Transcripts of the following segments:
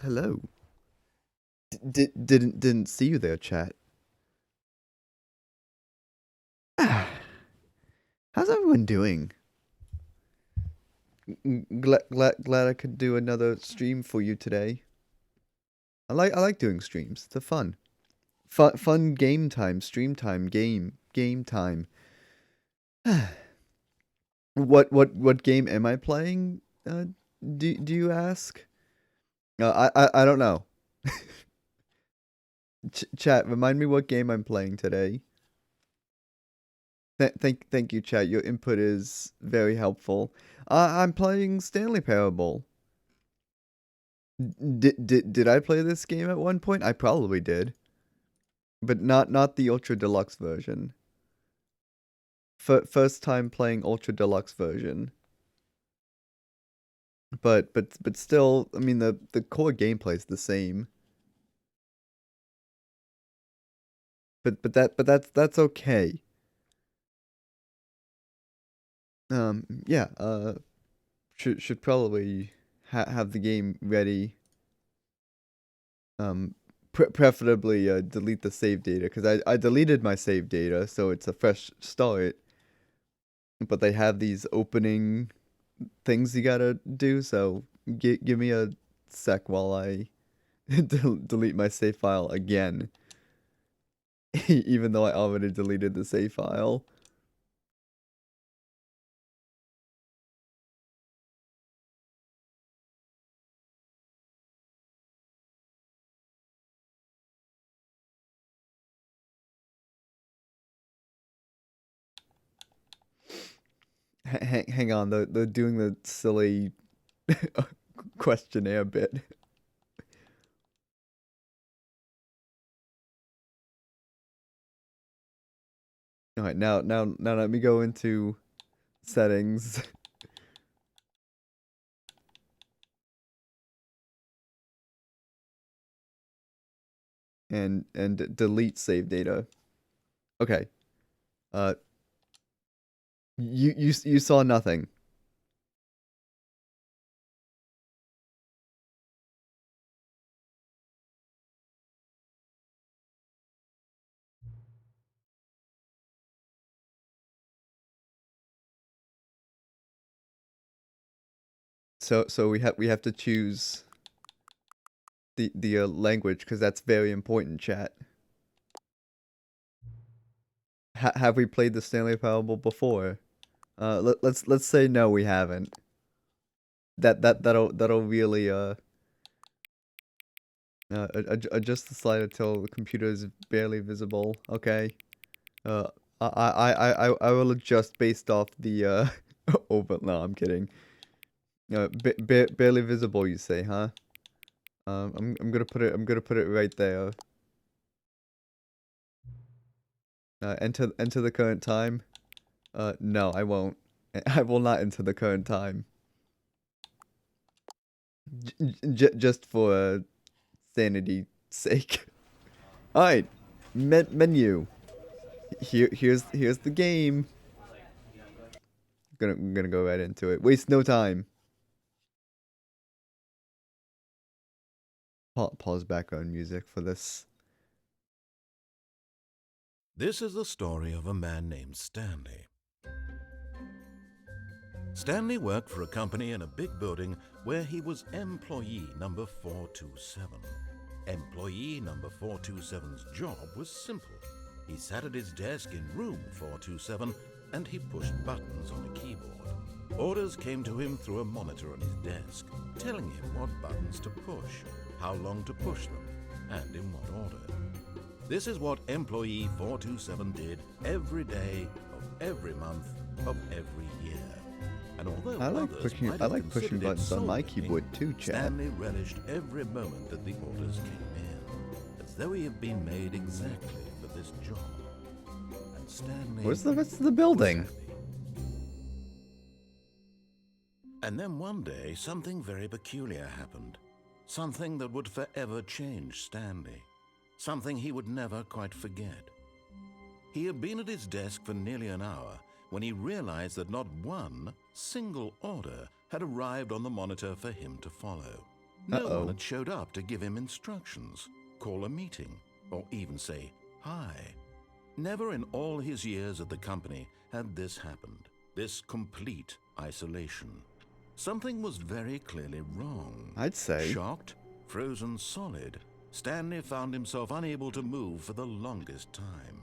Hello. Didn't see you there, chat. Ah, how's everyone doing? Glad I could do another stream for you today. I like doing streams. They're fun. Fun game time, stream time, game time. What game am I playing? Do you ask? I don't know. Chat, remind me what game I'm playing today. Thank you, chat. Your input is very helpful. I'm playing Stanley Parable. Did I play this game at one point? I probably did, but not the Ultra Deluxe version. First time playing Ultra Deluxe version. But still, I mean the core gameplay is the same. But that's okay. Yeah. Should probably have the game ready. Preferably delete the save data because I deleted my save data, so it's a fresh start. But they have these opening things you gotta do, so give me a sec while I delete my save file again, even though I already deleted the save file. Hang on, they're doing the silly questionnaire bit. All right, now let me go into settings and delete save data. Okay. Uh, you saw nothing. So we have to choose the language because that's very important, chat. Have we played the Stanley Parable before? Let's say no, we haven't. That'll really adjust the slide until the computer is barely visible. Okay. Uh, I will adjust based off the over. No, I'm kidding. Barely visible, you say, huh? I'm gonna put it right there. Enter the current time. No, I won't. I will not enter the current time. Just for sanity sake. All right, menu. Here's the game. I'm gonna go right into it. Waste no time. Pause background music for this. This is the story of a man named Stanley. Stanley worked for a company in a big building where he was employee number 427. Employee number 427's job was simple. He sat at his desk in room 427 and he pushed buttons on a keyboard. Orders came to him through a monitor on his desk, telling him what buttons to push, how long to push them, and in what order. This is what employee 427 did every day of every month of every year. And although I like others pushing might I have like pushing considered it buttons on my soul-breaking, keyboard too, chat. Stanley relished every moment that the orders came in, as though he had been made exactly for this job. And Stanley Where's the rest of the building? was happy. And then one day, something very peculiar happened. Something that would forever change Stanley. Something he would never quite forget. He had been at his desk for nearly an hour when he realized that not one single order had arrived on the monitor for him to follow. No one had showed up to give him instructions, call a meeting, or even say hi. Never in all his years at the company had this happened, this complete isolation. Something was very clearly wrong. I'd say. Shocked, frozen solid, Stanley found himself unable to move for the longest time.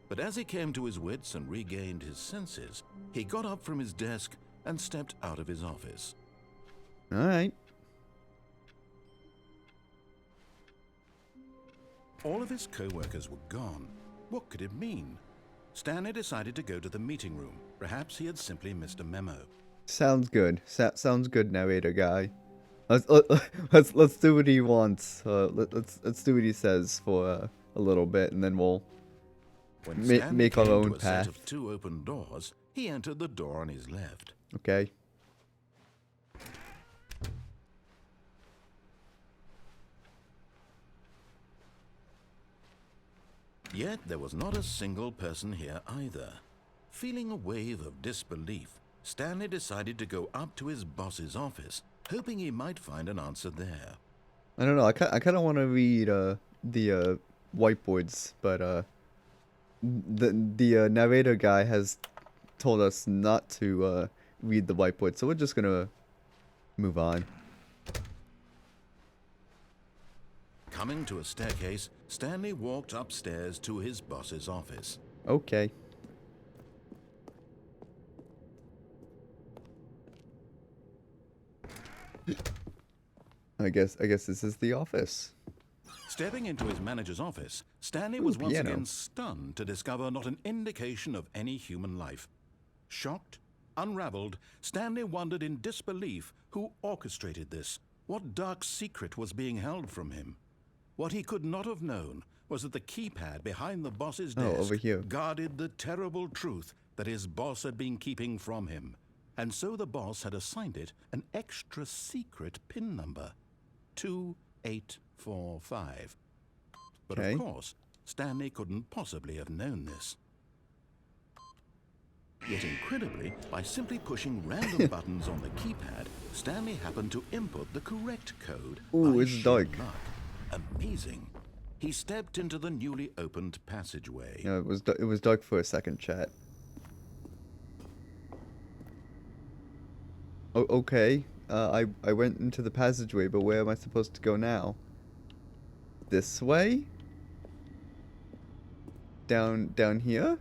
But as he came to his wits and regained his senses, he got up from his desk and stepped out of his office. All right. All of his co-workers were gone. What could it mean? Stanley decided to go to the meeting room. Perhaps he had simply missed a memo. Sounds good. Sounds good, narrator guy. Let's do what he wants. Let's do what he says for a little bit, and then we'll make our own path. Set of two open doors, he entered the door on his left. Okay. Yet there was not a single person here either. Feeling a wave of disbelief, Stanley decided to go up to his boss's office, hoping he might find an answer there. I don't know. I kind of want to read the whiteboards, but the narrator guy has told us not to read the whiteboard, so we're just gonna move on. Coming to a staircase, Stanley walked upstairs to his boss's office. Okay. I guess this is the office. Stepping into his manager's office, Stanley was once again stunned to discover not an indication of any human life. Shocked, unraveled, Stanley wondered in disbelief who orchestrated this. What dark secret was being held from him? What he could not have known was that the keypad behind the boss's desk over here guarded the terrible truth that his boss had been keeping from him. And so the boss had assigned it an extra secret PIN number, 2845. But of course, Stanley couldn't possibly have known this. Yet incredibly, by simply pushing random buttons on the keypad, Stanley happened to input the correct code. Ooh, it's dark. Amazing. He stepped into the newly opened passageway. Yeah, it was dark for a second, chat. Oh, okay. I went into the passageway, but where am I supposed to go now? This way? Down here?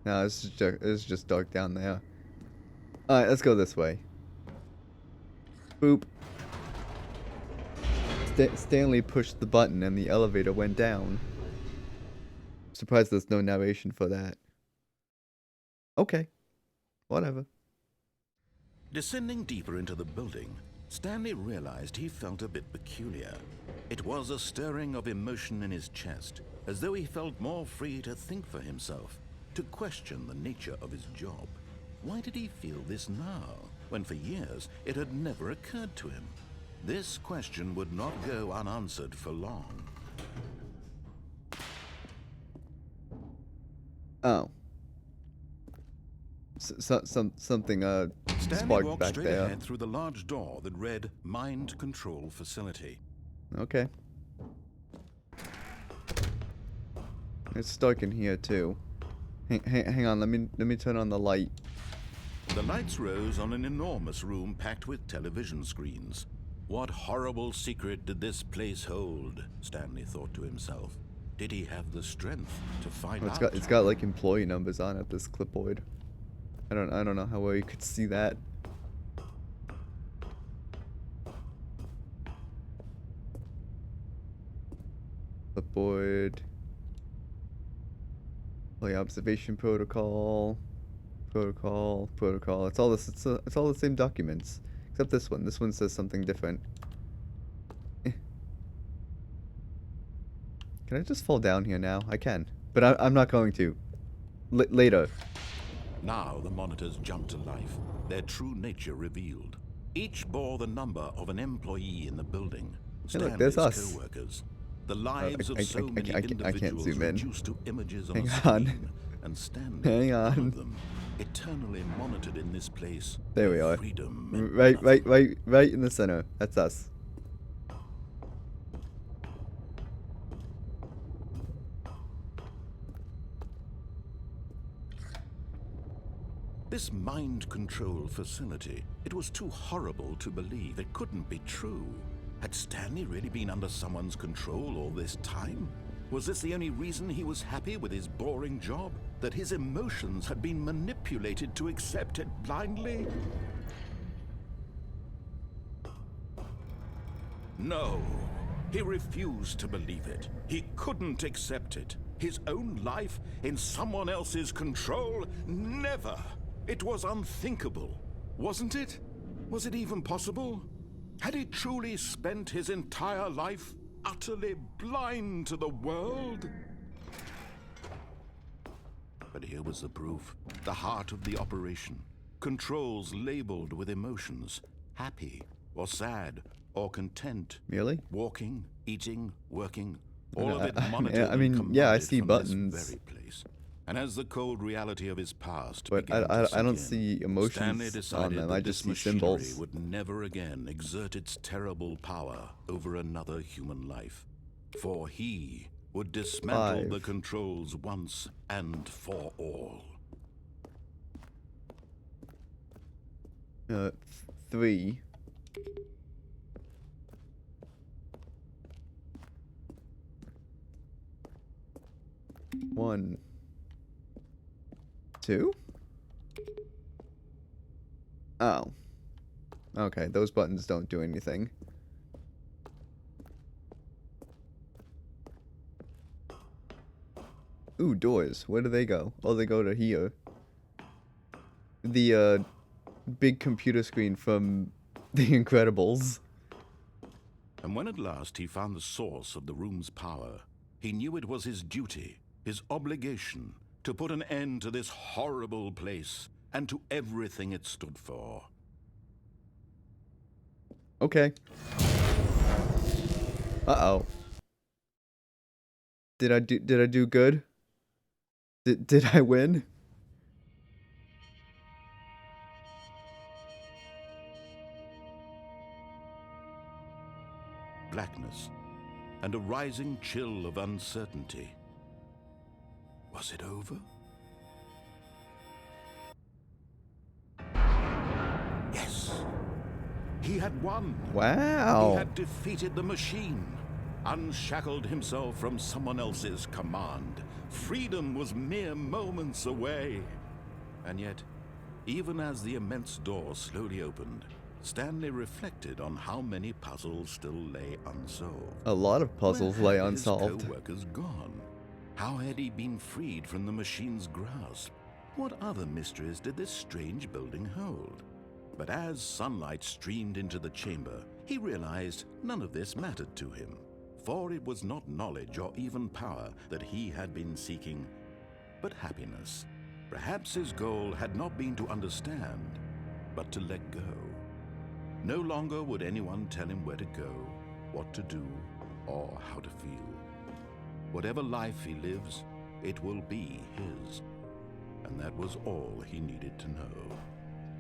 No, it's just dark down there. Alright, let's go this way. Boop. Stanley pushed the button and the elevator went down. Surprised there's no narration for that. Okay. Whatever. Descending deeper into the building, Stanley realized he felt a bit peculiar. It was a stirring of emotion in his chest, as though he felt more free to think for himself, to question the nature of his job. Why did he feel this now, when for years it had never occurred to him? This question would not go unanswered for long. Oh. Something Stanley sparked walked back straight there. ahead through the large door that read Mind Control Facility. Okay. It's dark in here too. Hang on, let me turn on the light. The lights rose on an enormous room packed with television screens. What horrible secret did this place hold? Stanley thought to himself. Did he have the strength to find out? It's got like employee numbers on it, this clipboard. I don't know how well you could see that. Clipboard. Employee observation protocol. Protocol. It's all this. It's all the same documents, except this one. This one says something different. Can I just fall down here now? I can, but I'm not going to. Later. Now the monitors jumped to life, their true nature revealed. Each bore the number of an employee in the building. Hey, look, there's us. Co-workers. The lives of so many I can't zoom in. reduced to images on Hang a on. screen, and Stanley, Hang on. one of them, eternally monitored in this place. There we are. Freedom. Right in the center. That's us. This mind control facility, it was too horrible to believe. It couldn't be true. Had Stanley really been under someone's control all this time? Was this the only reason he was happy with his boring job? That his emotions had been manipulated to accept it blindly? No, he refused to believe it. He couldn't accept it. His own life in someone else's control? Never! It was unthinkable, wasn't it? Was it even possible? Had he truly spent his entire life utterly blind to the world? But here was the proof. The heart of the operation. Controls labeled with emotions. Happy, or sad, or content. Really? Walking, eating, working. All of it monitored I mean, and yeah, I commanded see from buttons. this very place. And as the cold reality of his past But began to I sink don't in, see Stanley emotions decided on them. that I just this see machinery symbols. would never again exert its terrible power over another human life. For he would dismantle the controls once and for all. 3. One. 2? Oh. Okay, those buttons don't do anything. Ooh, doors. Where do they go? Oh, they go to here. The, big computer screen from The Incredibles. And when at last he found the source of the room's power, he knew it was his duty, his obligation, to put an end to this horrible place and to everything it stood for. Okay. Uh-oh. Did I do good? Did I win? Blackness and a rising chill of uncertainty. Was it over? Yes. He had won. Wow. He had defeated the machine, unshackled himself from someone else's command. Freedom was mere moments away. And yet, even as the immense door slowly opened, Stanley reflected on how many puzzles still lay unsolved. A lot of puzzles lay unsolved. His co-workers gone? How had he been freed from the machine's grasp? What other mysteries did this strange building hold? But as sunlight streamed into the chamber, he realized none of this mattered to him, for it was not knowledge or even power that he had been seeking, but happiness. Perhaps his goal had not been to understand, but to let go. No longer would anyone tell him where to go, what to do, or how to feel. Whatever life he lives, it will be his. And that was all he needed to know.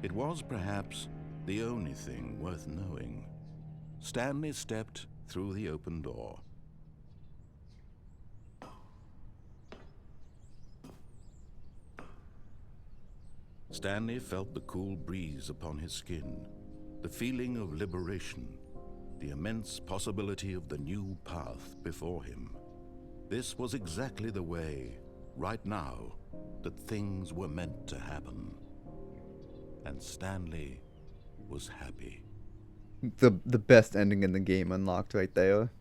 It was perhaps the only thing worth knowing. Stanley stepped through the open door. Stanley felt the cool breeze upon his skin, the feeling of liberation, the immense possibility of the new path before him. This was exactly the way, right now, that things were meant to happen. And Stanley was happy. The best ending in the game unlocked right there.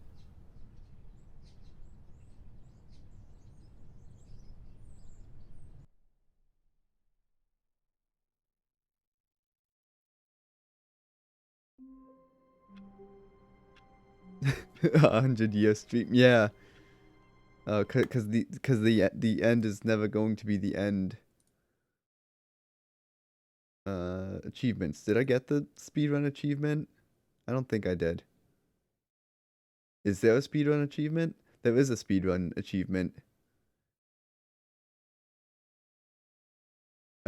A 100-year stream, yeah. Cause the end is never going to be the end. Achievements. Did I get the speedrun achievement? I don't think I did. Is there a speedrun achievement? There is a speedrun achievement.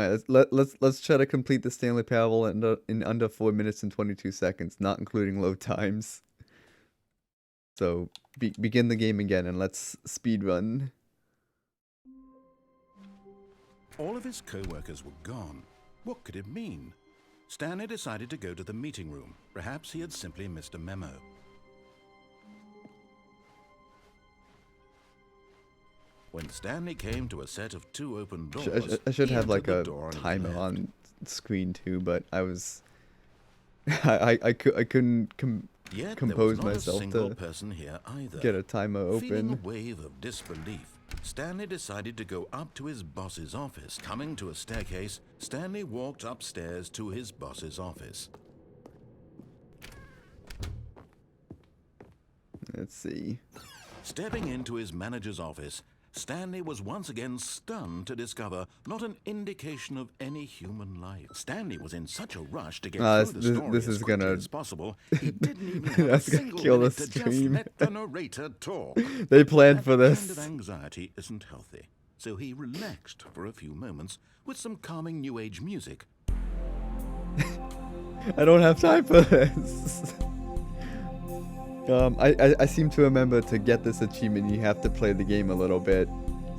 Alright, let's try to complete the Stanley Parable in under 4 minutes and 22 seconds, not including load times. So begin the game again and let's speedrun. All of his co-workers were gone. What could it mean? Stanley decided to go to the meeting room. Perhaps he had simply missed a memo. When Stanley came to a set of 2 open doors, I should he have entered like the a door on his timer left. on screen too, but I was I couldn't Yet compose there was not myself a single to person here either. get a timer Feeling a open. wave of disbelief, Stanley decided to go up to his boss's office. Coming to a staircase, Stanley walked upstairs to his boss's office. Let's see. Stepping into his manager's office, Stanley was once again stunned to discover not an indication of any human life. Stanley was in such a rush to get through the story this as is quickly gonna as possible, he didn't even have a that's gonna single kill the minute to just stream. let the narrator talk. They planned That for kind this. of anxiety isn't healthy, so he relaxed for a few moments with some calming New Age music. I don't have time for this. I seem to remember to get this achievement, you have to play the game a little bit,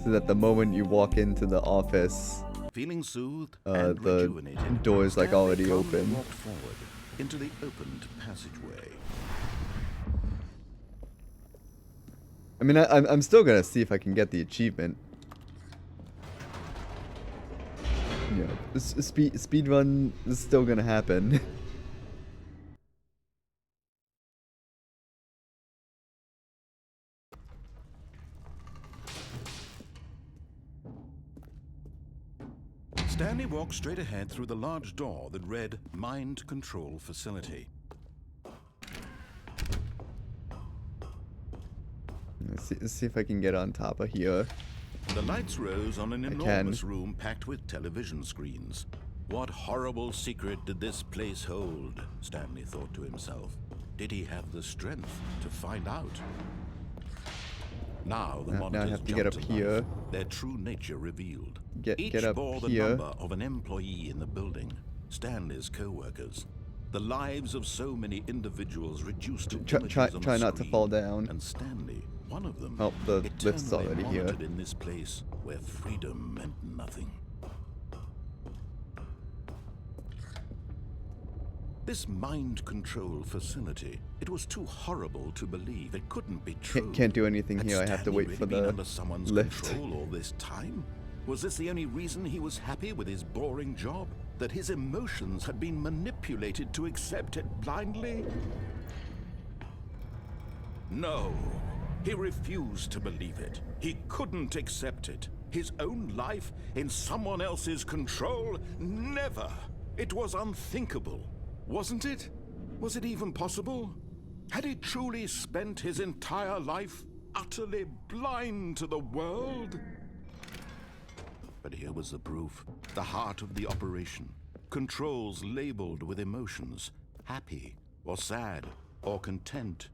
so that the moment you walk into the office, Feeling soothed and the rejuvenated, door is like Stanley already calmly open. walked forward into the opened passageway. I mean, I'm still gonna see if I can get the achievement. You know, speed run is still gonna happen. Stanley walked straight ahead through the large door that read Mind Control Facility. Let's see if I can get on top of here. The lights rose on an I enormous room packed with television screens. What horrible secret did this place hold? Stanley thought to himself. Did he have the strength to find out? Now the Now I monitors have to get jumped up to here. life, their true nature revealed. Each Get up bore the here. number of an employee in the building, Stanley's co-workers. The lives of so many individuals reduced to images on Try a not to screen. fall down. And Stanley, one of them, Oh, the lift's eternally already here. monitored in this place where freedom meant nothing. This mind control facility, it was too horrible to believe. It couldn't be true. Can't do anything Had here. I have to Stanley wait for really been the under someone's lift. control all this time? Was this the only reason he was happy with his boring job? That his emotions had been manipulated to accept it blindly? No, he refused to believe it. He couldn't accept it. His own life in someone else's control? Never. It was unthinkable, wasn't it? Was it even possible? Had he truly spent his entire life utterly blind to the world? But here was the proof. The heart of the operation. Controls labeled with emotions. Happy, or sad, or content.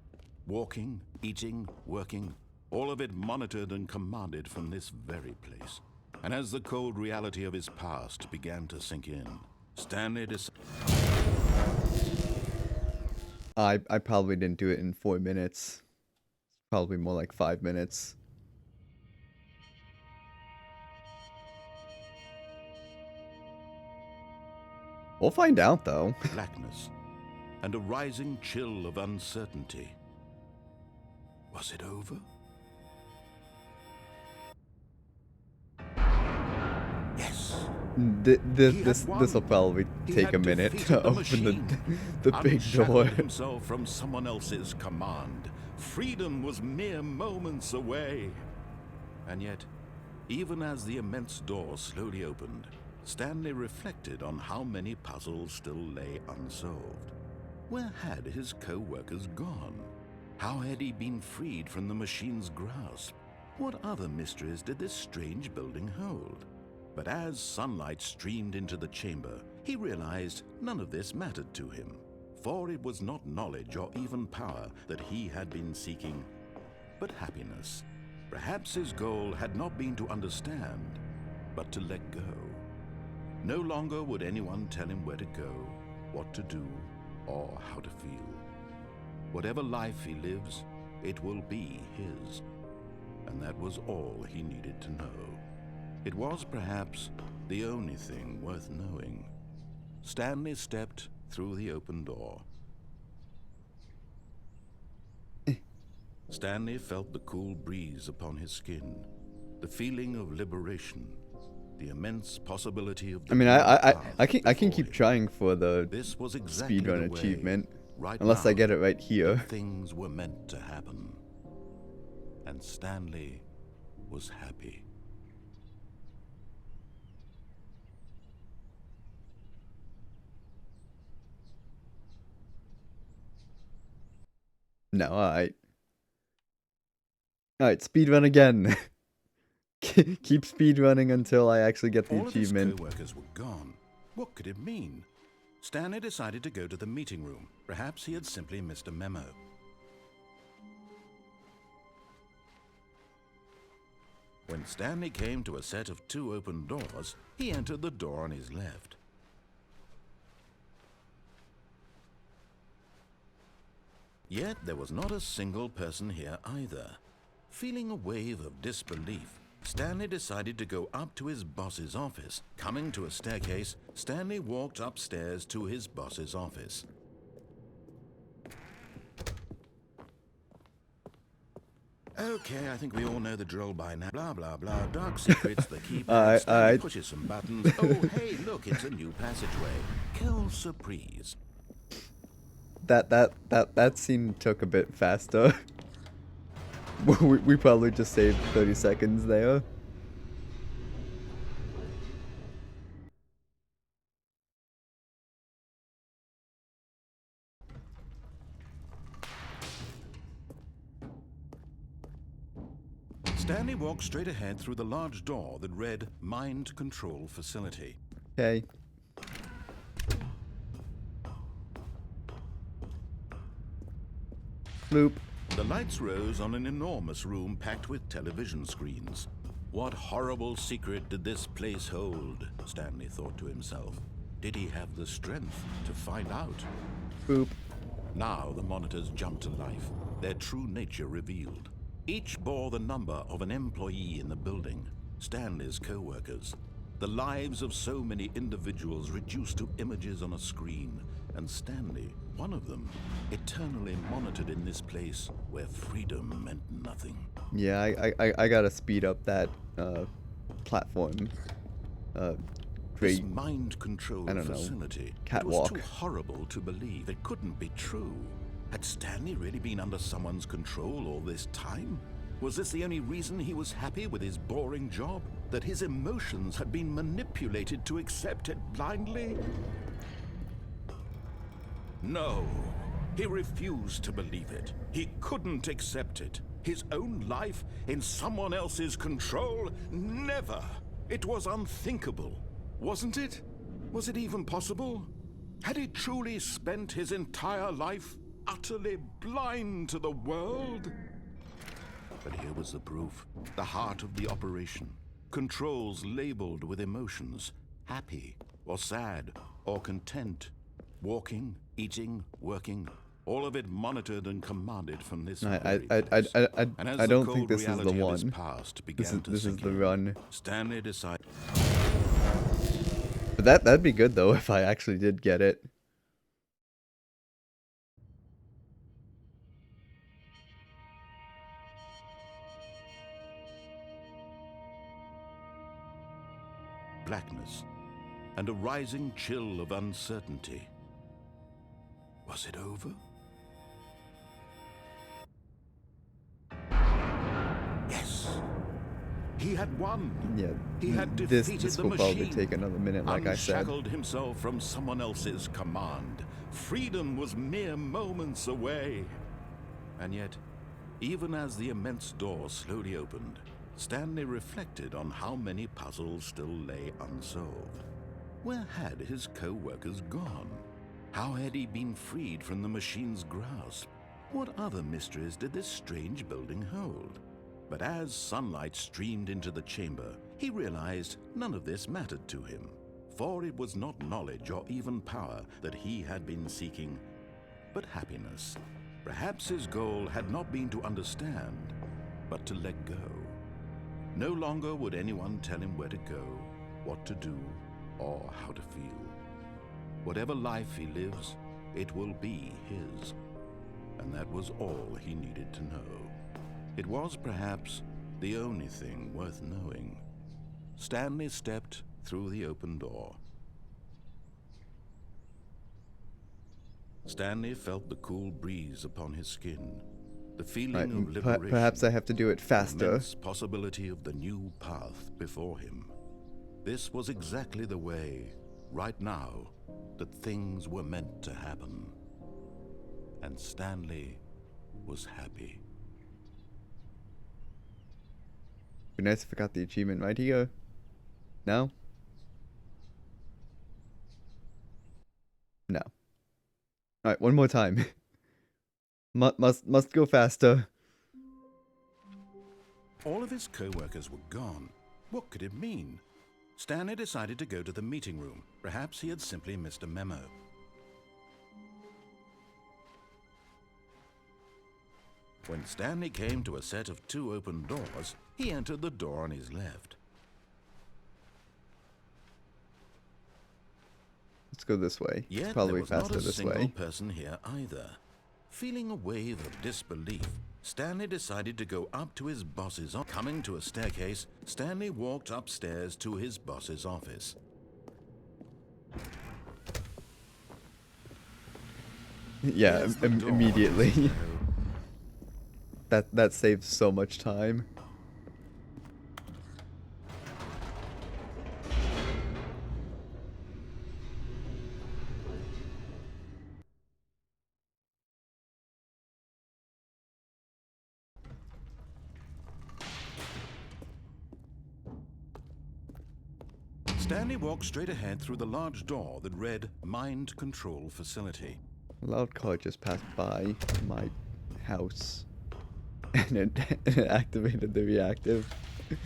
Walking, eating, working. All of it monitored and commanded from this very place. And as the cold reality of his past began to sink in, Stanley decided... I probably didn't do it in 4 minutes. Probably more like 5 minutes. We'll find out, though. blackness and a rising chill of uncertainty. Was it over? Yes. This will probably He take had a minute defeated to the open machine, the big door. unshackled himself from someone else's command. Freedom was mere moments away. And yet, even as the immense door slowly opened, Stanley reflected on how many puzzles still lay unsolved. Where had his co-workers gone? How had he been freed from the machine's grasp? What other mysteries did this strange building hold? But as sunlight streamed into the chamber, he realized none of this mattered to him, for it was not knowledge or even power that he had been seeking, but happiness. Perhaps his goal had not been to understand, but to let go. No longer would anyone tell him where to go, what to do, or how to feel. Whatever life he lives, it will be his. And that was all he needed to know. It was perhaps the only thing worth knowing. Stanley stepped through the open door. Stanley felt the cool breeze upon his skin, the feeling of liberation, the immense possibility of the I mean, I can before keep him. trying for the This was exactly the speedrun way, achievement, right unless I now, get it right here. that things were meant to happen. And Stanley was happy. No, alright. Alright, speedrun again. Keep speedrunning until I actually get the All of his achievement. co-workers were gone. What could it mean? Stanley decided to go to the meeting room. Perhaps he had simply missed a memo. When Stanley came to a set of 2 open doors, he entered the door on his left. Yet there was not a single person here either. Feeling a wave of disbelief, Stanley decided to go up to his boss's office. Coming to a staircase, Stanley walked upstairs to his boss's office. Okay, I think we all know the drill by now. Blah, blah, blah. Dark secrets, the keypad. Stanley pushes some buttons. Oh, hey, look, it's a new passageway. Quelle surprise. That scene took a bit faster. we probably just saved 30 seconds there. Stanley walked straight ahead through the large door that read Mind Control Facility. Okay. Bloop. The lights rose on an enormous room packed with television screens. What horrible secret did this place hold? Stanley thought to himself. Did he have the strength to find out? Boop. Now the monitors jumped to life, their true nature revealed. Each bore the number of an employee in the building, Stanley's co-workers. The lives of so many individuals reduced to images on a screen, and Stanley, one of them, eternally monitored in this place where freedom meant nothing. Yeah, I gotta speed up that platform. This Great. mind control facility. Catwalk. It was too horrible to believe. It couldn't be true. Had Stanley really been under someone's control all this time? Was this the only reason he was happy with his boring job? That his emotions had been manipulated to accept it blindly? No. He refused to believe it. He couldn't accept it. His own life in someone else's control? Never. It was unthinkable. Wasn't it? Was it even possible? Had he truly spent his entire life utterly blind to the world? But here was the proof. The heart of the operation. Controls labeled with emotions. Happy, or sad, or content. Walking, eating, working. All of it monitored and commanded from this very place. I don't think this is the one. This is the run. Stanley decided. But that'd be good though if I actually did get it. Blackness and a rising chill of uncertainty. Was it over? Yes. He had won. Yeah. He had defeated this the will machine. probably take another minute, like I said. Unshackled himself from someone else's command. Freedom was mere moments away. And yet, even as the immense door slowly opened, Stanley reflected on how many puzzles still lay unsolved. Where had his co-workers gone? How had he been freed from the machine's grasp? What other mysteries did this strange building hold? But as sunlight streamed into the chamber, he realized none of this mattered to him, for it was not knowledge or even power that he had been seeking, but happiness. Perhaps his goal had not been to understand, but to let go. No longer would anyone tell him where to go, what to do, or how to feel. Whatever life he lives, it will be his. And that was all he needed to know. It was perhaps the only thing worth knowing. Stanley stepped through the open door. Stanley felt the cool breeze upon his skin, the feeling of liberation. Perhaps I have to do it faster. The immense possibility of the new path before him. This was exactly the way, right now, that things were meant to happen. And Stanley was happy. Be nice if I got the achievement right here. No? No. Alright, one more time. must go faster. All of his co-workers were gone. What could it mean? Stanley decided to go to the meeting room. Perhaps he had simply missed a memo. When Stanley came to a set of 2 open doors, he entered the door on his left. Let's go this way. Yet It's probably there was faster not a this single way. person here either. Feeling a wave of disbelief, Stanley decided to go up to his boss's office. Coming to a staircase, Stanley walked upstairs to his boss's office. Yeah, Here's the door. immediately. That saves so much time. Stanley walked straight ahead through the large door that read Mind Control Facility. A loud car just passed by my house. And it activated the reactive.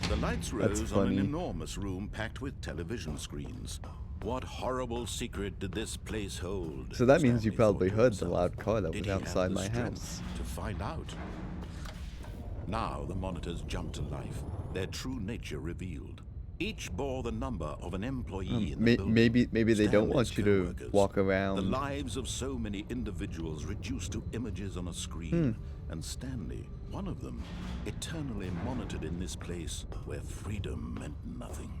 The lights That's rose on an funny. enormous room packed with television screens. What horrible secret did this place hold? So that means you Stanley probably thought to heard the himself. loud car that Did was he have outside the my strength house. to find out? Now the monitors jumped to life, their true nature revealed. Each bore the number of an employee in the building. Maybe they don't want Stanley's you to co-workers. walk around. The lives of so many individuals reduced to images on a screen. And Stanley, one of them, eternally monitored in this place where freedom meant nothing.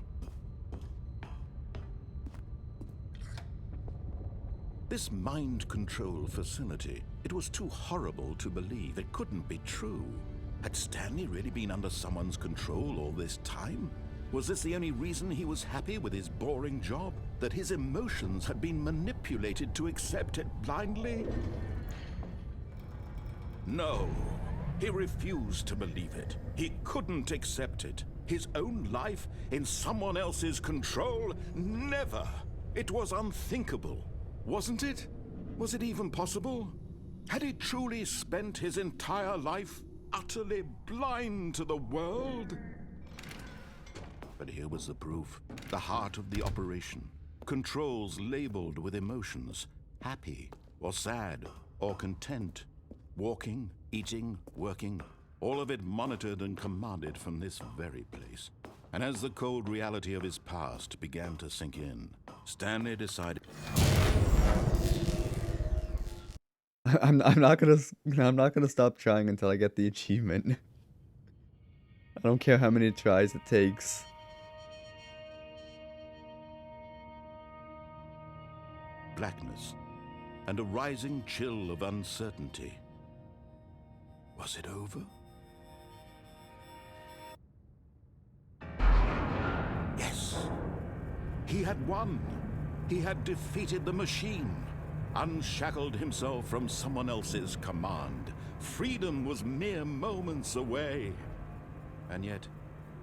This mind control facility, it was too horrible to believe. It couldn't be true. Had Stanley really been under someone's control all this time? Was this the only reason he was happy with his boring job? That his emotions had been manipulated to accept it blindly? No, he refused to believe it. He couldn't accept it. His own life in someone else's control? Never! It was unthinkable. Wasn't it? Was it even possible? Had he truly spent his entire life utterly blind to the world? But here was the proof. The heart of the operation. Controls labeled with emotions. Happy, or sad, or content. Walking, eating, working. All of it monitored and commanded from this very place. And as the cold reality of his past began to sink in, Stanley decided... I'm not gonna stop trying until I get the achievement. I don't care how many tries it takes. blackness and a rising chill of uncertainty. Was it over? Yes. He had won. He had defeated the machine, unshackled himself from someone else's command. Freedom was mere moments away. And yet,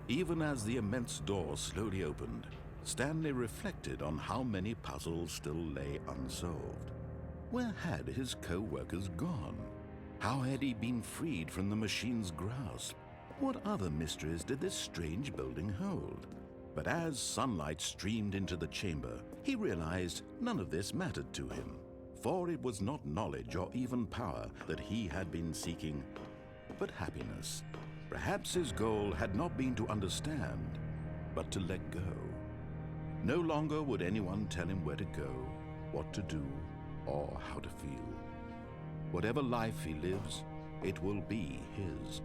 even as the immense door slowly opened, Stanley reflected on how many puzzles still lay unsolved. Where had his co-workers gone? How had he been freed from the machine's grasp? What other mysteries did this strange building hold? But as sunlight streamed into the chamber, he realized none of this mattered to him, for it was not knowledge or even power that he had been seeking, but happiness. Perhaps his goal had not been to understand, but to let go. No longer would anyone tell him where to go, what to do, or how to feel. Whatever life he lives, it will be his.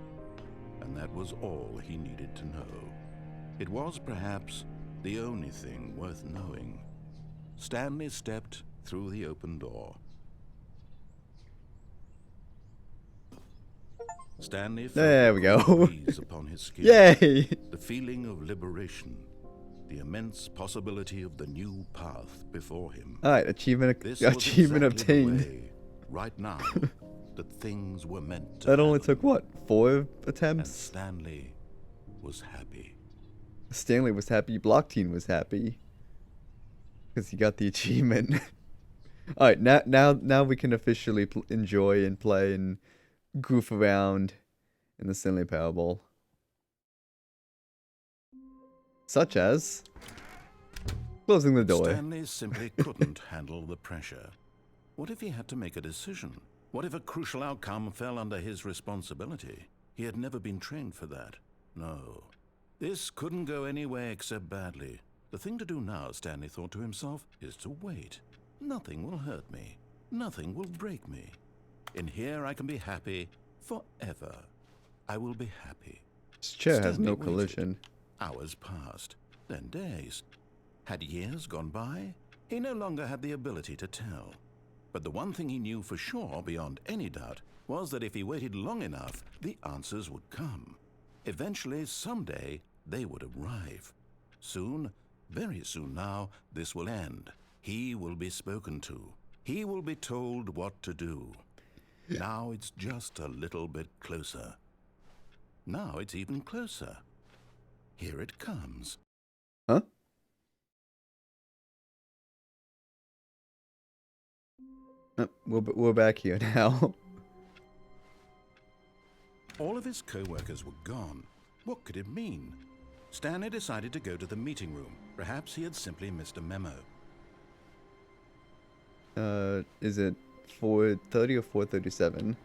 And that was all he needed to know. It was perhaps the only thing worth knowing. Stanley stepped through the open door. Stanley felt There we the cool go. breeze upon his skin. Yay! The feeling of liberation, the immense possibility of the new path before him. Alright, achievement This was achievement exactly the obtained. way, right now, that things were meant to That only happen. took what, 4 And attempts? Stanley was happy. Stanley was happy, Blockteen was happy. Because he got the achievement. Alright, now we can officially enjoy and play and goof around in the Stanley Parable. Such as closing the door. Stanley simply couldn't handle the pressure. What if he had to make a decision? What if a crucial outcome fell under his responsibility? He had never been trained for that. No. This couldn't go any way except badly. The thing to do now, Stanley thought to himself, is to wait. Nothing will hurt me. Nothing will break me. In here I can be happy forever. I will be happy. This chair has Stanley no waited. collision. Hours passed, then days. Had years gone by? He no longer had the ability to tell. But the one thing he knew for sure, beyond any doubt, was that if he waited long enough, the answers would come. Eventually, someday, they would arrive. Soon, very soon now, this will end. He will be spoken to. He will be told what to do. Now it's just a little bit closer. Now it's even closer. Here it comes. Huh? We're back here now. All of his co-workers were gone. What could it mean? Stanley decided to go to the meeting room. Perhaps he had simply missed a memo. Is it 4:30 or 4:37?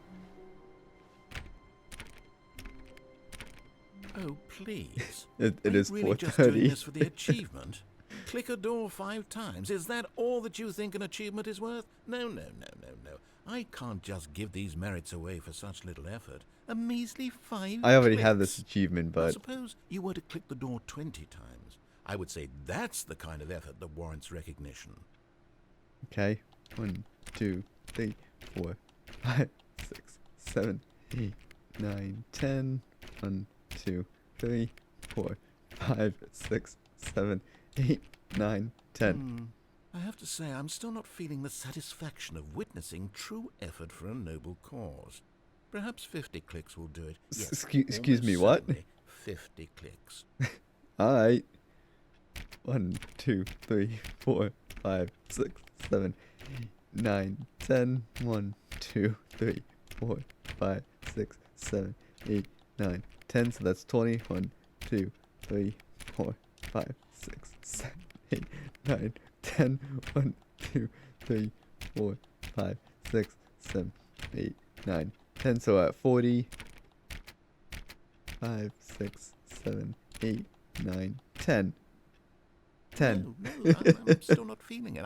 Oh, please. It Are you is really just doing 4:30. this for the achievement? Click a door 5 times. Is that all that you think an achievement is worth? No, no, no, no, no. I can't just give these merits away for such little effort. A measly 5 I already have this clicks. achievement, Now, but suppose you were to click the door 20 times. I would say that's the kind of effort that warrants recognition. okay. 1, 2, 3, 4, 5, 6, 7, 8, 9, 10. 1, 2, 3, 4, 5, 6, 7, 8, 9, 10. I have to say, I'm still not feeling the satisfaction of witnessing true effort for a noble cause. Perhaps 50 clicks will do it. Yes, Excuse me, almost what? certainly 50 clicks. Alright. 1, 2, 3, 4, 5, 6, 7, 8, 9, 10. 1, 2, 3, 4, 5, 6, 7, 8, 9, 10. So that's 20. 1, 2, 3, 4, 5, 6, 7, 8, 9, 10. 1, 2, 3, 4, 5, 6, 7, 8, 9, 10. So at 40. 5, 6, 7, 8, 9, 10. 10. No, I'm still not feeling it.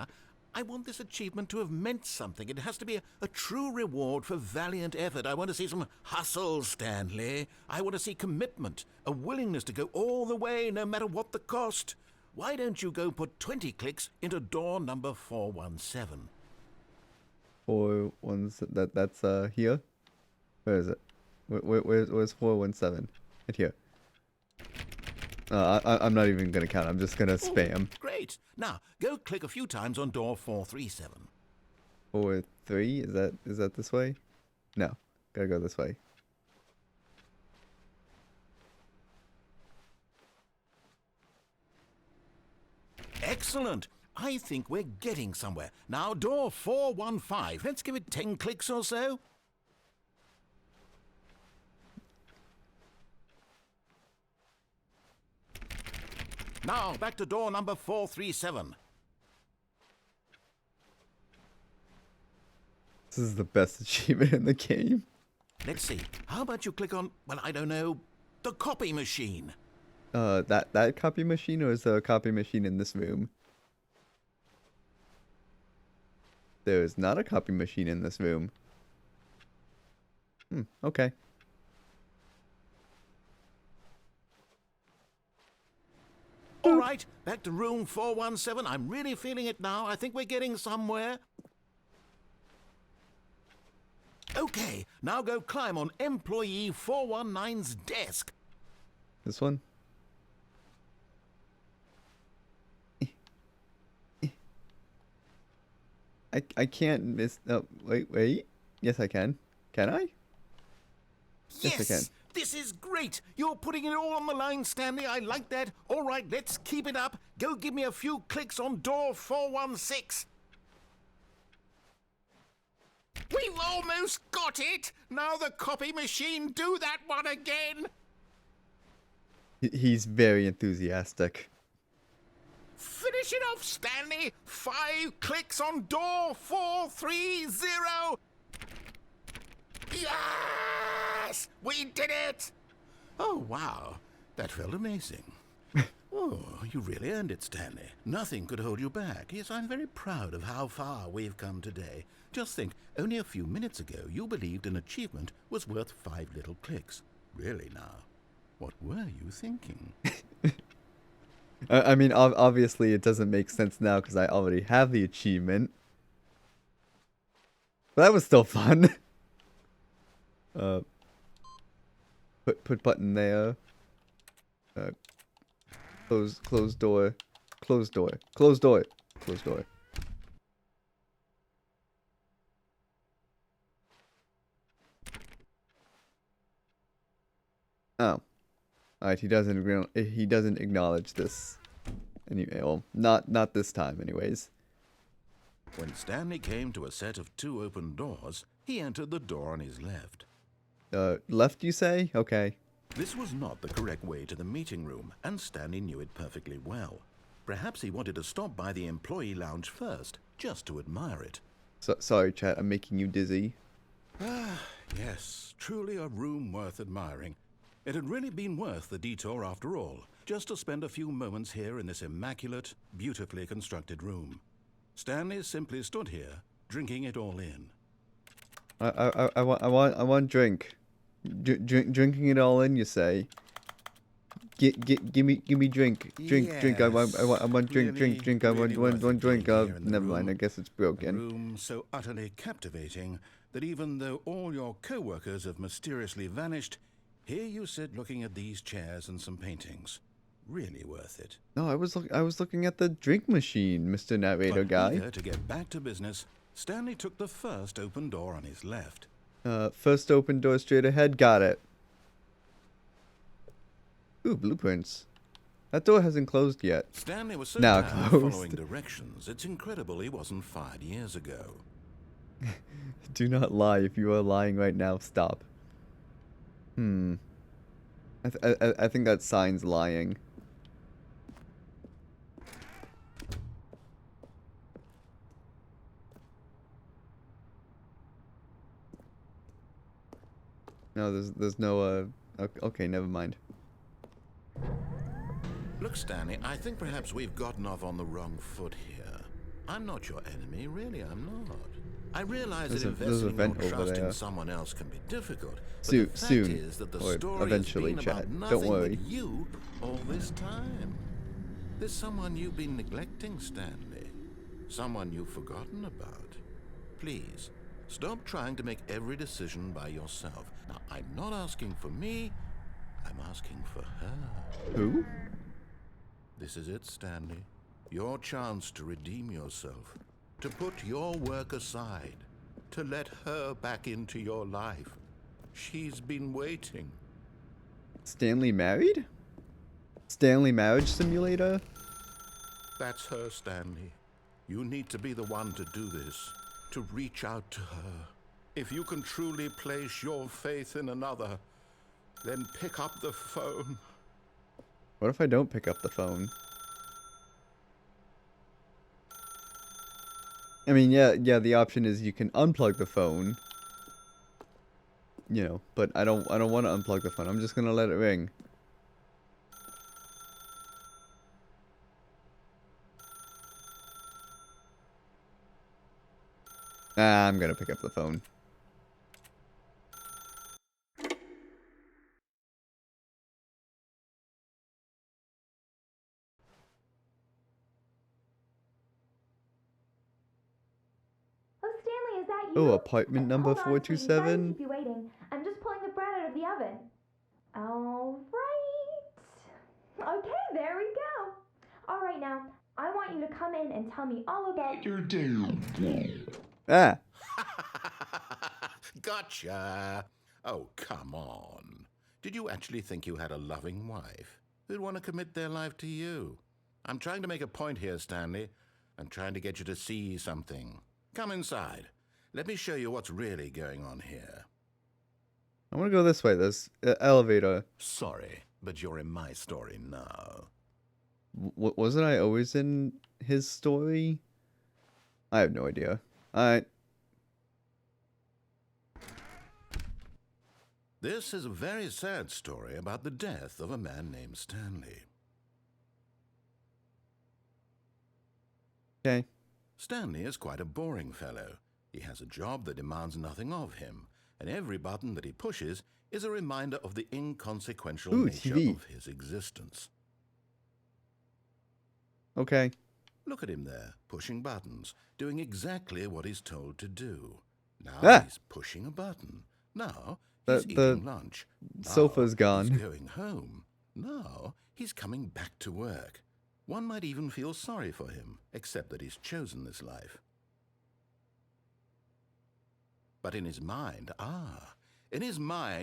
I want this achievement to have meant something. It has to be a true reward for valiant effort. I want to see some hustle, Stanley. I want to see commitment, a willingness to go all the way, no matter what the cost. Why don't you go put 20 clicks into door number 417? 4, 1, that's here. Where is it? Where's 417? Right here. I'm not even gonna count. I'm just gonna spam. Great. Now, go click a few times on door 437. 4, 3. Is that this way? No, gotta go this way. Excellent. I think we're getting somewhere. Now, door 415. Let's give it 10 clicks or so. Now, back to door number 437. This is the best achievement in the game. Let's see. How about you click on, well, I don't know, the copy machine? That copy machine, or is there a copy machine in this room? There is not a copy machine in this room. Okay. All right, back to room 417. I'm really feeling it now. I think we're getting somewhere. Okay, now go climb on employee 419's desk. This one? I can't miss. Oh, wait. Yes, I can. Can I? Yes, I can. This is great. You're putting it all on the line, Stanley. I like that. All right, let's keep it up. Go give me a few clicks on door 416. We've almost got it. Now the copy machine, do that one again. He's very enthusiastic. Finish it off, Stanley. 5 clicks on door 430. Yes! We did it! Oh, wow. That felt amazing. Oh, you really earned it, Stanley. Nothing could hold you back. Yes, I'm very proud of how far we've come today. Just think, only a few minutes ago, you believed an achievement was worth 5 little clicks. Really now? What were you thinking? I mean, obviously it doesn't make sense now because I already have the achievement. But that was still fun. Put button there. Close door. Close door. Close door. Close door. Oh. Alright, he doesn't acknowledge this. Anyway, well, not this time anyways. When Stanley came to a set of 2 open doors, he entered the door on his left. Left you say? Okay. This was not the correct way to the meeting room, and Stanley knew it perfectly well. Perhaps he wanted to stop by the employee lounge first, just to admire it. Sorry, chat, I'm making you dizzy. Ah, yes, truly a room worth admiring. It had really been worth the detour after all, just to spend a few moments here in this immaculate, beautifully constructed room. Stanley simply stood here, drinking it all in. I want drink. Drinking it all in, you say? Give me drink. Drink. I want drink. I want drink. Never mind. I guess it's broken. A room so utterly captivating that even though all your co-workers have mysteriously vanished, here you sit looking at these chairs and some paintings. Really worth it. No, I was looking at the drink machine, Mr. Narrator guy. Eager to get back to business, Stanley took the first open door on his left. First open door straight ahead. Got it. Ooh, blueprints. That door hasn't closed yet. Stanley was so Now bad at closed. following directions, it's incredible he wasn't fired years ago. Do not lie. If you are lying right now, stop. I think that sign's lying. No, there's no okay, never mind. Look, Stanley, I think perhaps we've gotten off on the wrong foot here. I'm not your enemy, really, I'm not. I realize that investing your trust in someone else can be difficult, but the fact is that the story eventually, has been about chat. nothing Don't worry. but you all this time. There's someone you've been neglecting, Stanley. Someone you've forgotten about. Please, stop trying to make every decision by yourself. Now, I'm not asking for me, I'm asking for her. Who? This is it, Stanley. Your chance to redeem yourself. To put your work aside. To let her back into your life. She's been waiting. Stanley married? Stanley Marriage Simulator? That's her, Stanley. You need to be the one to do this. To reach out to her. If you can truly place your faith in another, then pick up the phone. What if I don't pick up the phone? I mean, yeah, the option is you can unplug the phone. You know, but I don't want to unplug the phone. I'm just going to let it ring. I'm gonna pick up the phone. Oh, Stanley, is that Oh, you? apartment number Hold on, sweetie. Sorry to 427. keep you waiting. I'm just pulling the bread out of the oven. All right. Okay, there we go. All right, now, I want you to come in and tell me all about your day. Ah, Gotcha. Oh, come on. Did you actually think you had a loving wife who'd want to commit their life to you? I'm trying to make a point here, Stanley. I'm trying to get you to see something. Come inside. Let me show you what's really going on here. I want to go this way. This elevator. Sorry, but you're in my story now. Wasn't I always in his story? I have no idea. Alright. This is a very sad story about the death of a man named Stanley. Okay. Stanley is quite a boring fellow. He has a job that demands nothing of him, and every button that he pushes is a reminder of the inconsequential nature TV. of his existence. Okay. Look at him there, pushing buttons, doing exactly what he's told to do. Now Ah! he's pushing a button. Now The- he's eating lunch. Now sofa's gone. he's going home. Now he's coming back to work. One might even feel sorry for him, except that he's chosen this life. But in his mind,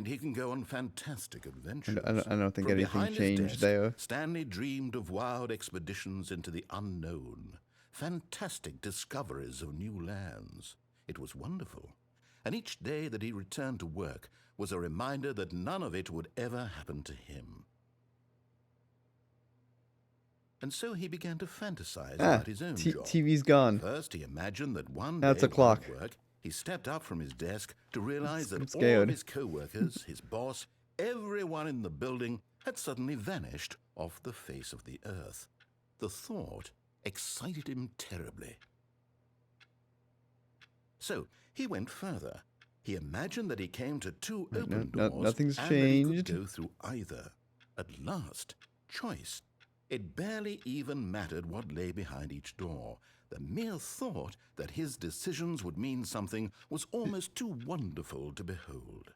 he can go on fantastic adventures. I don't think From anything behind his changed desk, there. Stanley dreamed of wild expeditions into the unknown, fantastic discoveries of new lands. It was wonderful. And each day that he returned to work was a reminder that none of it would ever happen to him. And so he began to fantasize about his own job. TV's gone. First, he imagined that one That's day a clock. while at work, he stepped up from his desk to realize I'm that all scared. of his co-workers, his boss, everyone in the building had suddenly vanished off the face of the earth. The thought excited him terribly. So he went further. He imagined that he came to two open doors nothing's and that he could changed. go through either. At last, choice. It barely even mattered what lay behind each door. The mere thought that his decisions would mean something was almost too wonderful to behold.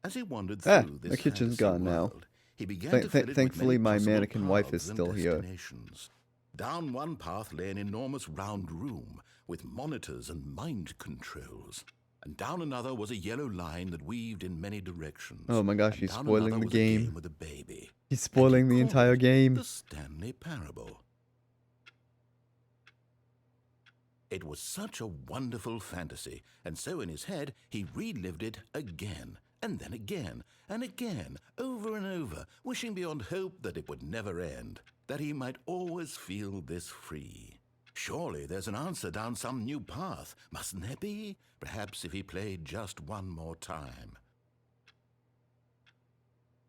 As he wandered through the this kitchen's fantasy gone now. world, he began to fill it with Thankfully, many my possible mannequin wife is paths and still here. destinations. Down one path lay an enormous round room with monitors and mind controls. And down another was a yellow line that weaved in many directions. Oh my gosh, And he's down spoiling another the was a game. with a baby. He's spoiling And the he entire called it game. The Stanley Parable. It was such a wonderful fantasy, and so in his head he relived it again, and then again, and again, over and over, wishing beyond hope that it would never end, that he might always feel this free. Surely there's an answer down some new path, mustn't there be? Perhaps if he played just one more time.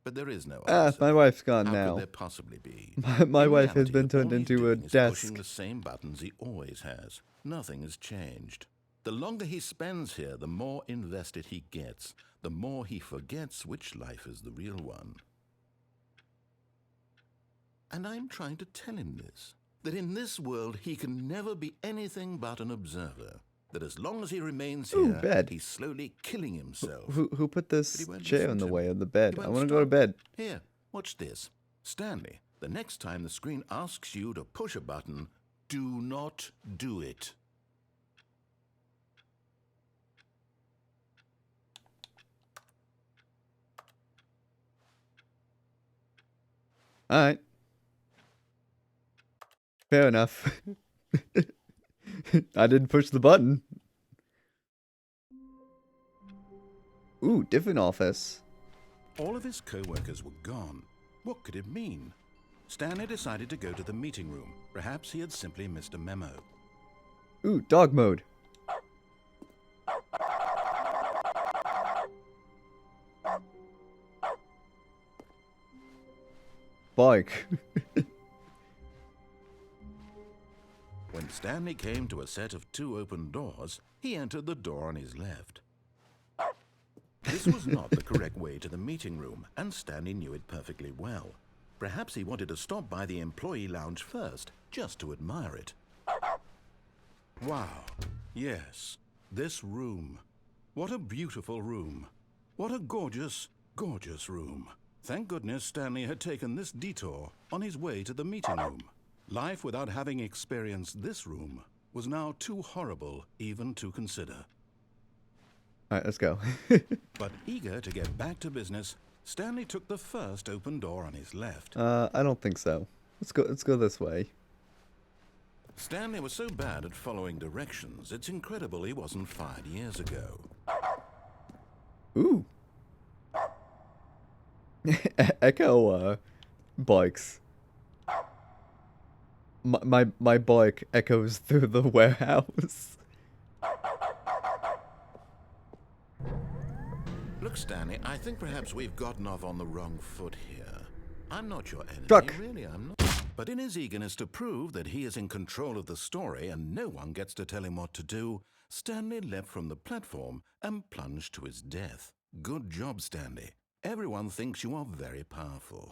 But there is no answer. My wife's gone How now. could there possibly be? My In wife has reality, been turned all he's into a doing is desk. pushing the same buttons he always has. Nothing has changed. The longer he spends here, the more invested he gets, the more he forgets which life is the real one. And I'm trying to tell him this, that in this world he can never be anything but an observer, that as long as he remains Ooh, here, bed. he's slowly killing himself. Who put this But he won't chair listen in the to way me. of the bed? He I won't want to go to stop. bed. Here, watch this. Stanley, the next time the screen asks you to push a button, do not do it. Alright. Fair enough. I didn't push the button. Ooh, different office. All of his co-workers were gone. What could it mean? Stanley decided to go to the meeting room. Perhaps he had simply missed a memo. Ooh, dog mode. Bark. When Stanley came to a set of 2 open doors, he entered the door on his left. This was not the correct way to the meeting room, and Stanley knew it perfectly well. Perhaps he wanted to stop by the employee lounge first, just to admire it. Wow, yes, this room. What a beautiful room. What a gorgeous, gorgeous room. Thank goodness Stanley had taken this detour on his way to the meeting room. Life without having experienced this room was now too horrible even to consider. Alright, let's go. But eager to get back to business, Stanley took the first open door on his left. I don't think so. Let's go this way. Stanley was so bad at following directions, it's incredible he wasn't fired years ago. Ooh. Echo bikes. My bike echoes through the warehouse. Look, Stanley, I think perhaps we've gotten off on the wrong foot here. I'm not your enemy, Truck. really, I'm not. But in his eagerness to prove that he is in control of the story and no one gets to tell him what to do, Stanley leapt from the platform and plunged to his death. Good job, Stanley. Everyone thinks you are very powerful.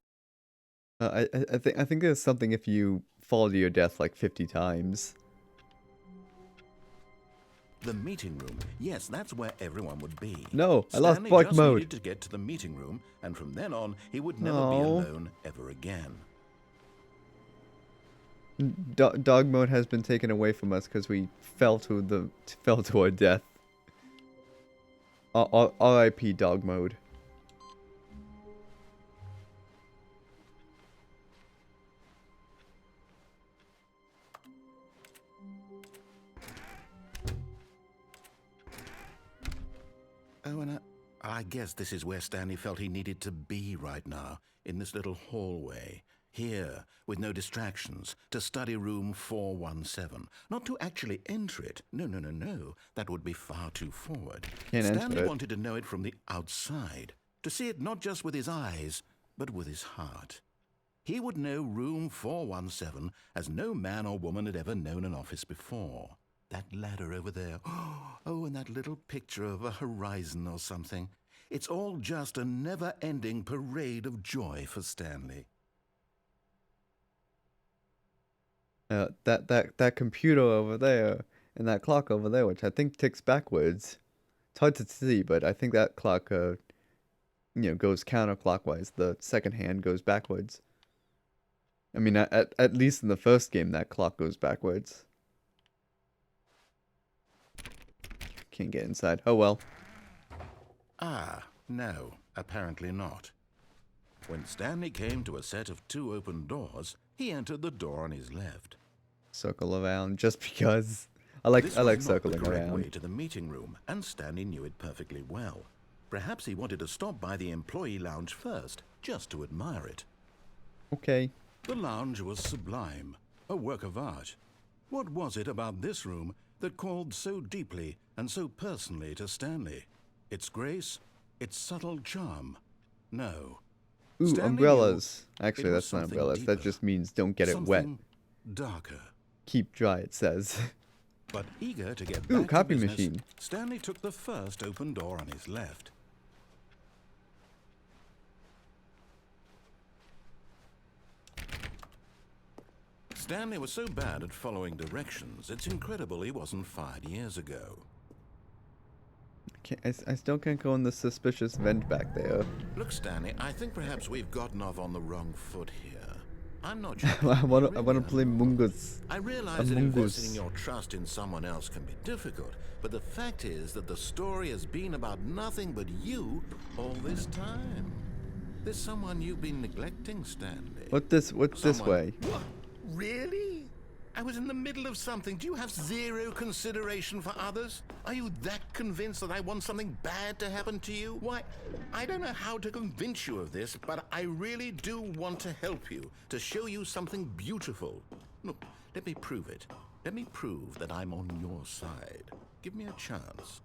I think there's something if you fall to your death like 50 times. The meeting room. Yes, that's where everyone would be. No, I lost Stanley bike just mode. needed to get to the meeting room, and from then on, he would never be No. alone ever again. Dog mode has been taken away from us because we fell to our death. R.I.P. dog mode. Oh, and I guess this is where Stanley felt he needed to be right now, in this little hallway. Here, with no distractions, to study room 417. Not to actually enter it. No. That would be far too forward. Can't enter Stanley it. wanted to know it from the outside. To see it not just with his eyes, but with his heart. He would know room 417 as no man or woman had ever known an office before. That ladder over there. Oh, and that little picture of a horizon or something. It's all just a never-ending parade of joy for Stanley. That computer over there and that clock over there, which I think ticks backwards. It's hard to see, but I think that clock, goes counterclockwise. The second hand goes backwards. I mean, at least in the first game, that clock goes backwards. Can't get inside. Oh well. Ah, no, apparently not. When Stanley came to a set of 2 open doors, he entered the door on his left. Circle around just because. I like This was not circling the correct around. way to the meeting room, and Stanley knew it perfectly well. Perhaps he wanted to stop by the employee lounge first, just to admire it. Okay. The lounge was sublime, a work of art. What was it about this room that called so deeply and so personally to Stanley? Its grace? Its subtle charm? No. Ooh, Stanley umbrellas. knew Actually, it was that's not something umbrellas. That deeper, just means don't get it wet. something darker. Keep dry, it says. But eager to get Ooh, back copy to business, machine. Stanley took the first open door on his left. Stanley was so bad at following directions, it's incredible he wasn't fired years ago. I still can't go in the suspicious vent back there. Look, Stanley, I think perhaps we've gotten off on the wrong foot here. I'm not sure. I wanna play Mungus. I realize that investing your trust in someone else can be difficult, but the fact is that the story has been about nothing but you all this time. There's someone you've been neglecting, Stanley. What's this way? What? Really? I was in the middle of something. Do you have zero consideration for others? Are you that convinced that I want something bad to happen to you? Why, I don't know how to convince you of this, but I really do want to help you, to show you something beautiful. Look, let me prove it. Let me prove that I'm on your side. Give me a chance.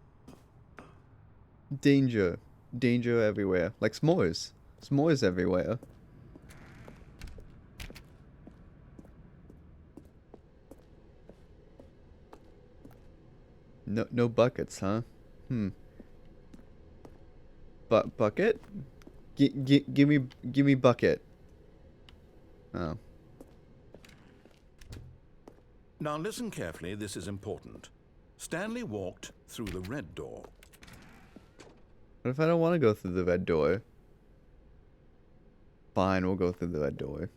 Danger. Danger everywhere. Like s'mores. S'mores everywhere. No buckets, huh? Hmm. Bucket? Give me bucket. Oh. Now listen carefully, this is important. Stanley walked through the red door. What if I don't want to go through the red door? Fine, we'll go through the red door.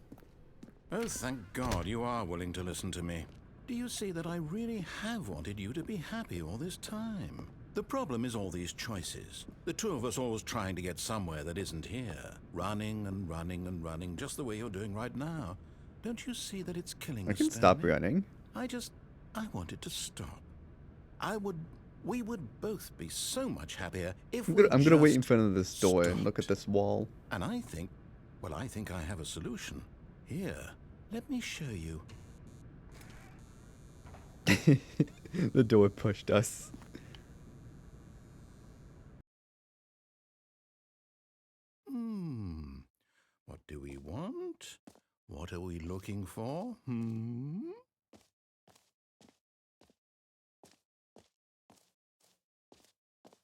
Oh, thank God you are willing to listen to me. Do you see that I really have wanted you to be happy all this time? The problem is all these choices. The two of us always trying to get somewhere that isn't here. Running and running and running, just the way you're doing right now. Don't you see that it's killing I us, can stop Stanley? running. I wanted to stop. We would both be so much happier if I'm gonna wait in just front of this door and look at stopped. this wall. And I think I have a solution. Here, let me show you. The door pushed us. What do we want? What are we looking for?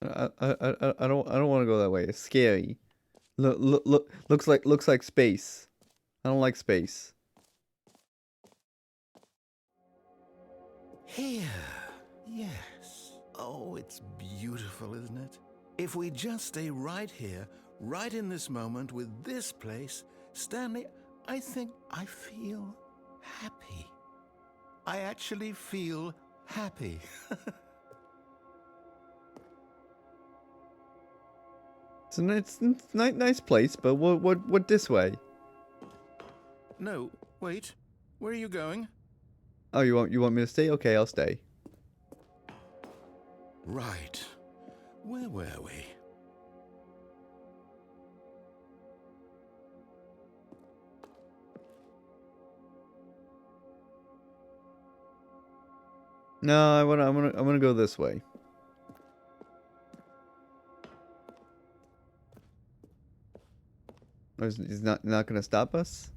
I don't want to go that way. It's scary. Looks like space. I don't like space. Here. Yes. Oh, it's beautiful, isn't it? If we just stay right here, right in this moment with this place, Stanley, I think I feel happy. I actually feel happy. It's a nice place, but what this way? No, wait. Where are you going? Oh, you want me to stay? Okay, I'll stay. Right. Where were we? No, I'm gonna go this way. Oh, he's not gonna stop us?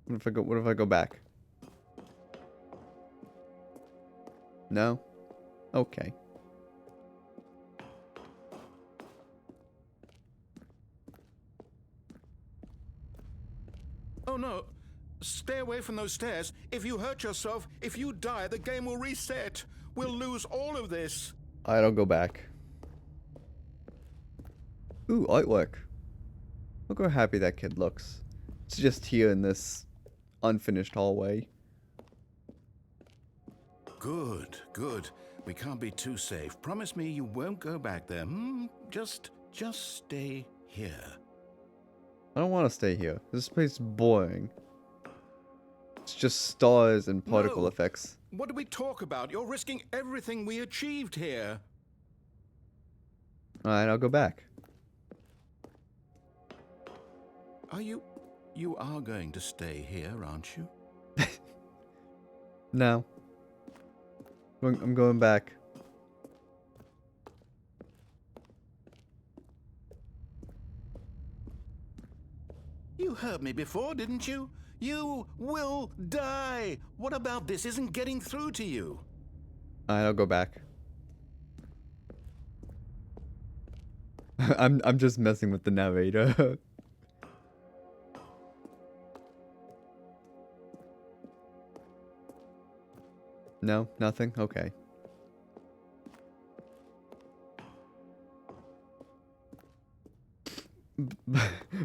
What if I go back? No? Okay. Oh no! Stay away from those stairs. If you hurt yourself, if you die, the game will reset. We'll lose all of this. I don't go back. Ooh, artwork. Look how happy that kid looks. It's just here in this unfinished hallway. Good, good. We can't be too safe. Promise me you won't go back there. Just stay here. I don't want to stay here. This place is boring. It's just stars and particle No. effects. What do we talk about? You're risking everything we achieved here. Alright, I'll go back. You are going to stay here, aren't you? No. I'm going back. You heard me before, didn't you? You will die. What about this isn't getting through to you? Alright, I'll go back. I'm just messing with the narrator. No, nothing? Okay.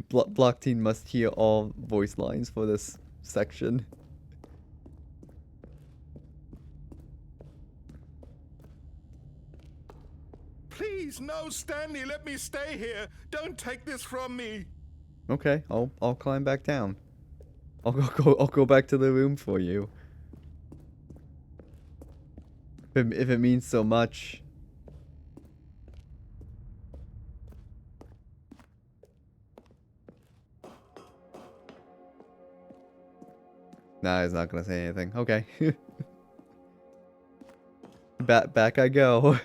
Block Team must hear all voice lines for this section. Please, no, Stanley, let me stay here. Don't take this from me. Okay, I'll climb back down. I'll go back to the room for you. If it means so much. Nah, he's not gonna say anything. Okay. Back I go.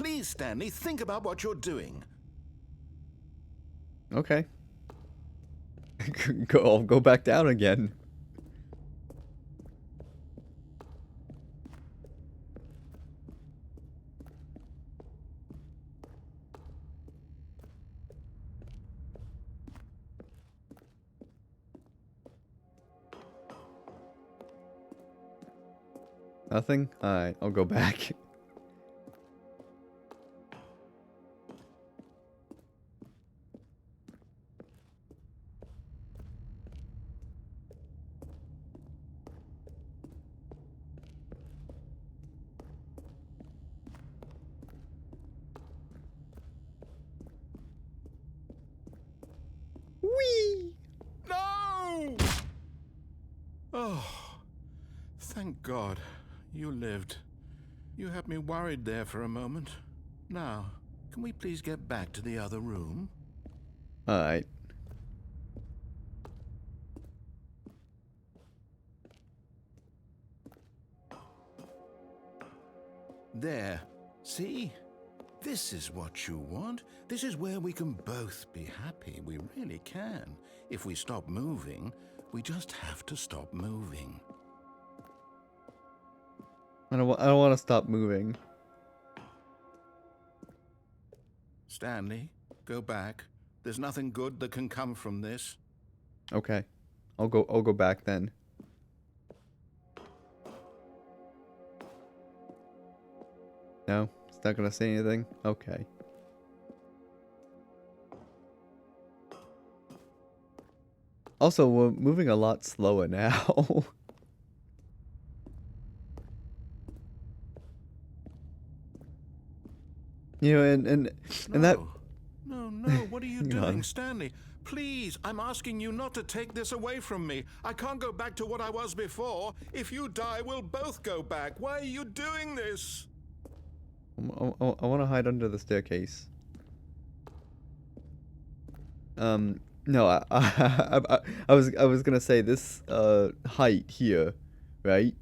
Please, Stanley, think about what you're doing. Okay. I'll go back down again. Nothing? Alright, I'll go back. Whee! No! Oh, thank God you lived. You had me worried there for a moment. Now, can we please get back to the other room? Alright. There. See? This is what you want. This is where we can both be happy. We really can. If we stop moving, we just have to stop moving. I don't want to stop moving. Stanley, go back. There's nothing good that can come from this. Okay. I'll go back then. No? It's not gonna say anything? Okay. Also, we're moving a lot slower now. You know, and that... No, what are you doing, Stanley? Please, I'm asking you not to take this away from me. I can't go back to what I was before. If you die, we'll both go back. Why are you doing this? I want to hide under the staircase. No, I was gonna say this height here, right?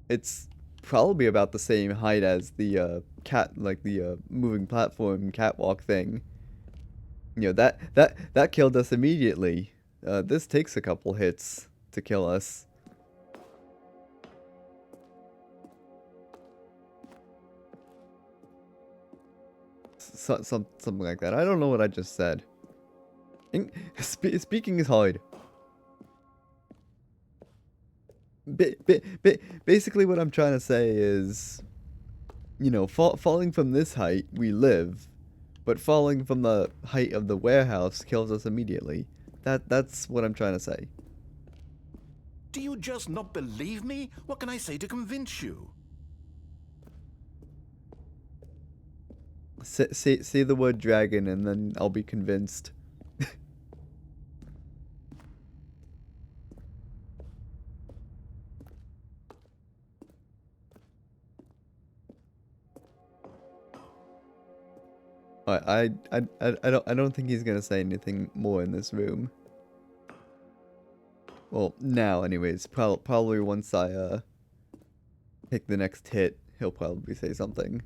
It's probably about the same height as the the moving platform catwalk thing. You know, that killed us immediately. This takes a couple hits to kill us. Something like that. I don't know what I just said. Speaking is hard. Basically, what I'm trying to say is, you know, falling from this height, we live, but falling from the height of the warehouse kills us immediately. That's what I'm trying to say. Do you just not believe me? What can I say to convince you? Say the word dragon, and then I'll be convinced. I don't think he's gonna say anything more in this room. Well, now anyways. Probably once I take the next hit, he'll probably say something.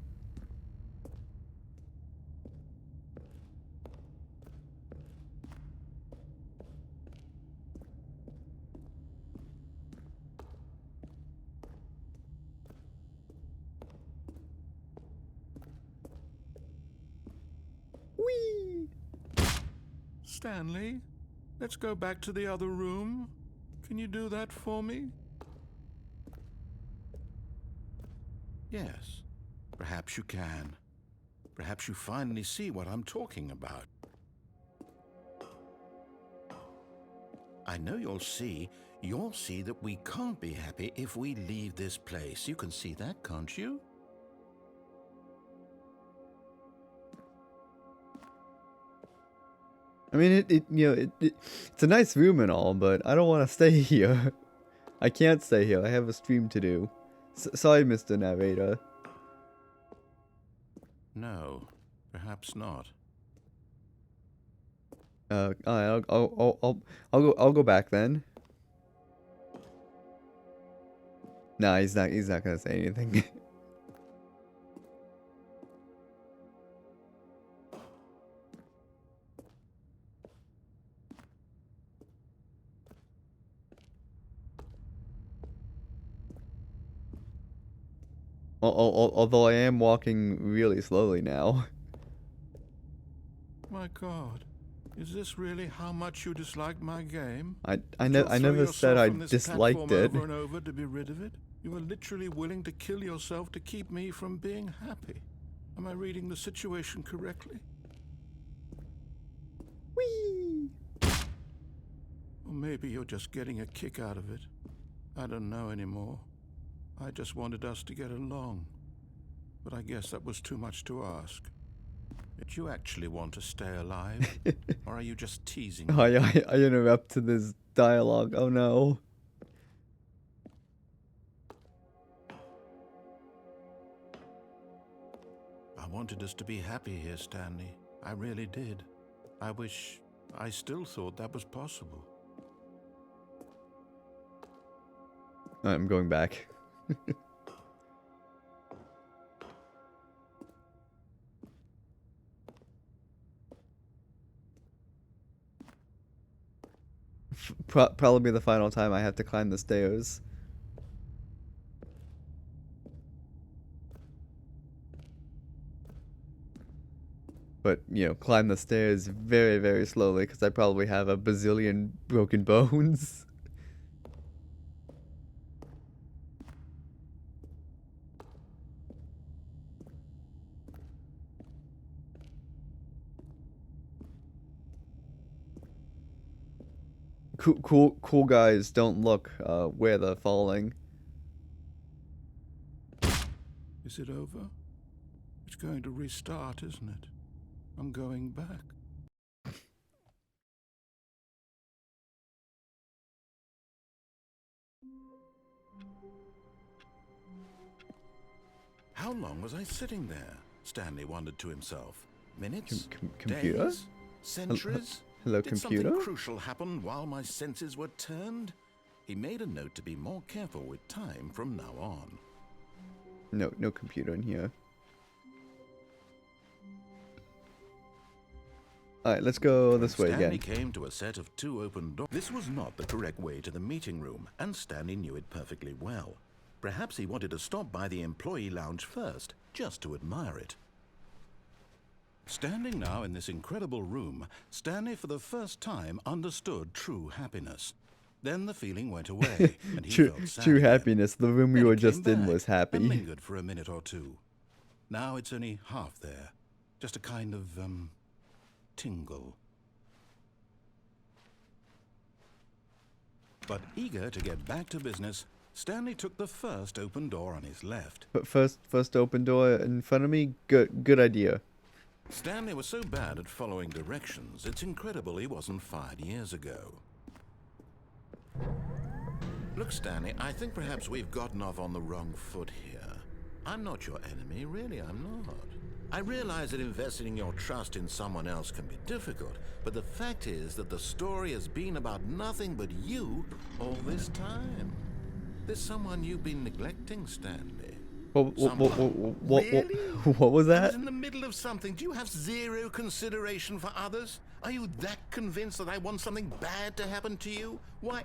Whee! Stanley, let's go back to the other room. Can you do that for me? Yes, perhaps you can. Perhaps you finally see what I'm talking about. I know you'll see that we can't be happy if we leave this place. You can see that, can't you? I mean, it's a nice room and all, but I don't want to stay here. I can't stay here. I have a stream to do. Sorry, Mr. Narrator. No, perhaps not. I'll go back then. Nah, he's not gonna say anything. Although I am walking really slowly now. My God, is this really how much you dislike my game? I You'll never throw said yourself I from this disliked platform it. over and over to be rid of it? You are literally willing to kill yourself to keep me from being happy. Am I reading the situation correctly? Whee! Or maybe you're just getting a kick out of it. I don't know anymore. I just wanted us to get along. But I guess that was too much to ask. Did you actually want to stay alive? Or are you just teasing me? I interrupted this dialogue. Oh no. I wanted us to be happy here, Stanley. I really did. I wish I still thought that was possible. I'm going back. Probably the final time I have to climb the stairs. But, you know, climb the stairs very, very slowly because I probably have a bazillion broken bones. Cool guys don't look where they're falling. Is it over? It's going to restart, isn't it? I'm going back. How long was I sitting there? Stanley wondered to himself. Minutes? Computer? Days? Centuries? Hello, Did computer? something crucial happen while my senses were turned? He made a note to be more careful with time from now on. No computer in here. Alright, let's go this way Stanley again. came to a set of 2 open doors. This was not the correct way to the meeting room, and Stanley knew it perfectly well. Perhaps he wanted to stop by the employee lounge first, just to admire it. Standing now in this incredible room, Stanley for the first time understood true happiness. Then the feeling went away, and he felt sad True again. happiness. The room we Then were it came just in back was and happy. lingered for a minute or two. Now it's only half there. Just a kind of, tingle. But eager to get back to business, Stanley took the first open door on his left. But first open door in front of me. Good idea. Stanley was so bad at following directions, it's incredible he wasn't fired years ago. Look, Stanley, I think perhaps we've gotten off on the wrong foot here. I'm not your enemy, really, I'm not. I realize that investing your trust in someone else can be difficult, but the fact is that the story has been about nothing but you all this time. There's someone you've been neglecting, Stanley. What Really? what was I that? was in the middle of something. Do you have zero consideration for others? Are you that convinced that I want something bad to happen to you? Why,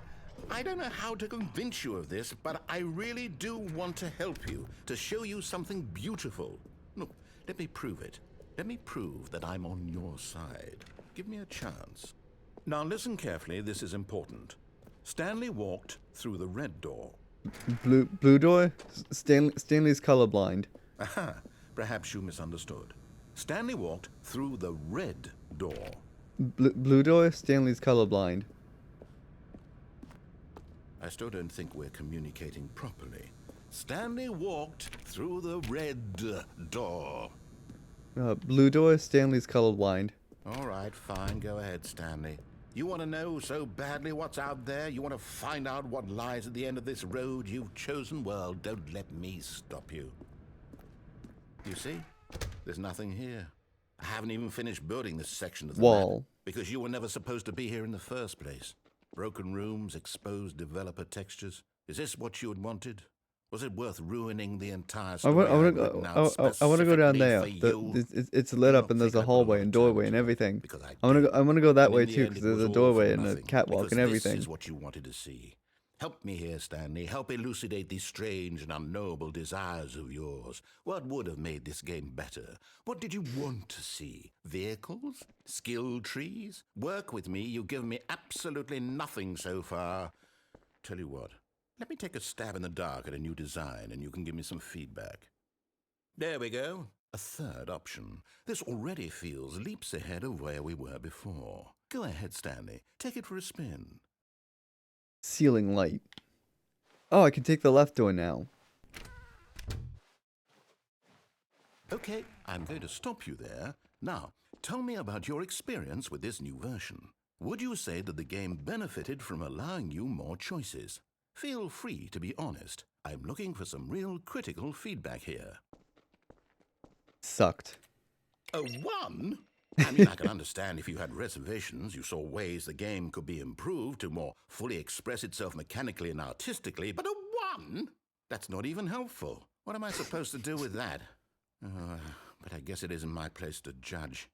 I don't know how to convince you of this, but I really do want to help you, to show you something beautiful. Look, let me prove it. Let me prove that I'm on your side. Give me a chance. Now listen carefully, this is important. Stanley walked through the red door. Blue door? Stanley's colorblind. Aha, perhaps you misunderstood. Stanley walked through the red door. Blue door? Stanley's colorblind. I still don't think we're communicating properly. Stanley walked through the red door. Blue door? Stanley's colorblind. All right, fine, go ahead, Stanley. You want to know so badly what's out there? You want to find out what lies at the end of this road you've chosen? Well, don't let me stop you. You see? There's nothing here. I haven't even finished building this section of the Wall. map, because you were never supposed to be here in the first place. Broken rooms, exposed developer textures. Is this what you had wanted? Was it worth ruining the entire I story? want to go down there. It's lit up and there's a hallway and doorway and everything. I want to go that way too because there's a doorway and a catwalk and everything. This is what you wanted to see. Help me here, Stanley. Help elucidate these strange and unknowable desires of yours. What would have made this game better? What did you want to see? Vehicles? Skill trees? Work with me. You've given me absolutely nothing so far. Tell you what, let me take a stab in the dark at a new design and you can give me some feedback. There we go. A third option. This already feels leaps ahead of where we were before. Go ahead, Stanley. Take it for a spin. Ceiling light. Oh, I can take the left door now. Okay, I'm going to stop you there. Now, tell me about your experience with this new version. Would you say that the game benefited from allowing you more choices? Feel free to be honest. I'm looking for some real critical feedback here. Sucked. A 1? I mean, I can understand if you had reservations, you saw ways the game could be improved to more fully express itself mechanically and artistically, but a 1? That's not even helpful. What am I supposed to do with that? But I guess it isn't my place to judge.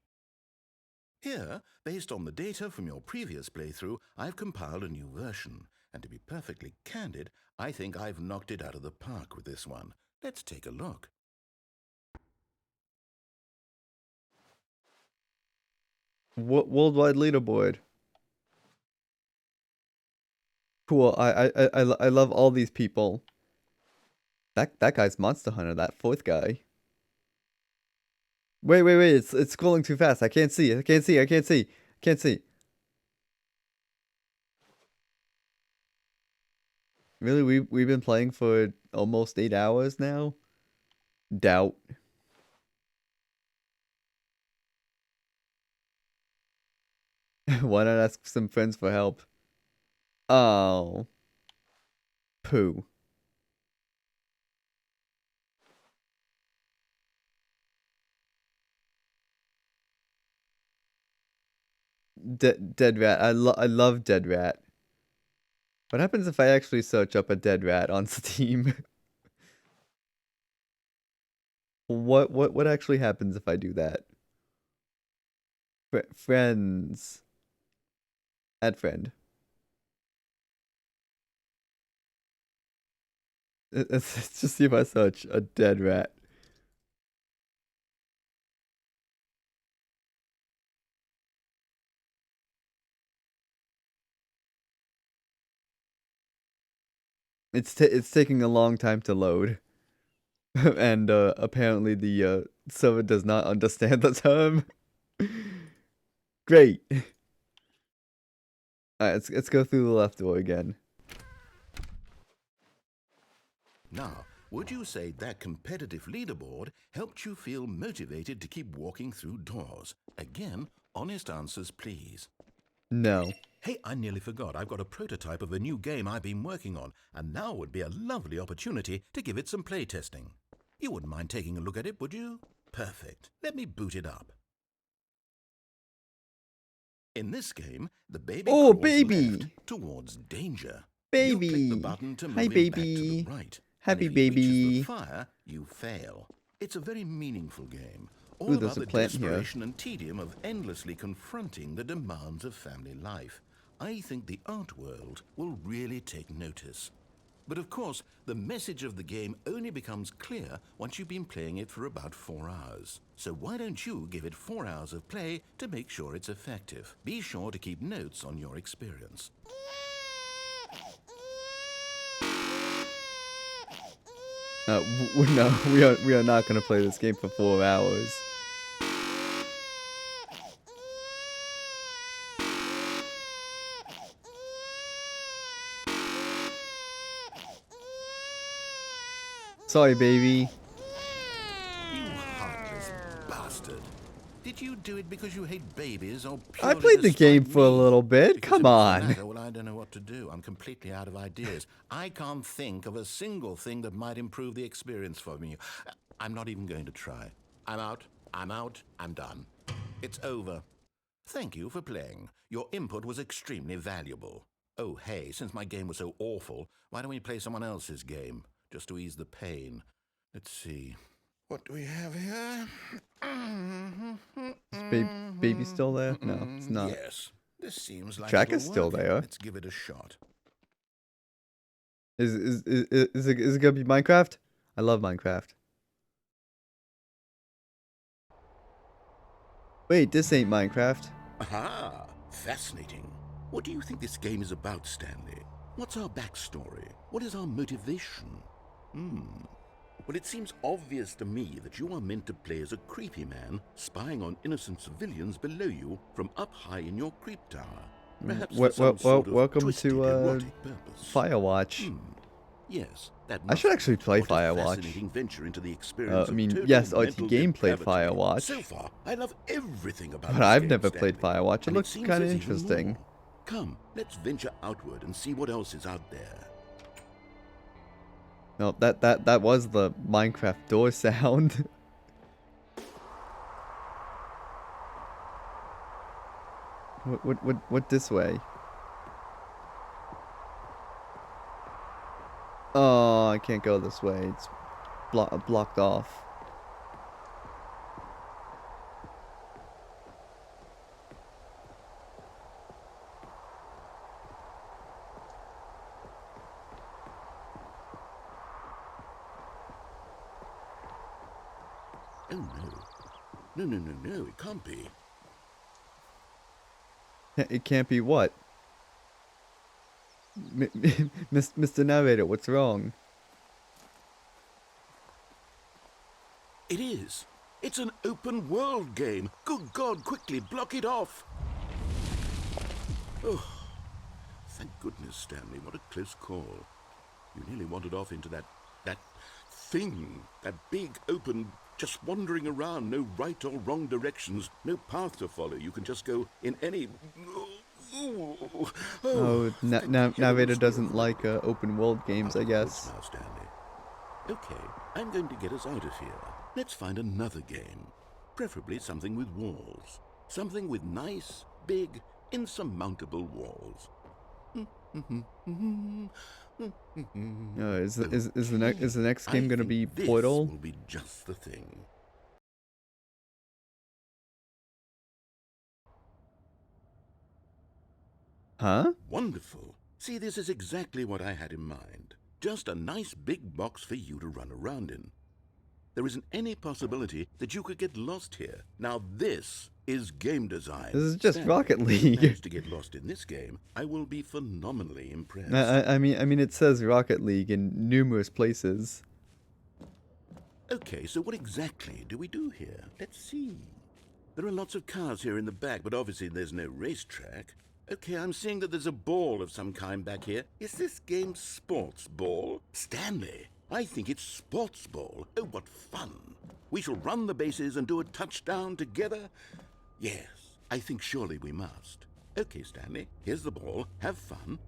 Here, based on the data from your previous playthrough, I've compiled a new version. And to be perfectly candid, I think I've knocked it out of the park with this one. Let's take a look. Worldwide leaderboard. Cool. I love all these people. That guy's Monster Hunter. That fourth guy. Wait. It's scrolling too fast. I can't see. I can't see. Really, we've been playing for almost 8 hours now. Doubt. Why not ask some friends for help? Oh. Poo. Dead rat. I love dead rat. What happens if I actually search up a dead rat on Steam? What actually happens if I do that? Friends. Add friend. Let's just see if I search a dead rat. It's taking a long time to load. And apparently the server does not understand the term. Great. Alright, let's go through the left door again. Now, would you say that competitive leaderboard helped you feel motivated to keep walking through doors? Again, honest answers, please. No. Hey, I nearly forgot. I've got a prototype of a new game I've been working on, and now would be a lovely opportunity to give it some playtesting. You wouldn't mind taking a look at it, would you? Perfect. Let me boot it up. In this game, the baby crawls left towards danger. Baby. You click the button to move Hi, him baby. back to the right. Happy and if he reaches baby. the fire, you fail. It's a very meaningful game. All Ooh, about there's a the plant here. desperation and tedium of endlessly confronting the demands of family life. I think the art world will really take notice. But of course, the message of the game only becomes clear once you've been playing it for about 4 hours. So why don't you give it 4 hours of play to make sure it's effective? Be sure to keep notes on your experience. No, we are not gonna play this game for 4 hours. Sorry, baby. You heartless bastard. Did you do it because you hate babies or I purely played the to game spite for a me? little bit. Because Come if it's the on. latter, well, I don't know what to do. I'm completely out of ideas. I can't think of a single thing that might improve the experience for me. I'm not even going to try. I'm out. I'm done. It's over. Thank you for playing. Your input was extremely valuable. Oh, hey, since my game was so awful, why don't we play someone else's game? Just to ease the pain. Let's see. What do we have here? Is baby still there? No, it's not. Yes. This seems like Track it'll is still work. there. Let's give it a shot. Is it gonna be Minecraft? I love Minecraft. Wait, this ain't Minecraft. Aha! Fascinating. What do you think this game is about, Stanley? What's our backstory? What is our motivation? Well, it seems obvious to me that you are meant to play as a creepy man spying on innocent civilians below you from up high in your creep tower. Perhaps for some sort of Welcome twisted, to erotic purpose. Firewatch. Yes, that I must should be actually it. play What a Firewatch. fascinating venture into the experience I mean, of total yes, mental RT Game played depravity. Firewatch, So far, I love everything about but this I've game, never played Stanley. Firewatch. It And looks seems kind of there's even interesting. more. Come, let's venture outward and see what else is out there. No, that was the Minecraft door sound. What this way? Oh, I can't go this way. It's blocked off. Oh no. No, it can't be. It can't be what? Mr. Narrator, what's wrong? It is. It's an open world game. Good God, quickly block it off. Oh, thank goodness, Stanley. What a close call. You nearly wandered off into that thing. That big, open, just wandering around. No right or wrong directions. No path to follow. You can just go in any... Oh, Narrator doesn't like open world games, I guess. Now, Stanley. Okay, I'm going to get us out of here. Let's find another game. Preferably something with walls. Something with nice, big, insurmountable walls. Is the next game gonna be Portal? This will be just the thing. Huh? Wonderful. See, this is exactly what I had in mind. Just a nice big box for you to run around in. There isn't any possibility that you could get lost here. Now this is game design. This is just Stanley, Rocket if you League. manage to get lost in this game, I will be phenomenally impressed. I mean, it says Rocket League in numerous places. Okay, so what exactly do we do here? Let's see. There are lots of cars here in the back, but obviously there's no racetrack. Okay, I'm seeing that there's a ball of some kind back here. Is this game sports ball? Stanley, I think it's sports ball. Oh, what fun. We shall run the bases and do a touchdown together. Yes, I think surely we must. Okay, Stanley, here's the ball. Have fun.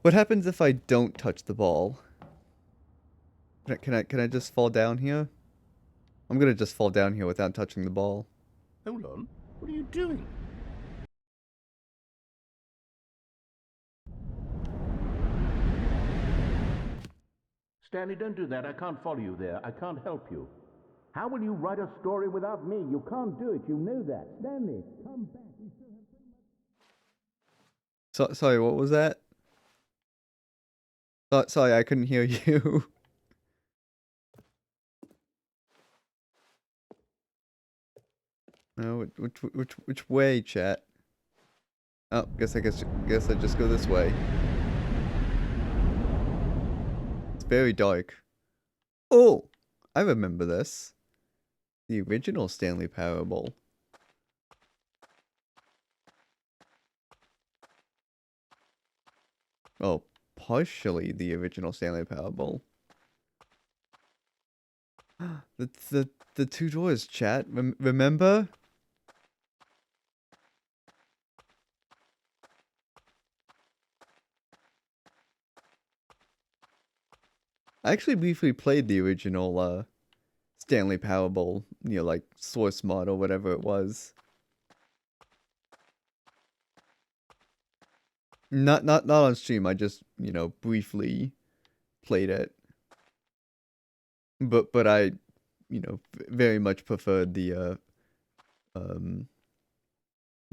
What happens if I don't touch the ball? Can I just fall down here? I'm gonna just fall down here without touching the ball. Hold on. What are you doing? Stanley, don't do that. I can't follow you there. I can't help you. How will you write a story without me? You can't do it. You know that. Stanley, come back. We still have so much... Sorry, what was that? Sorry, I couldn't hear you. No, which way, chat? Oh, guess I just go this way. It's very dark. Oh, I remember this. The original Stanley Parable. Oh, partially the original Stanley Parable. The two doors, chat. Remember? I actually briefly played the original Stanley Parable, like source mod or whatever it was. Not on stream. I just briefly played it. But I very much preferred the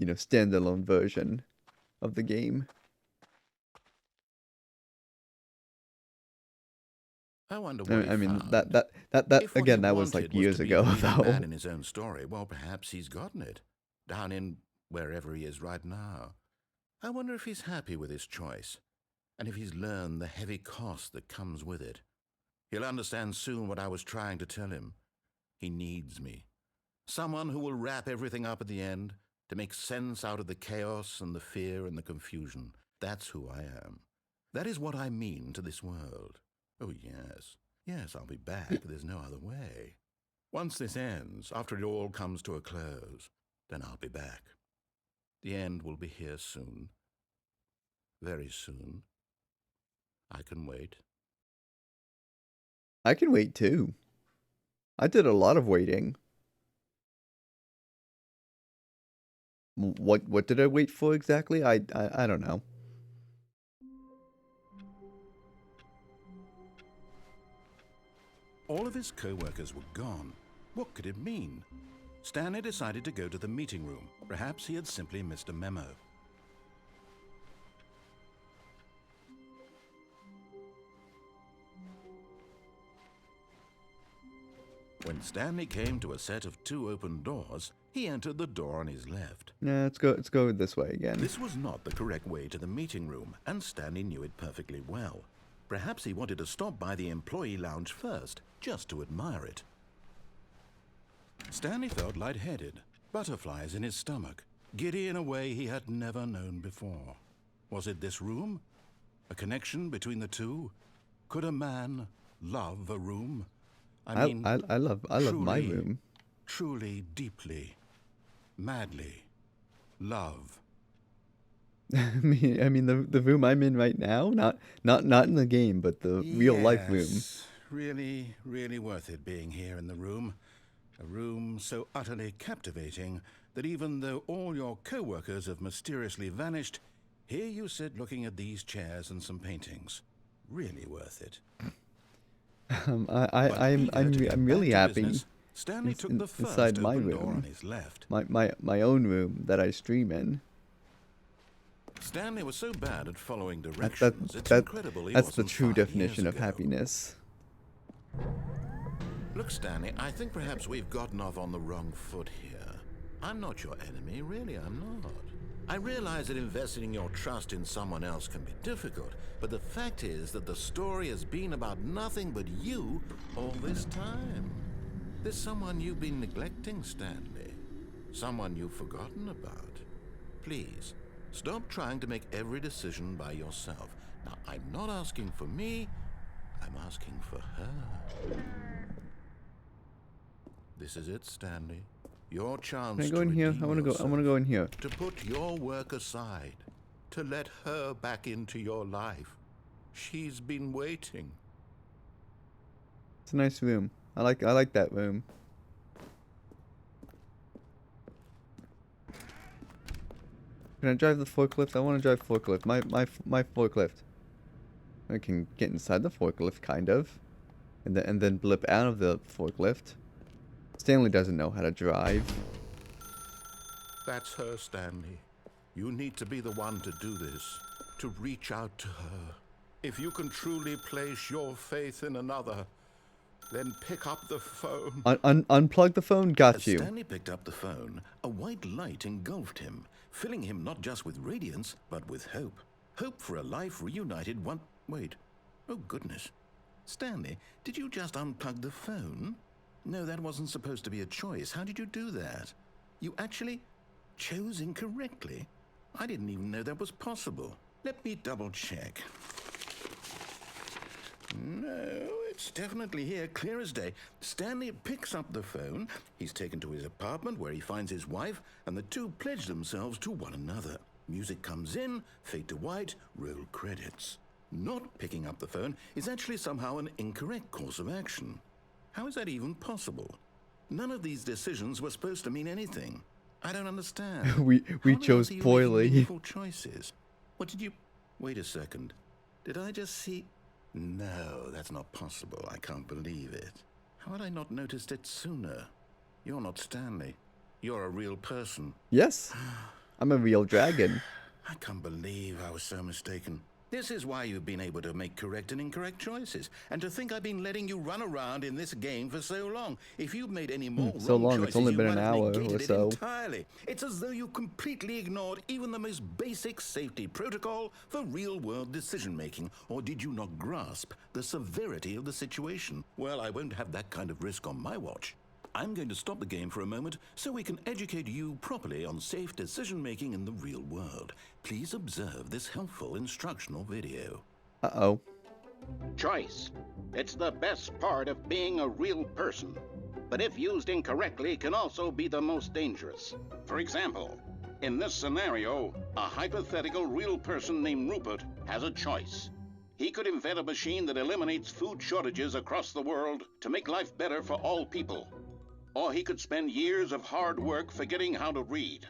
standalone version of the game. I wonder what he I mean, found. that If what he again, that was like wanted was years to be ago, the leading man though. in his own story, well, perhaps he's gotten it. Down in wherever he is right now. I wonder if he's happy with his choice, and if he's learned the heavy cost that comes with it. He'll understand soon what I was trying to tell him. He needs me. Someone who will wrap everything up at the end, to make sense out of the chaos and the fear and the confusion. That's who I am. That is what I mean to this world. Oh, yes. Yes, I'll be back. There's no other way. Once this ends, after it all comes to a close, then I'll be back. The end will be here soon. Very soon. I can wait. I can wait too. I did a lot of waiting. What did I wait for exactly? I don't know. All of his co-workers were gone. What could it mean? Stanley decided to go to the meeting room. Perhaps he had simply missed a memo. When Stanley came to a set of 2 open doors, he entered the door on his left. Yeah, let's go this way again. This was not the correct way to the meeting room, and Stanley knew it perfectly well. Perhaps he wanted to stop by the employee lounge first, just to admire it. Stanley felt lightheaded, butterflies in his stomach, giddy in a way he had never known before. Was it this room? A connection between the two? Could a man love a room? I mean, I love my room. Truly, deeply, madly, love. I mean the room I'm in right now, not in the game, but the real life room. Yes, really, really worth it being here in the room. A room so utterly captivating that even though all your co-workers have mysteriously vanished, here you sit looking at these chairs and some paintings. Really worth it. I'm really happy. Stanley took the first Inside my open door room. on his left. My own room that I stream in. Stanley was so bad at following directions, it's incredible he That's the wasn't true 5 years definition of ago. happiness. Look, Stanley, I think perhaps we've gotten off on the wrong foot here. I'm not your enemy, really, I'm not. I realize that investing your trust in someone else can be difficult, but the fact is that the story has been about nothing but you all this time. There's someone you've been neglecting, Stanley. Someone you've forgotten about. Please, stop trying to make every decision by yourself. Now, I'm not asking for me, I'm asking for her. This is it, Stanley. Your chance Can I go in here? I want to go in here. to put your work aside, to let her back into your life. She's been waiting. It's a nice room. I like that room. Can I drive the forklift? I want to drive forklift. My forklift. I can get inside the forklift, kind of, and then blip out of the forklift. Stanley doesn't know how to drive. That's her, Stanley. You need to be the one to do this, to reach out to her. If you can truly place your faith in another, then pick up the phone. Unplug the phone. Got As you. Stanley picked up the phone, a white light engulfed him, filling him not just with radiance, but with hope. Hope for a life reunited one... Wait. Oh, goodness. Stanley, did you just unplug the phone? No, that wasn't supposed to be a choice. How did you do that? You actually chose incorrectly? I didn't even know that was possible. Let me double check. No, it's definitely here, clear as day. Stanley picks up the phone. He's taken to his apartment where he finds his wife, and the two pledge themselves to one another. Music comes in, fade to white, roll credits. Not picking up the phone is actually somehow an incorrect course of action. How is that even possible? None of these decisions were supposed to mean anything. I don't understand. we How chose are you making poorly. meaningful choices? What did you... Wait a second. Did I just see... No, that's not possible. I can't believe it. How had I not noticed it sooner? You're not Stanley. You're a real person. Yes, I'm a real dragon. I can't believe I was so mistaken. This is why you've been able to make correct and incorrect choices. And to think I've been letting you run around in this game for so long. If you'd made any more So wrong long, choices, it's only you been might an have hour negated or it so. entirely. It's as though you completely ignored even the most basic safety protocol for real-world decision-making. Or did you not grasp the severity of the situation? Well, I won't have that kind of risk on my watch. I'm going to stop the game for a moment so we can educate you properly on safe decision-making in the real world. Please observe this helpful instructional video. Uh-oh. Choice. It's the best part of being a real person. But if used incorrectly, can also be the most dangerous. For example, in this scenario, a hypothetical real person named Rupert has a choice. He could invent a machine that eliminates food shortages across the world to make life better for all people. Or he could spend years of hard work forgetting how to read.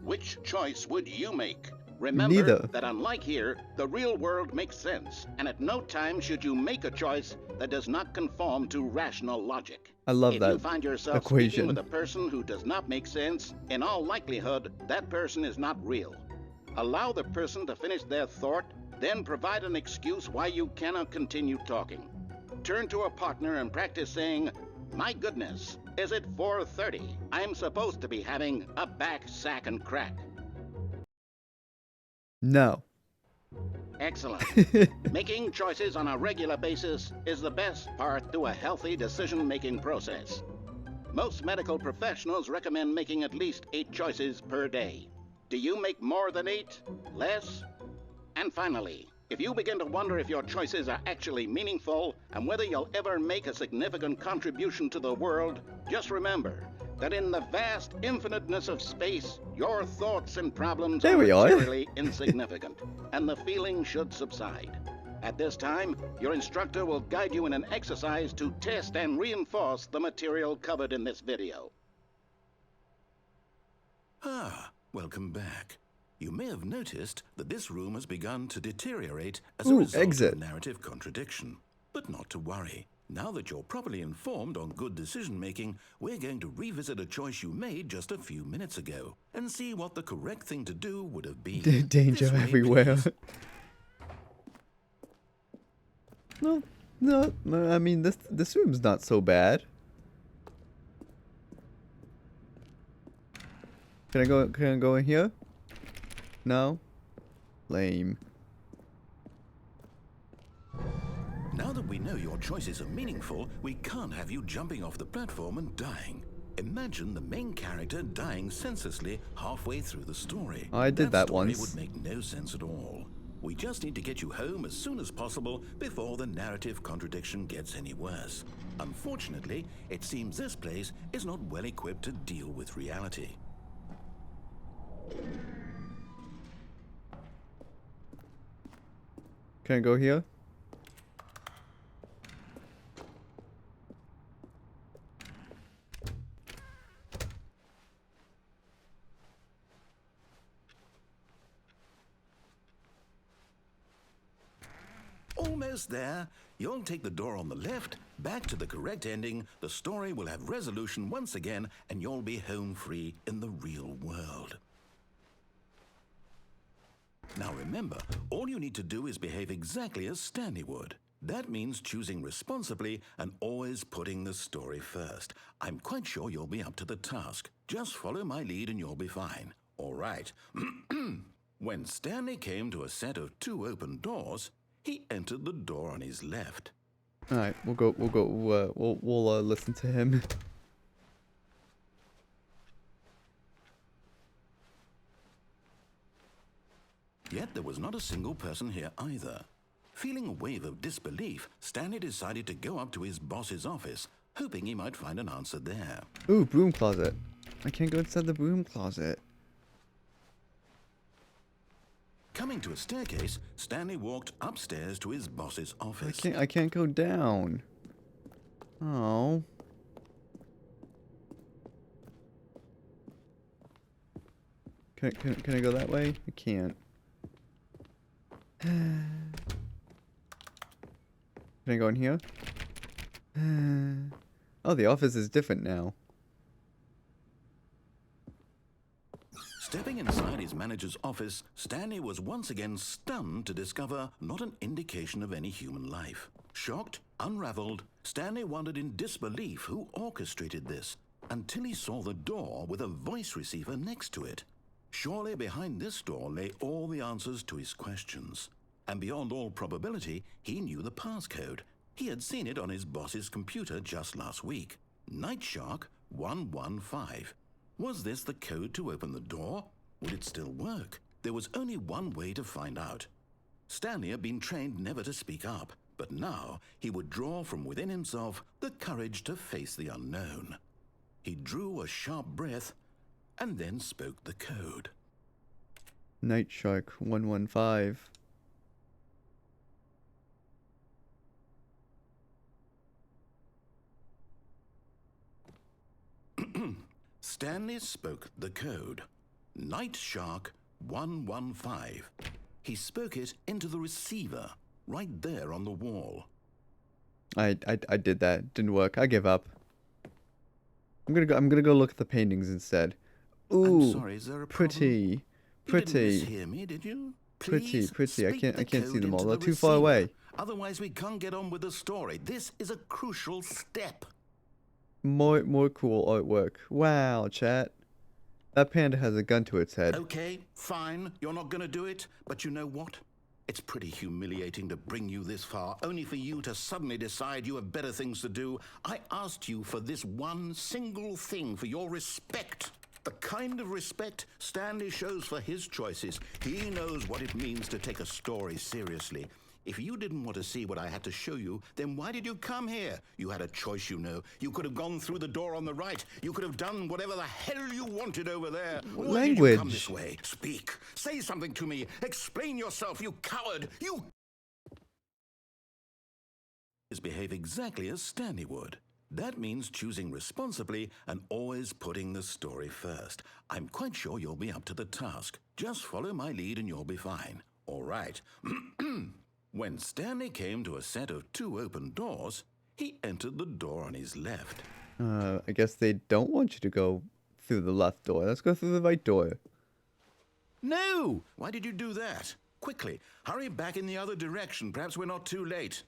Which choice would you make? Remember Neither. that unlike here, the real world makes sense, and at no time should you make a choice that does not conform to rational logic. I love If that you find yourself equation. speaking with a person who does not make sense, in all likelihood, that person is not real. Allow the person to finish their thought, then provide an excuse why you cannot continue talking. Turn to a partner and practice saying, "My goodness, is it 4:30? I'm supposed to be having a back, sack, and crack." No. Excellent. Making choices on a regular basis is the best part to a healthy decision-making process. Most medical professionals recommend making at least 8 choices per day. Do you make more than 8? Less? And finally, if you begin to wonder if your choices are actually meaningful and whether you'll ever make a significant contribution to the world, just remember that in the vast infiniteness of space, your thoughts and problems There are we are. materially insignificant, and the feeling should subside. At this time, your instructor will guide you in an exercise to test and reinforce the material covered in this video. Ah, welcome back. You may have noticed that this room has begun to deteriorate as a result exit. of narrative contradiction. But not to worry. Now that you're properly informed on good decision-making, we're going to revisit a choice you made just a few minutes ago and see what the correct thing to do would have been. Danger This way, everywhere. please. No, I mean, this room's not so bad. Can I go in here? No? Lame. Now that we know your choices are meaningful, we can't have you jumping off the platform and dying. Imagine the main character dying senselessly halfway through the story. I did that story once. would make no sense at all. We just need to get you home as soon as possible before the narrative contradiction gets any worse. Unfortunately, it seems this place is not well equipped to deal with reality. Can I go here? Almost there. You'll take the door on the left, back to the correct ending, the story will have resolution once again, and you'll be home free in the real world. Now remember, all you need to do is behave exactly as Stanley would. That means choosing responsibly and always putting the story first. I'm quite sure you'll be up to the task. Just follow my lead and you'll be fine. All right. When Stanley came to a set of 2 open doors, he entered the door on his left. All right, we'll listen to him. Yet there was not a single person here either. Feeling a wave of disbelief, Stanley decided to go up to his boss's office, hoping he might find an answer there. Ooh, broom closet. I can't go inside the broom closet. Coming to a staircase, Stanley walked upstairs to his boss's office. I can't go down. Oh. Can I go that way? I can't. Can I go in here? Oh, the office is different now. Stepping inside his manager's office, Stanley was once again stunned to discover not an indication of any human life. Shocked, unraveled, Stanley wondered in disbelief who orchestrated this, until he saw the door with a voice receiver next to it. Surely behind this door lay all the answers to his questions. And beyond all probability, he knew the passcode. He had seen it on his boss's computer just last week. Nightshark 115. Was this the code to open the door? Would it still work? There was only one way to find out. Stanley had been trained never to speak up, but now he would draw from within himself the courage to face the unknown. He drew a sharp breath and then spoke the code. Nightshark 115. Stanley spoke the code. Nightshark 115. He spoke it into the receiver, right there on the wall. I did that. Didn't work. I give up. I'm gonna go look at the paintings instead. Ooh, I'm sorry, is there a pretty, problem? You didn't pretty, mishear me, did you? pretty. Please I speak the can't see code them all. into They're the too far receiver. away. Otherwise, we can't get on with the story. This is a crucial step. More cool artwork. Wow, chat. That panda has a gun to its head. Okay, fine. You're not going to do it. But you know what? It's pretty humiliating to bring you this far, only for you to suddenly decide you have better things to do. I asked you for this one single thing, for your respect. The kind of respect Stanley shows for his choices. He knows what it means to take a story seriously. If you didn't want to see what I had to show you, then why did you come here? You had a choice, you know. You could have gone through the door on the right. You could have done whatever the hell you wanted over there. Why did you come this way? Speak. Say something to me. Explain yourself, you coward. You behave exactly as Stanley would. That means choosing responsibly and always putting the story first. I'm quite sure you'll be up to the task. Just follow my lead and you'll be fine. All right. When Stanley came to a set of 2 open doors, he entered the door on his left. I guess they don't want you to go through the left door. Let's go through the right door. No! Why did you do that? Quickly, hurry back in the other direction. Perhaps we're not too late.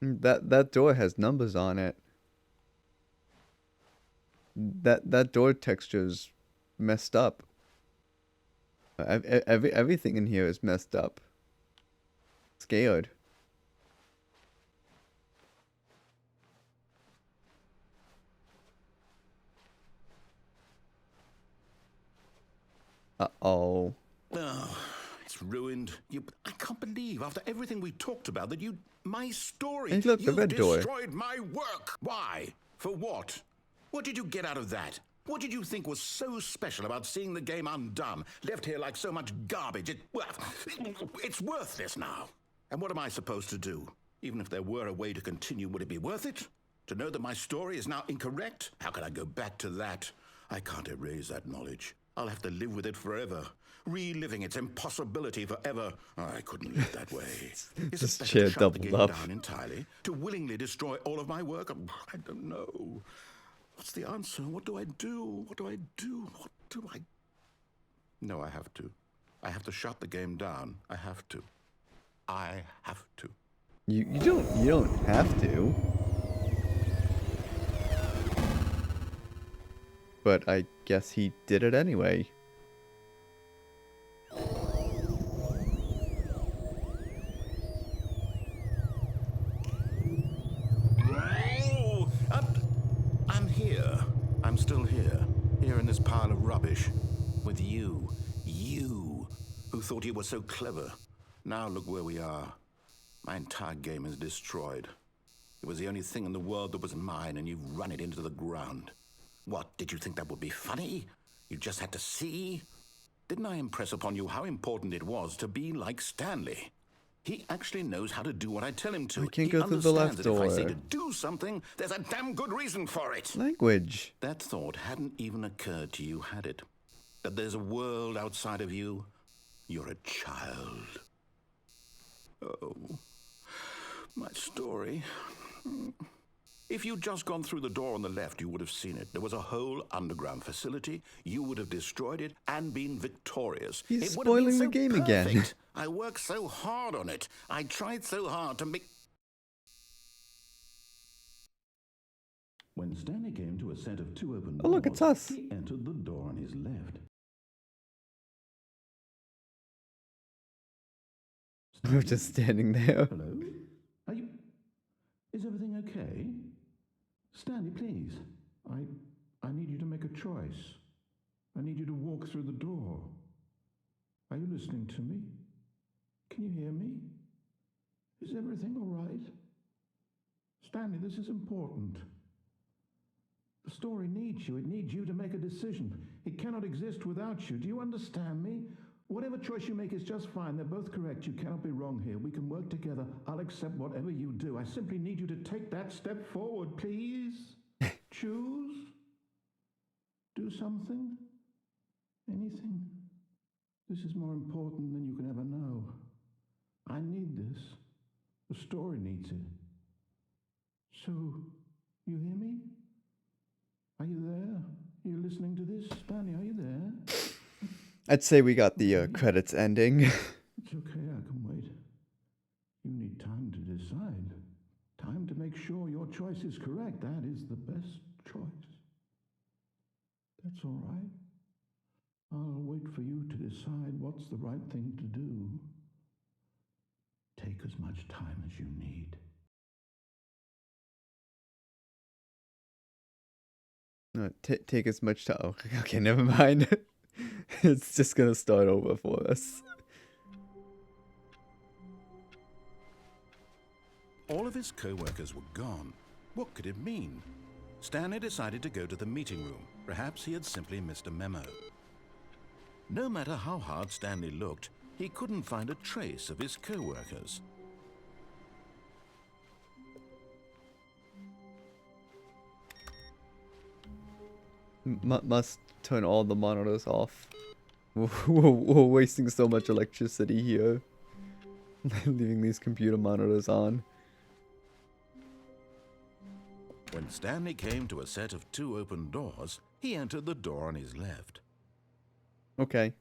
That door has numbers on it. That door texture's messed up. Everything in here is messed up. Scared. Uh-oh. Oh, it's ruined. I can't believe, after everything we talked about, that my story, Hey, look, the you've red door. destroyed my work. Why? For what? What did you get out of that? What did you think was so special about seeing the game undone, left here like so much garbage? It's worthless now. And what am I supposed to do? Even if there were a way to continue, would it be worth it? To know that my story is now incorrect? How can I go back to that? I can't erase that knowledge. I'll have to live with it forever, reliving its impossibility forever. I couldn't live that way. Is This it better chair to shut the game doubled up. down entirely? To willingly destroy all of my work? I don't know. What's the answer? What do I do? What do I do? What do I... No, I have to. I have to shut the game down. I have to. I have to. You don't have to. But I guess he did it anyway. Oh, I'm here. I'm still here. Here in this pile of rubbish. With you. You. Who thought you were so clever. Now look where we are. My entire game is destroyed. It was the only thing in the world that was mine, and you've run it into the ground. What, did you think that would be funny? You just had to see? Didn't I impress upon you how important it was to be like Stanley? He actually knows how to do what I tell him to. I can't He go through the left understands that if I say door. to do something, there's a damn good reason for it. Language. That thought hadn't even occurred to you, had it? That there's a world outside of you? You're a child. Oh, my story. If you'd just gone through the door on the left, you would have seen it. There was a whole underground facility. You would have destroyed it and been victorious. He's It would have been spoiling the so game again. perfect. I worked so hard on it. I tried so hard to make... When Stanley came to a set of 2 open doors, Oh, look, it's us. he entered the door on his left. We're just standing there. Hello? Are you... Is everything okay? Stanley, please. I need you to make a choice. I need you to walk through the door. Are you listening to me? Can you hear me? Is everything all right? Stanley, this is important. The story needs you. It needs you to make a decision. It cannot exist without you. Do you understand me? Whatever choice you make is just fine. They're both correct. You cannot be wrong here. We can work together. I'll accept whatever you do. I simply need you to take that step forward, please. Choose. Do something. Anything. This is more important than you can ever know. I need this. The story needs it. So, you hear me? Are you there? Are you listening to this? Stanley, are you there? I'd say we got the credits ending. It's okay, I can wait. You need time to decide. Time to make sure your choice is correct. That is the best choice. That's all right. I'll wait for you to decide what's the right thing to do. Take as much time as you need. No, take as much time. Oh, okay, never mind. It's just gonna start over for us. All of his co-workers were gone. What could it mean? Stanley decided to go to the meeting room. Perhaps he had simply missed a memo. No matter how hard Stanley looked, he couldn't find a trace of his co-workers. Must turn all the monitors off. We're wasting so much electricity here. Leaving these computer monitors on. When Stanley came to a set of 2 open doors, he entered the door on his left. Okay.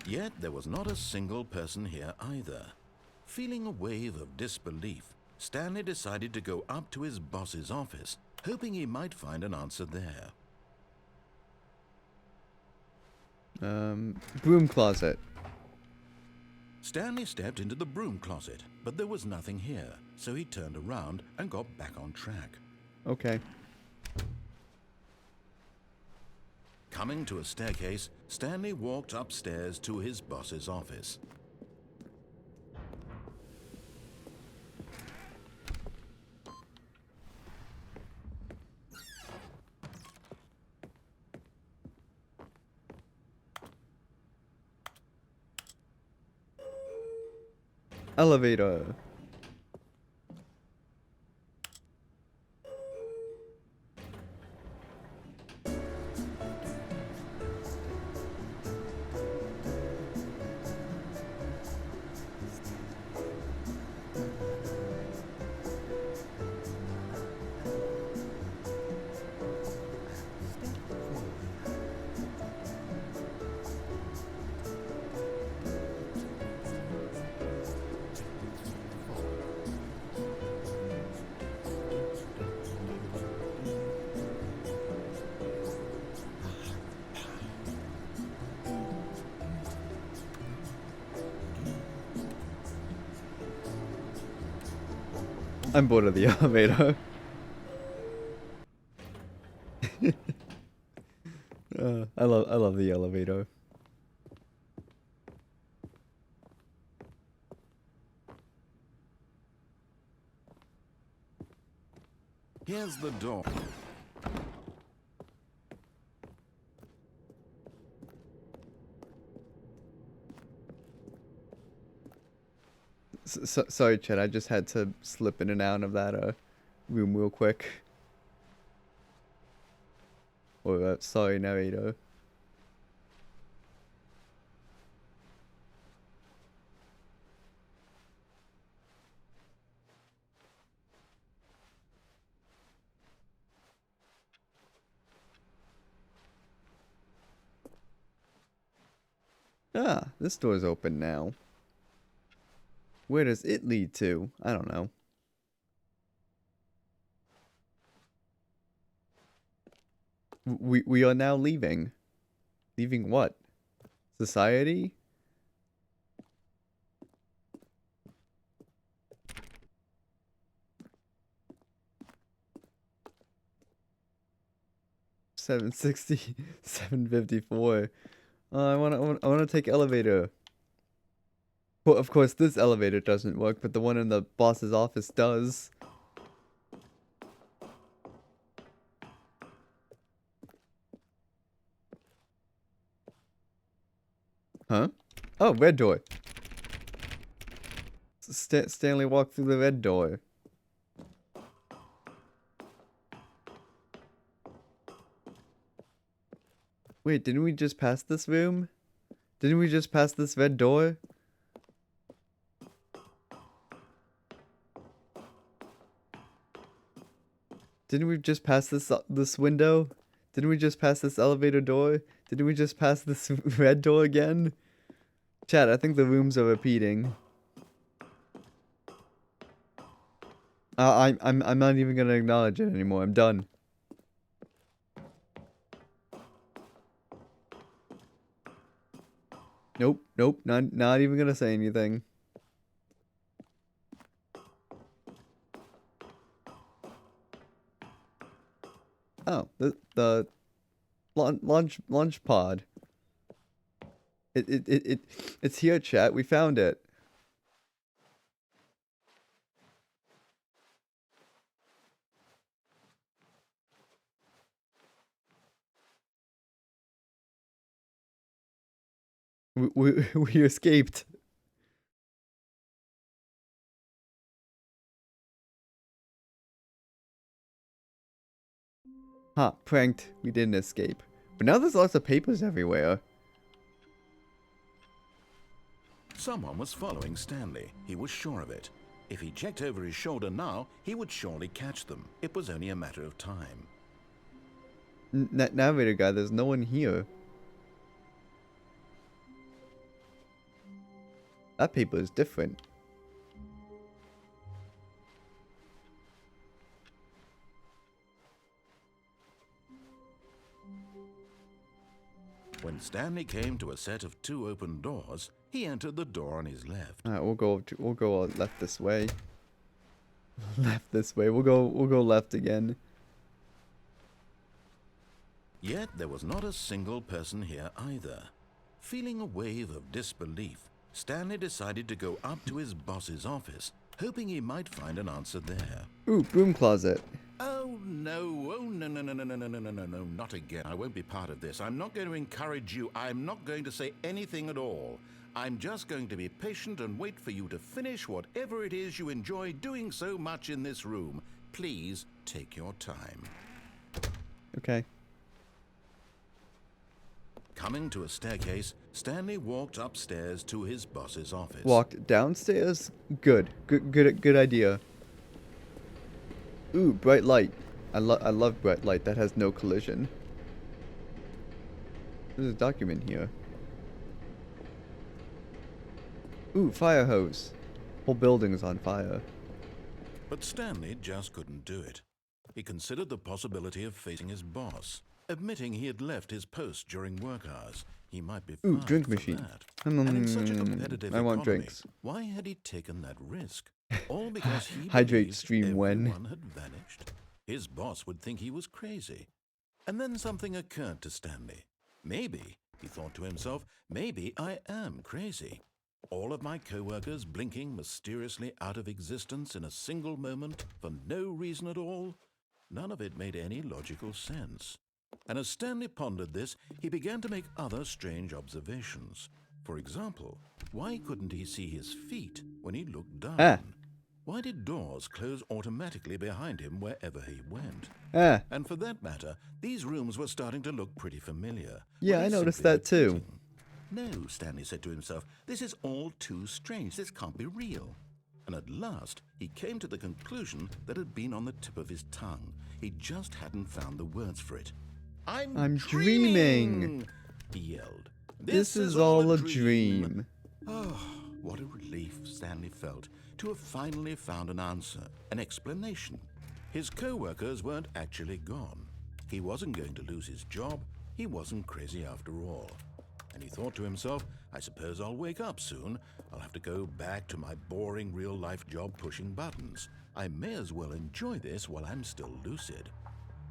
Yet there was not a single person here either. Feeling a wave of disbelief, Stanley decided to go up to his boss's office, hoping he might find an answer there. Broom closet. Stanley stepped into the broom closet, but there was nothing here, so he turned around and got back on track. Okay. Coming to a staircase, Stanley walked upstairs to his boss's office. Elevator. I'm bored of the elevator. I love the elevator. Here's the door. Sorry, Chad. I just had to slip in and out of that room real quick. Or sorry, narrator. Ah, this door's open now. Where does it lead to? I don't know. We are now leaving. Leaving what? Society? $760, $754. I wanna take elevator. Well, of course, this elevator doesn't work, but the one in the boss's office does. Huh? Oh, red door. Stanley walked through the red door. Wait, didn't we just pass this room? Didn't we just pass this red door? Didn't we just pass this window? Didn't we just pass this elevator door? Didn't we just pass this red door again? Chat, I think the rooms are repeating. I'm not even gonna acknowledge it anymore. I'm done. Nope, not even gonna say anything. Oh, the launch pod. It's here, chat. We found it. We escaped. Huh, pranked. We didn't escape. But now there's lots of papers everywhere. Someone was following Stanley. He was sure of it. If he checked over his shoulder now, he would surely catch them. It was only a matter of time. Narrator guy, there's no one here. That paper is different. When Stanley came to a set of 2 open doors, he entered the door on his left. Alright, we'll go left this way. Left this way. We'll go left again. Yet there was not a single person here either. Feeling a wave of disbelief, Stanley decided to go up to his boss's office, hoping he might find an answer there. Ooh, broom closet. Oh no, no, not again. I won't be part of this. I'm not going to encourage you. I'm not going to say anything at all. I'm just going to be patient and wait for you to finish whatever it is you enjoy doing so much in this room. Please take your time. Okay. Coming to a staircase, Stanley walked upstairs to his boss's office. Walked downstairs? Good idea. Ooh, bright light. I love bright light that has no collision. There's a document here. Ooh, fire hose. Whole building's on fire. But Stanley just couldn't do it. He considered the possibility of facing his boss. Admitting he had left his post during work hours, he might be Ooh, fired drink for machine. that. And in such a competitive I want economy, drinks. why had he taken that risk? All because he Hydrate believed stream when. everyone had vanished. His boss would think he was crazy. And then something occurred to Stanley. Maybe, he thought to himself, maybe I am crazy. All of my co-workers blinking mysteriously out of existence in a single moment for no reason at all. None of it made any logical sense. And as Stanley pondered this, he began to make other strange observations. For example, why couldn't he see his feet when he looked down? Ah. Why did doors close automatically behind him wherever he went? Ah. And for that matter, these rooms were starting to look pretty familiar. Yeah, Were I they noticed simply that too. repeating? No, Stanley said to himself, this is all too strange. This can't be real. And at last, he came to the conclusion that had been on the tip of his tongue. He just hadn't found the words for it. I'm dreaming, he yelled. This is all a dream. Oh, what a relief Stanley felt to have finally found an answer, an explanation. His co-workers weren't actually gone. He wasn't going to lose his job. He wasn't crazy after all. And he thought to himself, I suppose I'll wake up soon. I'll have to go back to my boring real-life job pushing buttons. I may as well enjoy this while I'm still lucid.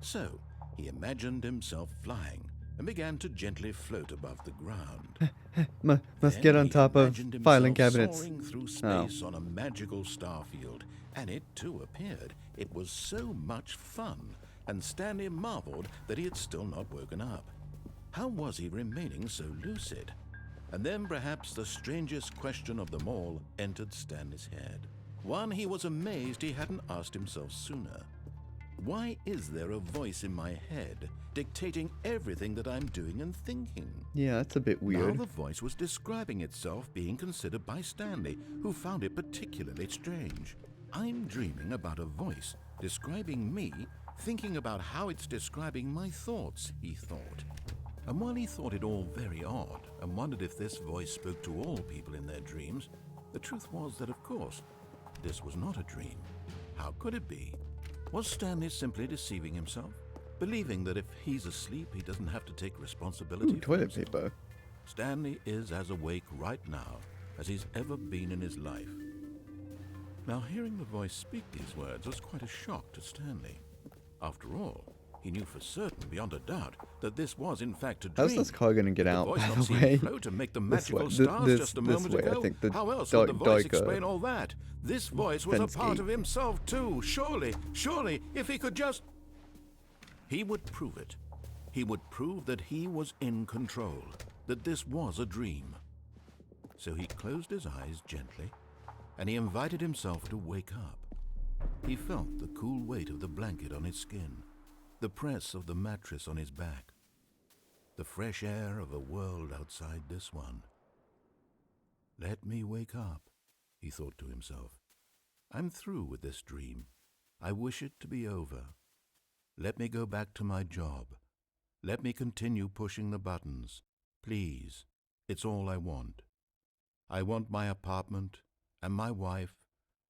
So, he imagined himself flying and began to gently float above the ground. Must Then get on he top of imagined filing himself cabinets. soaring through space on a magical starfield, and it too appeared. It was so much fun, and Stanley marveled that he had still not woken up. How was he remaining so lucid? And then perhaps the strangest question of them all entered Stanley's head. One he was amazed he hadn't asked himself sooner. Why is there a voice in my head dictating everything that I'm doing and thinking? Yeah, that's a bit Now weird. the voice was describing itself being considered by Stanley, who found it particularly strange. I'm dreaming about a voice describing me, thinking about how it's describing my thoughts, he thought. And while he thought it all very odd and wondered if this voice spoke to all people in their dreams, the truth was that, of course, this was not a dream. How could it be? Was Stanley simply deceiving himself, believing that if he's asleep, he doesn't have to take responsibility Ooh, for toilet himself? paper. Stanley is as awake right now as he's ever been in his life. Now, hearing the voice speak these words was quite a shock to Stanley. After all, he knew for certain, beyond a doubt, that this was in fact a dream. How's this car gonna get The out, voice by not the seeing way? float and make the This way. magical stars just a This moment way. I ago. think the How else would the voice Doika explain all that? This voice was a fence part gate. of himself too. Surely, if he could just... He would prove it. He would prove that he was in control, that this was a dream. So he closed his eyes gently, and he invited himself to wake up. He felt the cool weight of the blanket on his skin, the press of the mattress on his back, the fresh air of a world outside this one. Let me wake up, he thought to himself. I'm through with this dream. I wish it to be over. Let me go back to my job. Let me continue pushing the buttons. Please, it's all I want. I want my apartment, and my wife,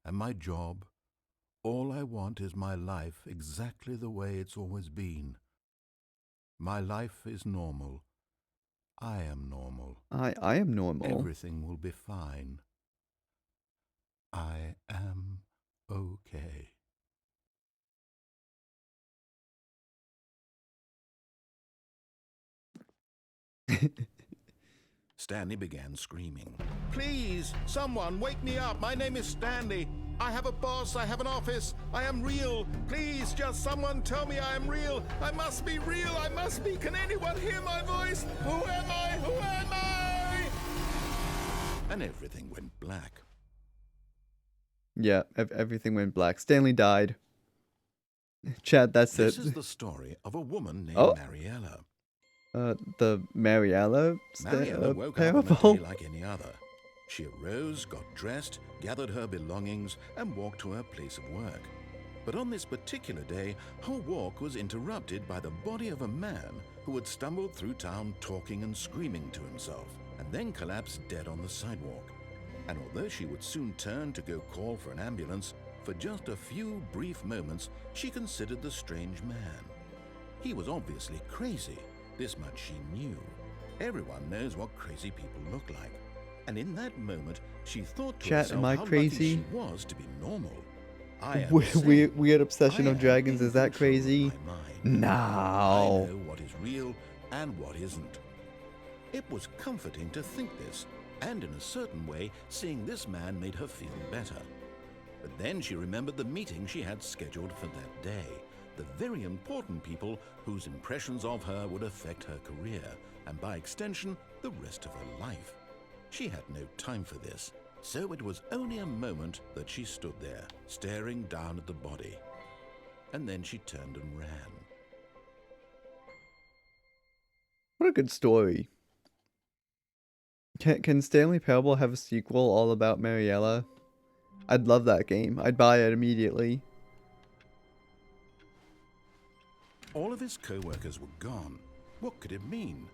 and my job. All I want is my life exactly the way it's always been. My life is normal. I am normal. I am normal. Everything will be fine. I am okay. Stanley began screaming. Please, someone, wake me up. My name is Stanley. I have a boss. I have an office. I am real. Please, just someone tell me I am real. I must be real. I must be. Can anyone hear my voice? Who am I? Who am I? And everything went black. Yeah, everything went black. Stanley died. Chad, that's This it. is the story of a woman named Oh. Mariella. The Mariella Mariella woke up on a parable? day like any other. She arose, got dressed, gathered her belongings, and walked to her place of work. But on this particular day, her walk was interrupted by the body of a man who had stumbled through town talking and screaming to himself, and then collapsed dead on the sidewalk. And although she would soon turn to go call for an ambulance, for just a few brief moments she considered the strange man. He was obviously crazy. This much she knew. Everyone knows what crazy people look like. And in that moment, she thought to Chat, herself am I how crazy? lucky she was to be normal. I am Weird obsession I of am dragons. in Is that control of crazy? my mind. I No. know what is real and what isn't. It was comforting to think this, and in a certain way, seeing this man made her feel better. But then she remembered the meeting she had scheduled for that day. The very important people whose impressions of her would affect her career, and by extension, the rest of her life. She had no time for this, so it was only a moment that she stood there, staring down at the body. And then she turned and ran. What a good story. Can Stanley Parable have a sequel all about Mariella? I'd love that game. I'd buy it immediately. All of his co-workers were gone. What could it mean?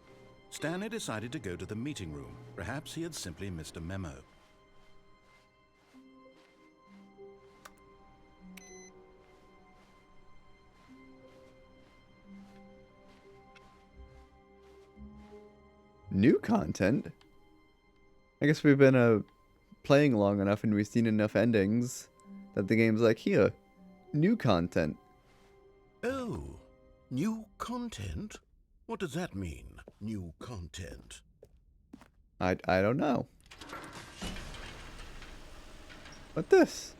Stanley decided to go to the meeting room. Perhaps he had simply missed a memo. New content? I guess we've been playing long enough and we've seen enough endings that the game's like, here, new content. Oh, new content? What does that mean, new content? I don't know. What this?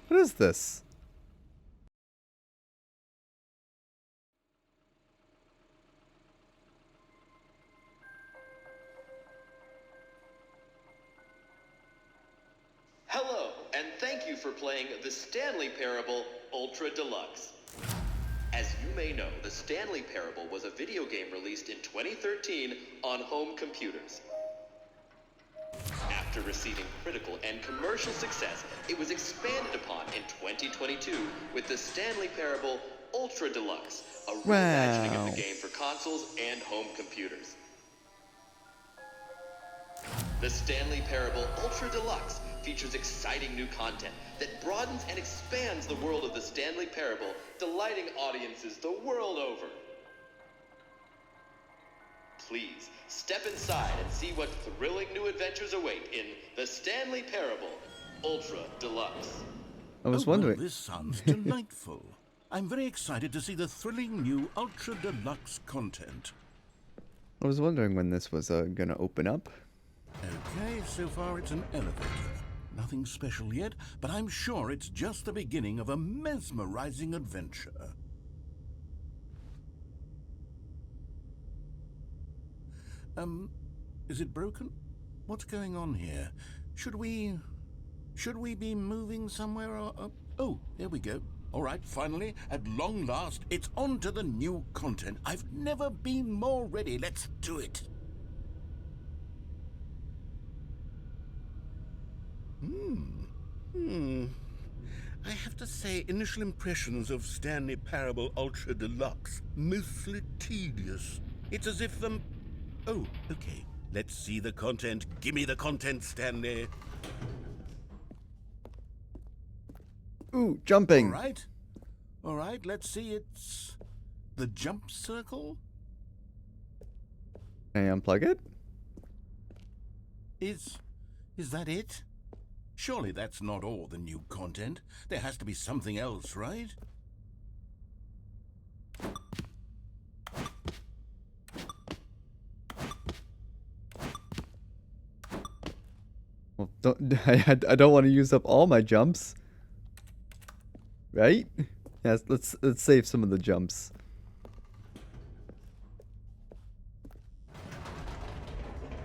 What is this? Hello, and thank you for playing the Stanley Parable Ultra Deluxe. As you may know, the Stanley Parable was a video game released in 2013 on home computers. After receiving critical and commercial success, it was expanded upon in 2022 with the Stanley Parable Ultra Deluxe, a reimagining of the game for consoles and home computers. The Stanley Parable Ultra Deluxe features exciting new content that broadens and expands the world of the Stanley Parable, delighting audiences the world over. Please, step inside and see what thrilling new adventures await in the Stanley Parable Ultra Deluxe. I was wondering. Well, this sounds delightful. I'm very excited to see the thrilling new Ultra Deluxe content. I was wondering when this was gonna open up. Okay, so far it's an elevator. Nothing special yet, but I'm sure it's just the beginning of a mesmerizing adventure. Is it broken? What's going on here? Should we be moving somewhere or... Oh, there we go. All right, finally, at long last, it's on to the new content. I've never been more ready. Let's do it. I have to say, initial impressions of Stanley Parable Ultra Deluxe, mostly tedious. It's as if Oh, okay. Let's see the content. Give me the content, Stanley. Ooh, jumping. All right, let's see. It's the jump circle. Can I unplug it? Is that it? Surely that's not all the new content. There has to be something else, right? Well, I don't want to use up all my jumps. Right? Yes, let's save some of the jumps.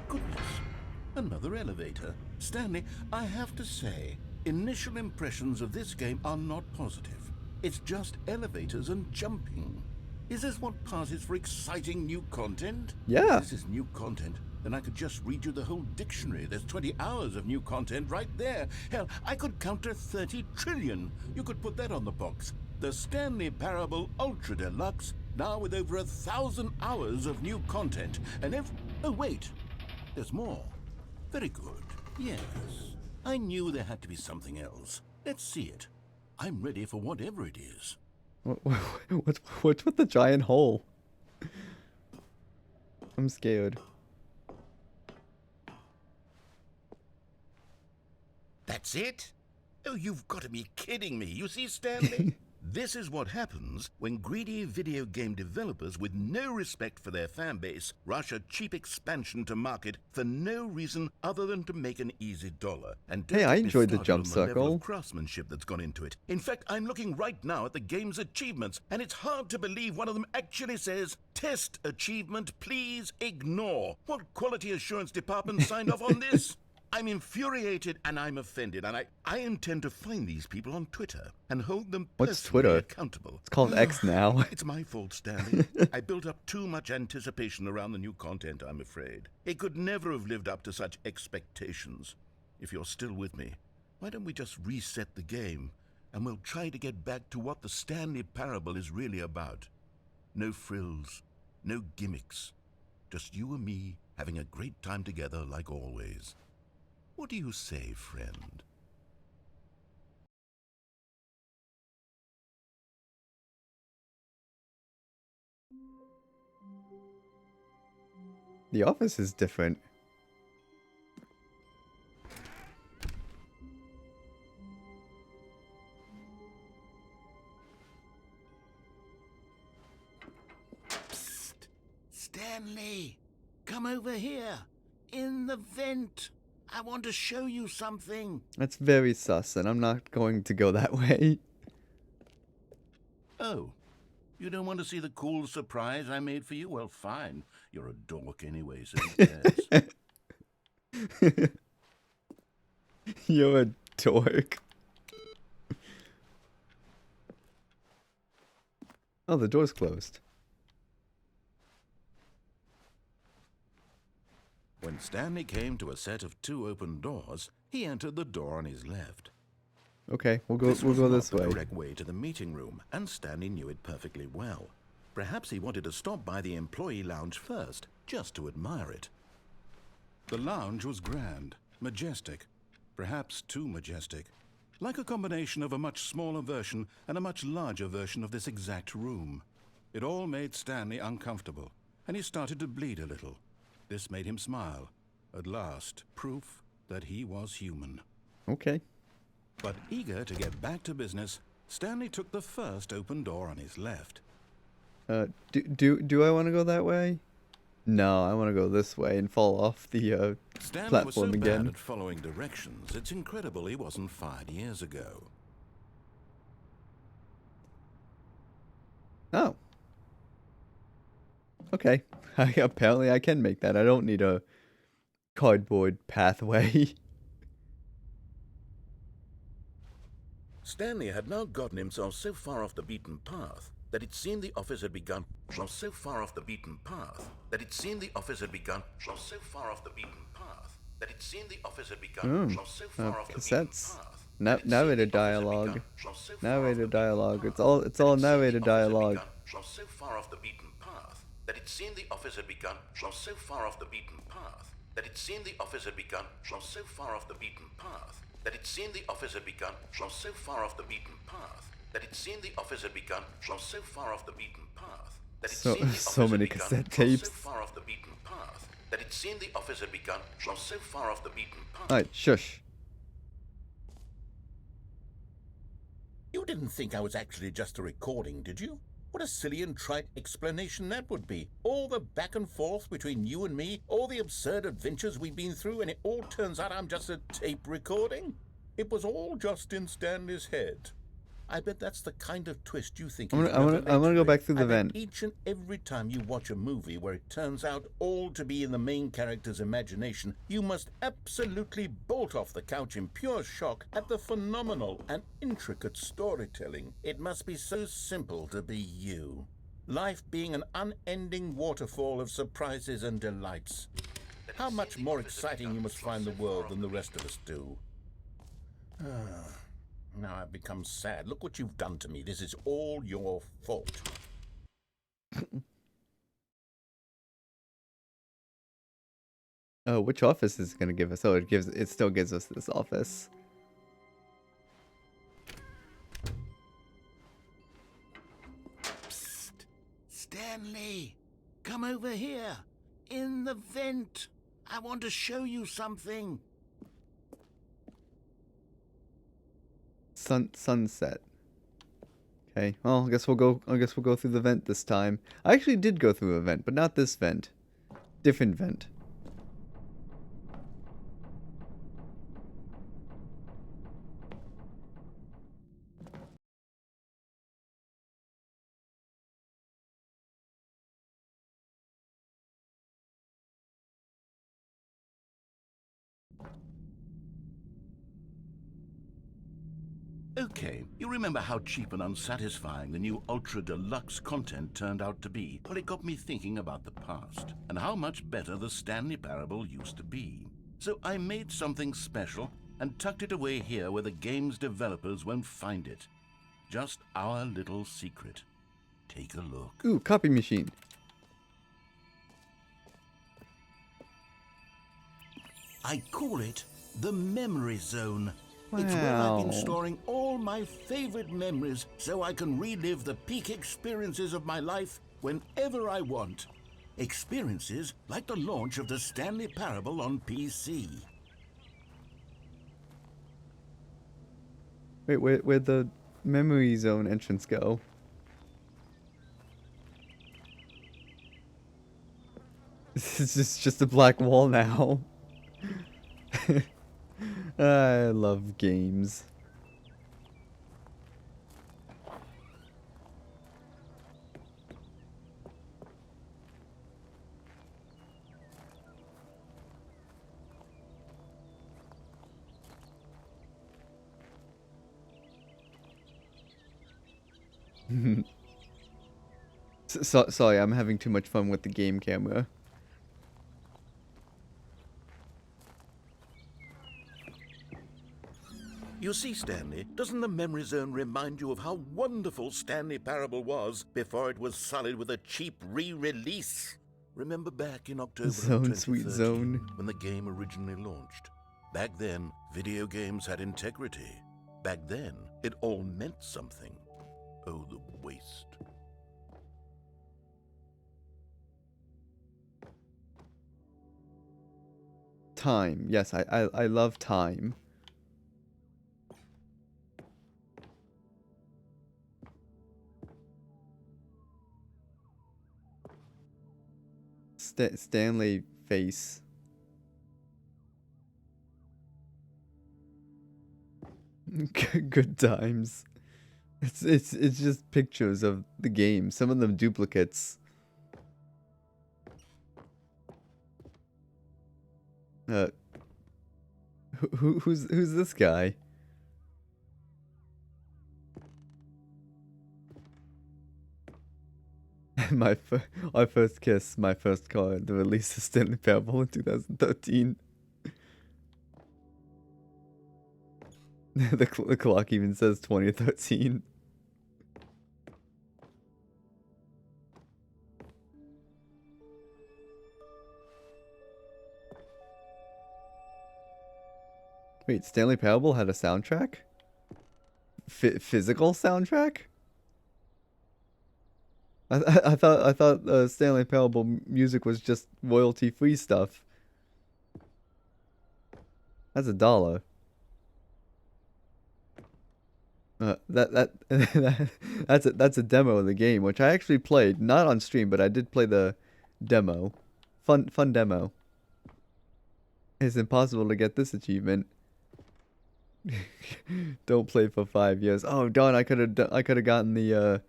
Goodness, another elevator. Stanley, I have to say, initial impressions of this game are not positive. It's just elevators and jumping. Is this what passes for exciting new content? Yeah. If this is new content, then I could just read you the whole dictionary. There's 20 hours of new content right there. Hell, I could count to 30 trillion. You could put that on the box. The Stanley Parable Ultra Deluxe, now with over 1,000 hours of new content. And oh, wait. There's more. Very good. Yes. I knew there had to be something else. Let's see it. I'm ready for whatever it is. What's with the giant hole? I'm scared. That's it? Oh, you've got to be kidding me. You see, Stanley? This is what happens when greedy video game developers with no respect for their fan base rush a cheap expansion to market for no reason other than to make an easy dollar. And Hey, I enjoyed the jump level circle. of craftsmanship that's gone into it. In fact, I'm looking right now at the game's achievements, and it's hard to believe one of them actually says, "Test achievement, please ignore." What quality assurance department signed off on this? I'm infuriated and I'm offended, and I intend to find these people on Twitter and hold them What's personally Twitter? accountable. It's called X now. It's my fault, Stanley. I built up too much anticipation around the new content, I'm afraid. It could never have lived up to such expectations. If you're still with me, why don't we just reset the game, and we'll try to get back to what the Stanley Parable is really about. No frills, no gimmicks, Just you and me, having a great time together like always. What do you say, friend? The office is different. Psst! Stanley! Come over here! In the vent! I want to show you something! That's very sus, and I'm not going to go that way. Oh, you don't want to see the cool surprise I made for you? Well, fine. You're a dork anyway, so who cares? You're a dork. Oh, the door's closed. When Stanley came to a set of 2 open doors, he entered the door on his left. Okay, we'll go This was this not way. the correct way to the meeting room, and Stanley knew it perfectly well. Perhaps he wanted to stop by the employee lounge first, just to admire it. The lounge was grand, majestic, perhaps too majestic, like a combination of a much smaller version and a much larger version of this exact room. It all made Stanley uncomfortable, and he started to bleed a little. This made him smile. At last, proof that he was human. Okay. But eager to get back to business, Stanley took the first open door on his left. Do I want to go that way? No, I want to go this way and fall off the Stanley platform was so again. bad at following directions, it's incredible he wasn't fired years ago. Oh. Okay. Apparently I can make that. I don't need a cardboard pathway. Stanley had now gotten himself so far off the beaten path that it seemed the office had begun. So far off the beaten path that it seemed the office had begun. So far off the beaten path that it seemed the office had begun. So far off the beaten Cassettes. path. Narrator dialogue. Narrator dialogue. It's all narrator dialogue. So far off the beaten path that it seemed the office had begun. So far off the beaten path that it seemed the office had begun. So far off the beaten path that it seemed the office had begun. So far off the beaten path that it seemed the office had begun. So far off the beaten path that it seemed the office So had many begun. cassette tapes. So far off the beaten path that it seemed the office had begun. So far off the beaten path. Alright, shush. You didn't think I was actually just a recording, did you? What a silly and trite explanation that would be. All the back and forth between you and me, all the absurd adventures we've been through, and it all turns out I'm just a tape recording? It was all just in Stanley's head. I bet that's the kind of twist you think. I wanna go back through the vent. Each and every time you watch a movie where it turns out all to be in the main character's imagination, you must absolutely bolt off the couch in pure shock at the phenomenal and intricate storytelling. It must be so simple to be you. Life being an unending waterfall of surprises and delights. How much more exciting you must find the world than the rest of us do. Now I've become sad. Look what you've done to me. This is all your fault. Oh, which office is it gonna give us? Oh, it still gives us this office. Psst! Stanley! Come over here! In the vent! I want to show you something! Sunset. Okay, well, I guess we'll go through the vent this time. I actually did go through a vent, but not this vent. Different vent. Okay, you remember how cheap and unsatisfying the new Ultra Deluxe content turned out to be? Well, it got me thinking about the past, and how much better the Stanley Parable used to be. So I made something special, and tucked it away here where the game's developers won't find it. Just our little secret. Take a look. Ooh, copy machine. I call it the memory zone. It's where I've been Wow. storing all my favorite memories so I can relive the peak experiences of my life whenever I want. Experiences like the launch of the Stanley Parable on PC. Wait, where'd the memory zone entrance go? This is just a black wall now. I love games. Sorry, I'm having too much fun with the game camera. You see, Stanley, doesn't the memory zone remind you of how wonderful Stanley Parable was before it was sullied with a cheap re-release? Remember back in October of Zone, sweet 2013, zone. when the game originally launched? Back then, video games had integrity. Back then, it all meant something. Oh, the waste. Time. Yes, I love time. Stanley face. Good times. It's just pictures of the game. Some of them duplicates. Who's this guy? Our first kiss, my first car, the release of Stanley Parable in 2013. The clock even says 2013. Wait, Stanley Parable had a soundtrack? Physical soundtrack? I thought Stanley Parable music was just royalty-free stuff. That's $1. That's a demo of the game, which I actually played, not on stream, but I did play the demo. Fun demo. It's impossible to get this achievement. Don't play for 5 years. Oh darn! I could have gotten the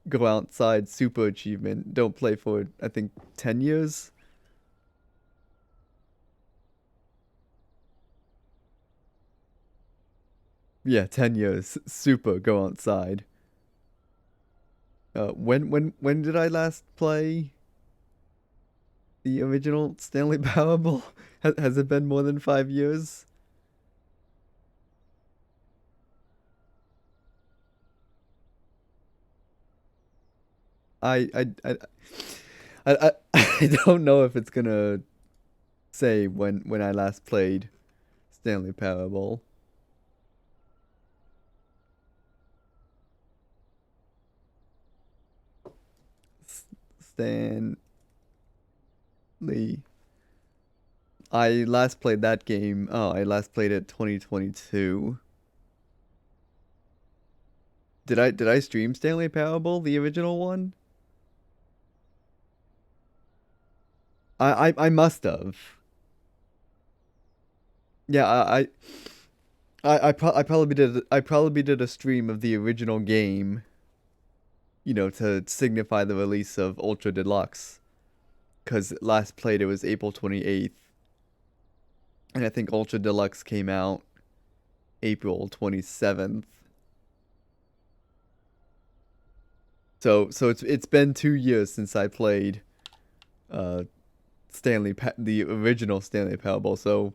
go outside super achievement. Don't play for I think 10 years. Yeah, 10 years. Super go outside. When did I last play the original Stanley Parable? Has it been more than 5 years? I I don't know if it's gonna say when I last played Stanley Parable. Stanley. I last played that game. Oh, I last played it 2022. Did I stream Stanley Parable, the original one? I must have. Yeah, I probably did a stream of the original game, you know, to signify the release of Ultra Deluxe. Cause last played it was April 28th. And I think Ultra Deluxe came out April 27th. So it's been 2 years since I played uh the original Stanley Parable. So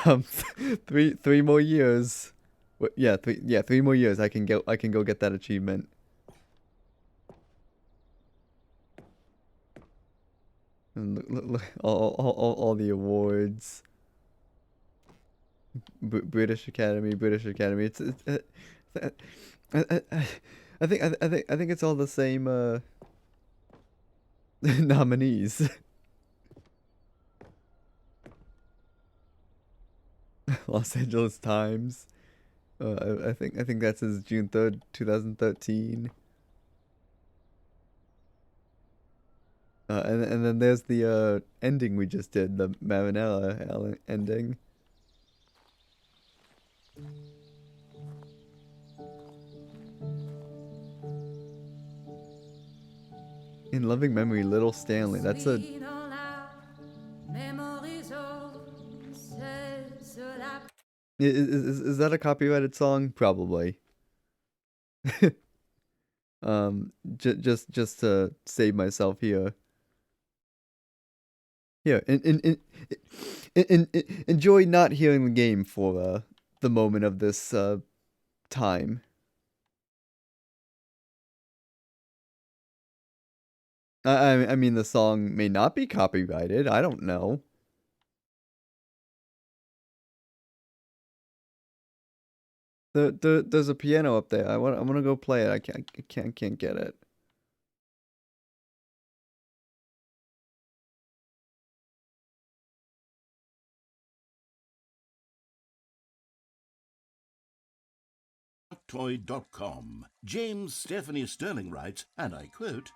um three more years. Yeah, 3 more years I can go get that achievement. And look all the awards. British Academy, British Academy. I, I, I I think it's all the same nominees. Los Angeles Times. I think that's his June 3rd, 2013. And then there's the ending we just did, the Marinella ending. In loving memory, Little Stanley. That's a. Is that a copyrighted song? Probably. Just to save myself here. Here, enjoy not hearing the game for the moment of this time. I mean, the song may not be copyrighted. I don't know. There's a piano up there. I want to go play it. I can't get it. Toy.com. James Stephanie Sterling writes, and I quote,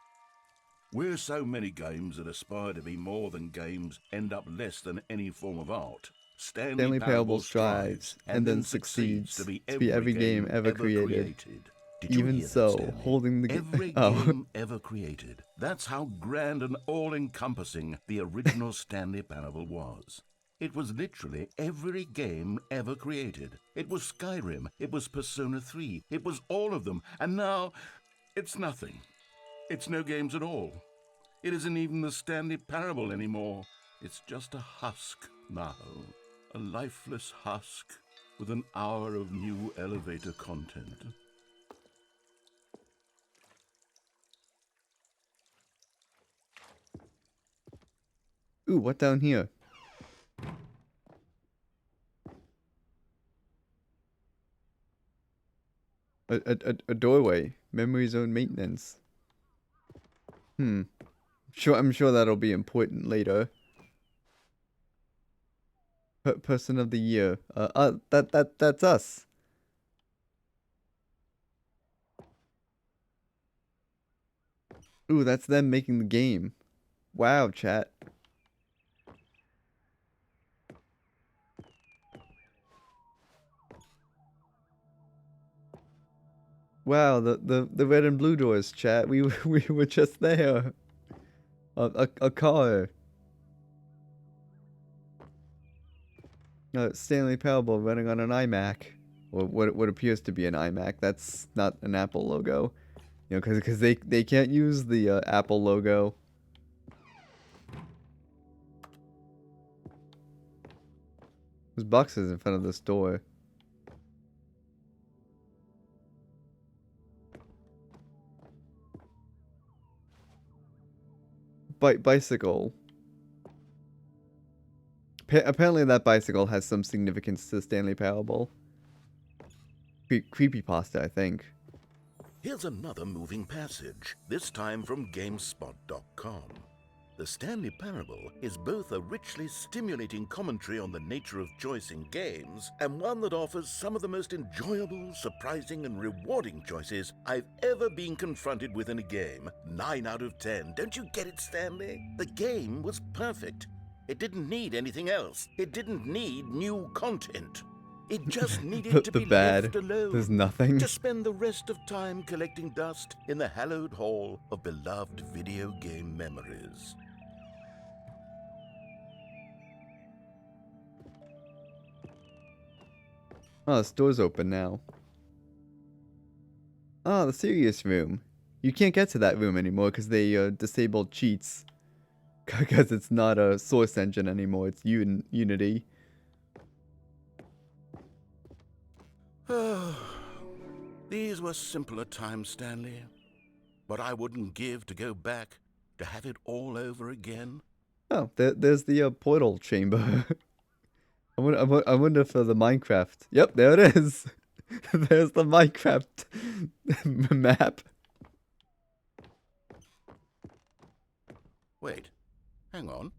"Where so many games that aspire to be more than games end up less than any form of art, Stanley Parable strives and then succeeds to be every game ever created. Did you Even hear that, so, Stanley? holding the every game ever created. That's how grand and all-encompassing the original Stanley Parable was. It was literally every game ever created. It was Skyrim, it was Persona 3, it was all of them, and now it's nothing. It's no games at all. It isn't even the Stanley Parable anymore. It's just a husk now. A lifeless husk with an hour of new elevator content." Ooh, what down here? A doorway. Memory zone maintenance. I'm sure that'll be important later. Person of the year. That's us. Ooh, that's them making the game. Wow, chat. Wow, the red and blue doors, chat. We were just there. A car. Stanley Parable running on an iMac, or what appears to be an iMac. That's not an Apple logo, you know, because they can't use the Apple logo. There's boxes in front of this door. Bicycle. Apparently that bicycle has some significance to Stanley Parable. Creepypasta, I think. Here's another moving passage, this time from GameSpot.com. The Stanley Parable is both a richly stimulating commentary on the nature of choice in games, and one that offers some of the most enjoyable, surprising, and rewarding choices I've ever been confronted with in a game. 9 out of 10. Don't you get it, Stanley? The game was perfect. It didn't need anything else. It didn't need new content. It just needed to be left alone. There's nothing. To spend the rest of time collecting dust in the hallowed hall of beloved video game memories. Oh, this door's open now. Oh, the serious room. You can't get to that room anymore because they disabled cheats. Because it's not a Source engine anymore, it's Unity. These were simpler times, Stanley. But I wouldn't give to go back to have it all over again. Oh, there's the portal chamber. I I wonder for the Minecraft. Yep, there it is. There's the Minecraft map. Wait, hang on.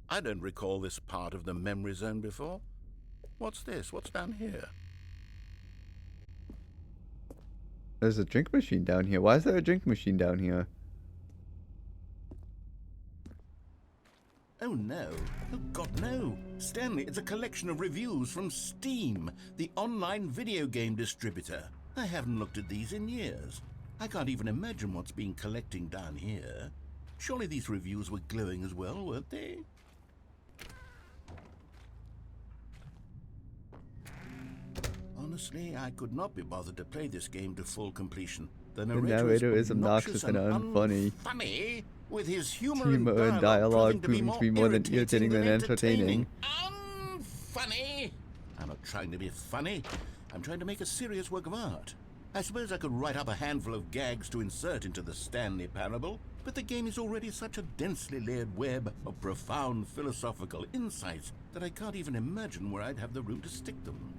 I don't recall this part of the memory zone before. What's this? What's down here? There's a drink machine down here. Why is there a drink machine down here? Oh no. Oh God, no. Stanley, it's a collection of reviews from Steam, the online video game distributor. I haven't looked at these in years. I can't even imagine what's been collecting down here. Surely these reviews were glowing as well, weren't they? Honestly, I could not be bothered to play this game to full completion. The narrator is obnoxious and unfunny. Funny, with his humor And dialogue proving proving to be more than irritating than entertaining. Unfunny! I'm not trying to be funny. I'm trying to make a serious work of art. I suppose I could write up a handful of gags to insert into the Stanley Parable, but the game is already such a densely layered web of profound philosophical insights that I can't even imagine where I'd have the room to stick them.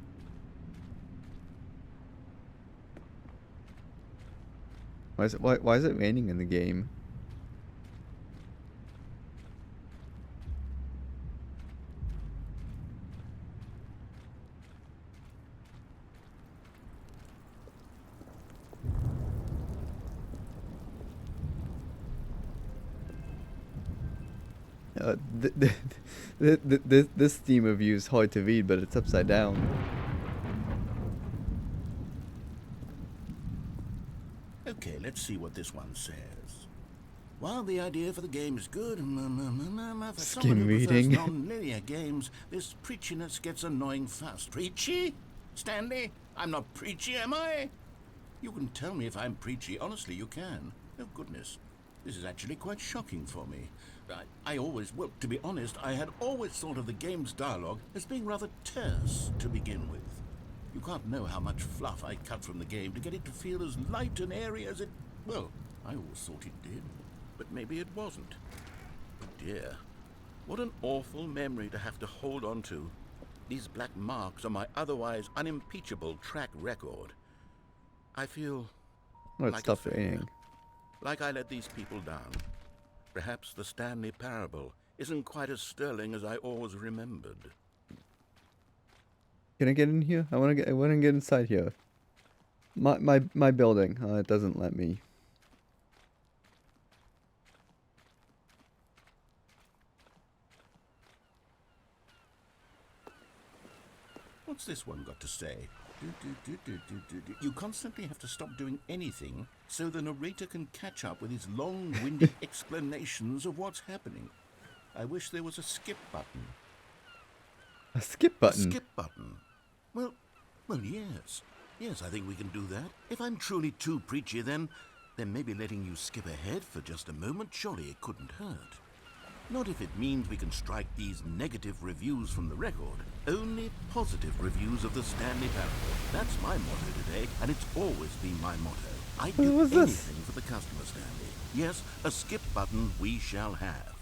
Why is it raining in the game? This Steam review is hard to read, but it's upside down. Okay, let's see what this one says. While the idea for the game is good, for someone who prefers non-linear games, this preachiness gets annoying fast. Preachy? Stanley? I'm not preachy, am I? You can tell me if I'm preachy. Honestly, you can. Oh, goodness. This is actually quite shocking for me. Well, to be honest, I had always thought of the game's dialogue as being rather terse to begin with. You can't know how much fluff I cut from the game to get it to feel as light and airy as it... Well, I always thought it did, but maybe it wasn't. Oh dear, what an awful memory to have to hold on to. These black marks on my otherwise unimpeachable track record. I feel It's like stopped raining. Like I let these people down. Perhaps the Stanley Parable isn't quite as sterling as I always remembered. Can I get in here? I want to get inside here. My building. It doesn't let me. What's this one got to say? You constantly have to stop doing anything so the narrator can catch up with his long-winded explanations of what's happening. I wish there was a skip button. A skip button? A skip button. Well, yes. Yes, I think we can do that. If I'm truly too preachy, then maybe letting you skip ahead for just a moment, surely it couldn't hurt. Not if it means we can strike these negative reviews from the record. Only positive reviews of the Stanley Parable. That's my motto today, and it's always been my motto. I'd do anything for the customer, Stanley. Yes, a skip button we shall have.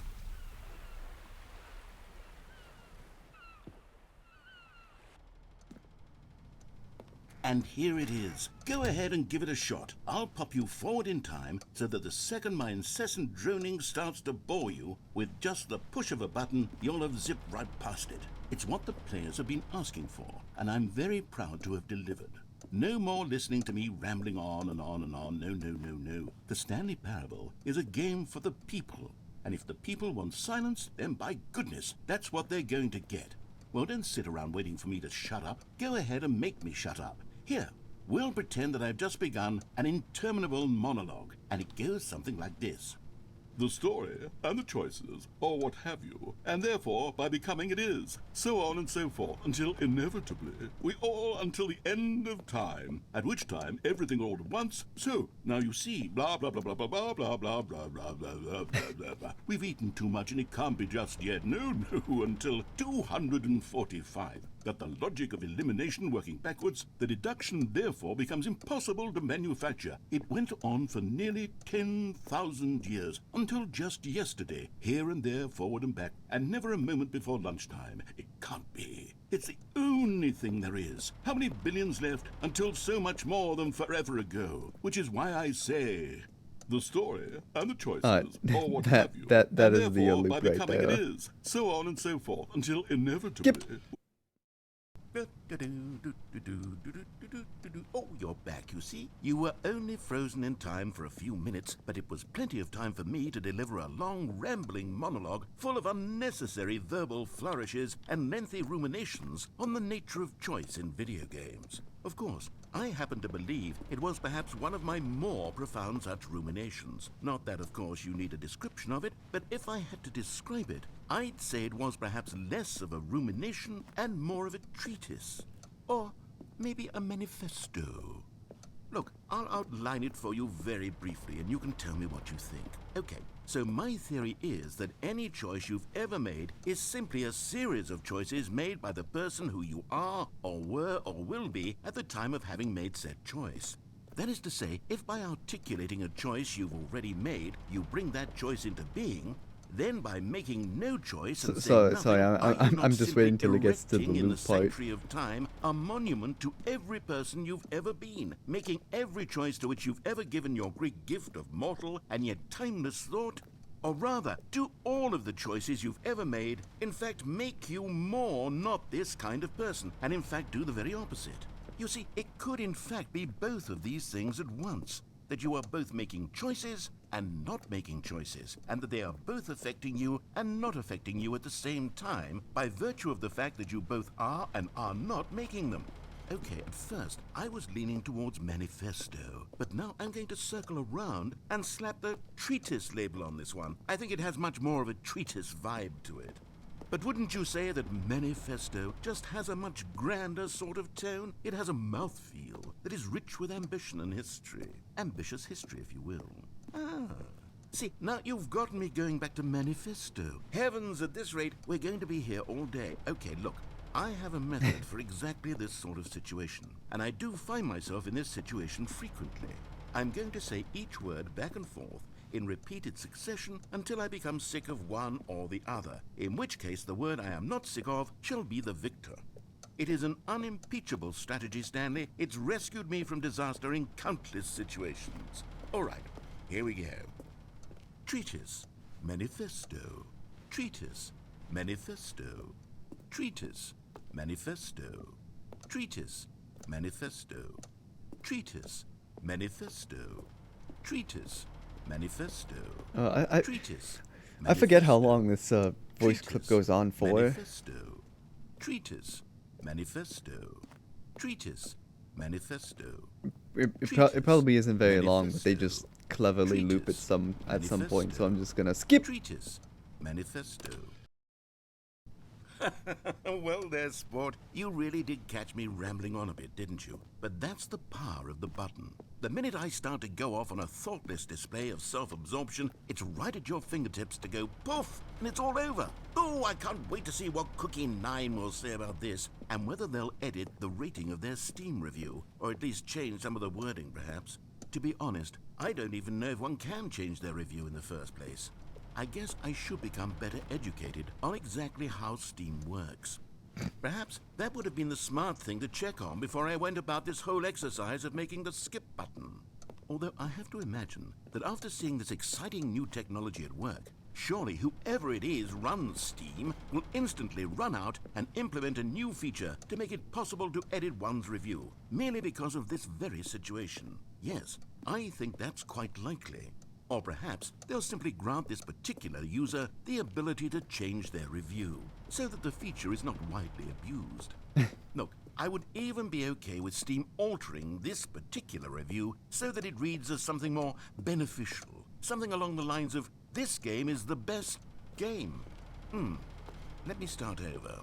And here it is. Go ahead and give it a shot. I'll pop you forward in time so that the second my incessant droning starts to bore you, with just the push of a button, you'll have zipped right past it. It's what the players have been asking for, and I'm very proud to have delivered. No more listening to me rambling on and on and on. No. The Stanley Parable is a game for the people. And if the people want silence, then by goodness, that's what they're going to get. Well, don't sit around waiting for me to shut up. Go ahead and make me shut up. Here, we'll pretend that I've just begun an interminable monologue, and it goes something like this. The story and the choices, or what have you, and therefore by becoming it is, so on and so forth, until inevitably we all until the end of time, at which time everything all at once. So now you see, blah blah blah blah blah blah blah blah blah blah blah blah blah blah. We've eaten too much and it can't be just yet. No, until 245. Got the logic of elimination working backwards, the deduction therefore becomes impossible to manufacture. It went on for nearly 10,000 years, until just yesterday, here and there, forward and back, and never a moment before lunchtime. It can't be. It's the only thing there is. How many billions left until so much more than forever ago? Which is why I say the story and the choices, or what have you. that And is the therefore, loop by right becoming there. it is, so on and so forth, until inevitably... Oh, you're back, you see. You were only frozen in time for a few minutes, but it was plenty of time for me to deliver a long, rambling monologue full of unnecessary verbal flourishes and lengthy ruminations on the nature of choice in video games. Of course, I happen to believe it was perhaps one of my more profound such ruminations. Not that, of course, you need a description of it, but if I had to describe it, I'd say it was perhaps less of a rumination and more of a treatise. Or maybe a manifesto. Look, I'll outline it for you very briefly, and you can tell me what you think. Okay, so my theory is that any choice you've ever made is simply a series of choices made by the person who you are, or were, or will be at the time of having made said choice. That is to say, if by articulating a choice you've already made, you bring that choice into being, then by making no choice and saying nothing, sorry, are you not I'm just simply waiting till it gets to the erecting in the loop part. sanctuary of time a monument to every person you've ever been, making every choice to which you've ever given your great gift of mortal and yet timeless thought? Or rather, do all of the choices you've ever made in fact make you more not this kind of person, and in fact do the very opposite? You see, it could in fact be both of these things at once. That you are both making choices and not making choices, and that they are both affecting you and not affecting you at the same time by virtue of the fact that you both are and are not making them. Okay, at first, I was leaning towards manifesto, but now I'm going to circle around and slap the treatise label on this one. I think it has much more of a treatise vibe to it. But wouldn't you say that manifesto just has a much grander sort of tone? It has a mouthfeel that is rich with ambition and history. Ambitious history, if you will. Ah. See, now you've gotten me going back to manifesto. Heavens, at this rate, we're going to be here all day. Okay, look, I have a method for exactly this sort of situation, and I do find myself in this situation frequently. I'm going to say each word back and forth in repeated succession until I become sick of one or the other, in which case the word I am not sick of shall be the victor. It is an unimpeachable strategy, Stanley. It's rescued me from disaster in countless situations. All right, here we go. Treatise, manifesto. Treatise, manifesto. Treatise, manifesto. Treatise, manifesto. Treatise, manifesto. Treatise, manifesto. I Treatise, I forget how manifesto. long this voice clip Treatise, goes on for. Manifesto. Treatise, manifesto. Treatise, manifesto. It probably isn't very long, but they just cleverly loop it Treatise, at some point, so manifesto. I'm just gonna skip. Treatise, manifesto. Well there, sport. You really did catch me rambling on a bit, didn't you? But that's the power of the button. The minute I start to go off on a thoughtless display of self-absorption, it's right at your fingertips to go poof, and it's all over. Oh, I can't wait to see what Cookie 9 will say about this, and whether they'll edit the rating of their Steam review, or at least change some of the wording, perhaps. To be honest, I don't even know if one can change their review in the first place. I guess I should become better educated on exactly how Steam works. Perhaps that would have been the smart thing to check on before I went about this whole exercise of making the skip button. Although I have to imagine that after seeing this exciting new technology at work, surely whoever it is runs Steam will instantly run out and implement a new feature to make it possible to edit one's review, merely because of this very situation. Yes, I think that's quite likely. Or perhaps they'll simply grant this particular user the ability to change their review, so that the feature is not widely abused. Look, I would even be okay with Steam altering this particular review so that it reads as something more beneficial, something along the lines of, "This game is the best game." Let me start over.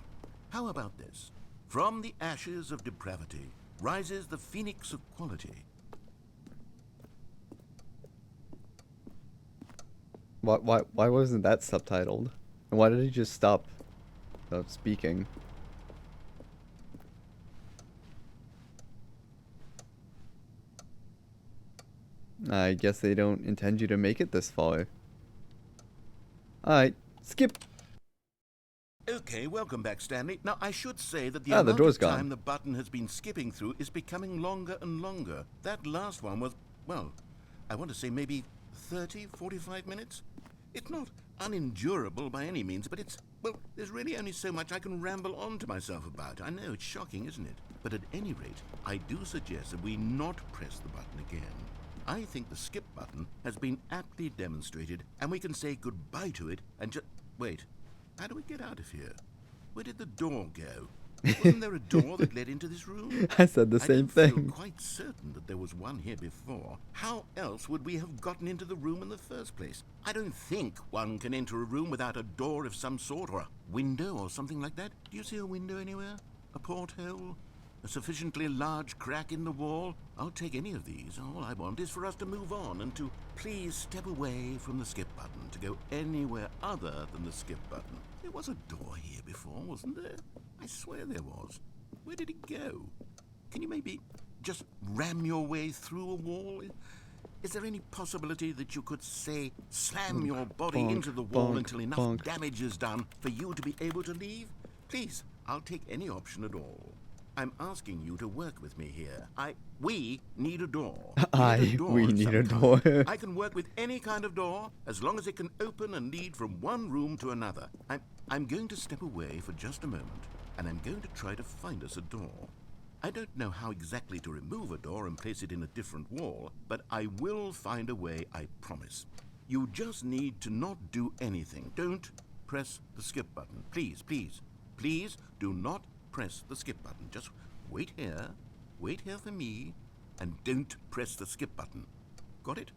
How about this? From the ashes of depravity rises the phoenix of quality. Why wasn't that subtitled? And why did he just stop speaking? I guess they don't intend you to make it this far. Alright, skip. Okay, welcome back, Stanley. Now, I should say that the the amount door's of time gone. the button has been skipping through is becoming longer and longer. That last one was, well, I want to say maybe 30, 45 minutes? It's not unendurable by any means, but it's, well, there's really only so much I can ramble on to myself about. I know, it's shocking, isn't it? But at any rate, I do suggest that we not press the button again. I think the skip button has been aptly demonstrated, and we can say goodbye to it and just... Wait, how do we get out of here? Where did the door go? Wasn't there a door that led into this room? I said the same I don't thing. feel quite certain that there was one here before. How else would we have gotten into the room in the first place? I don't think one can enter a room without a door of some sort, or a window or something like that. Do you see a window anywhere? A porthole? A sufficiently large crack in the wall? I'll take any of these. All I want is for us to move on and to please step away from the skip button, to go anywhere other than the skip button. There was a door here before, wasn't there? I swear there was. Where did it go? Can you maybe just ram your way through a wall? Is there any possibility that you could, say, slam your body bonk, into the wall bonk, until enough bonk. damage is done for you to be able to leave? Please, I'll take any option at all. I'm asking you to work with me here. We need a door. We need a door. I can work with any kind of door as long as it can open and lead from one room to another. I'm going to step away for just a moment, and I'm going to try to find us a door. I don't know how exactly to remove a door and place it in a different wall, but I will find a way, I promise. You just need to not do anything. Don't press the skip button. Please, please, please do not press the skip button. Just wait here for me, and don't press the skip button. Got it?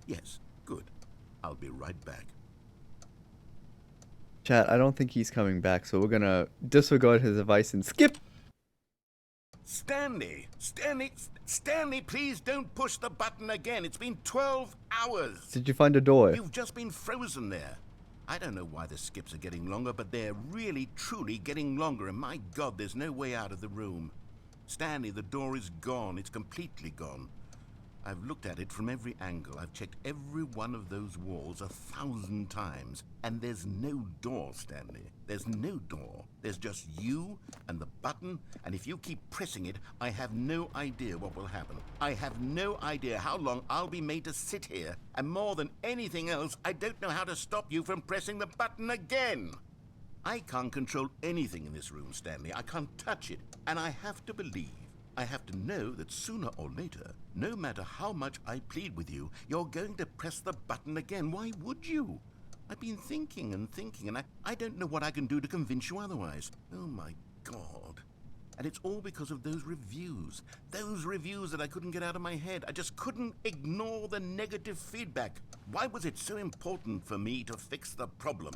Yes, good. I'll be right back. Chat, I don't think he's coming back, so we're gonna disregard his advice and skip. Stanley, please don't push the button again. It's been 12 hours. Did you find a door? You've just been frozen there. I don't know why the skips are getting longer, but they're really, truly getting longer, and my God, there's no way out of the room. Stanley, the door is gone. It's completely gone. I've looked at it from every angle. I've checked every one of those walls 1,000 times, and there's no door, Stanley. There's no door. There's just you and the button, and if you keep pressing it, I have no idea what will happen. I have no idea how long I'll be made to sit here, and more than anything else, I don't know how to stop you from pressing the button again. I can't control anything in this room, Stanley. I can't touch it, and I have to believe. I have to know that sooner or later, no matter how much I plead with you, you're going to press the button again. Why would you? I've been thinking, and I don't know what I can do to convince you otherwise. Oh my God. And it's all because of those reviews. Those reviews that I couldn't get out of my head. I just couldn't ignore the negative feedback. Why was it so important for me to fix the problem?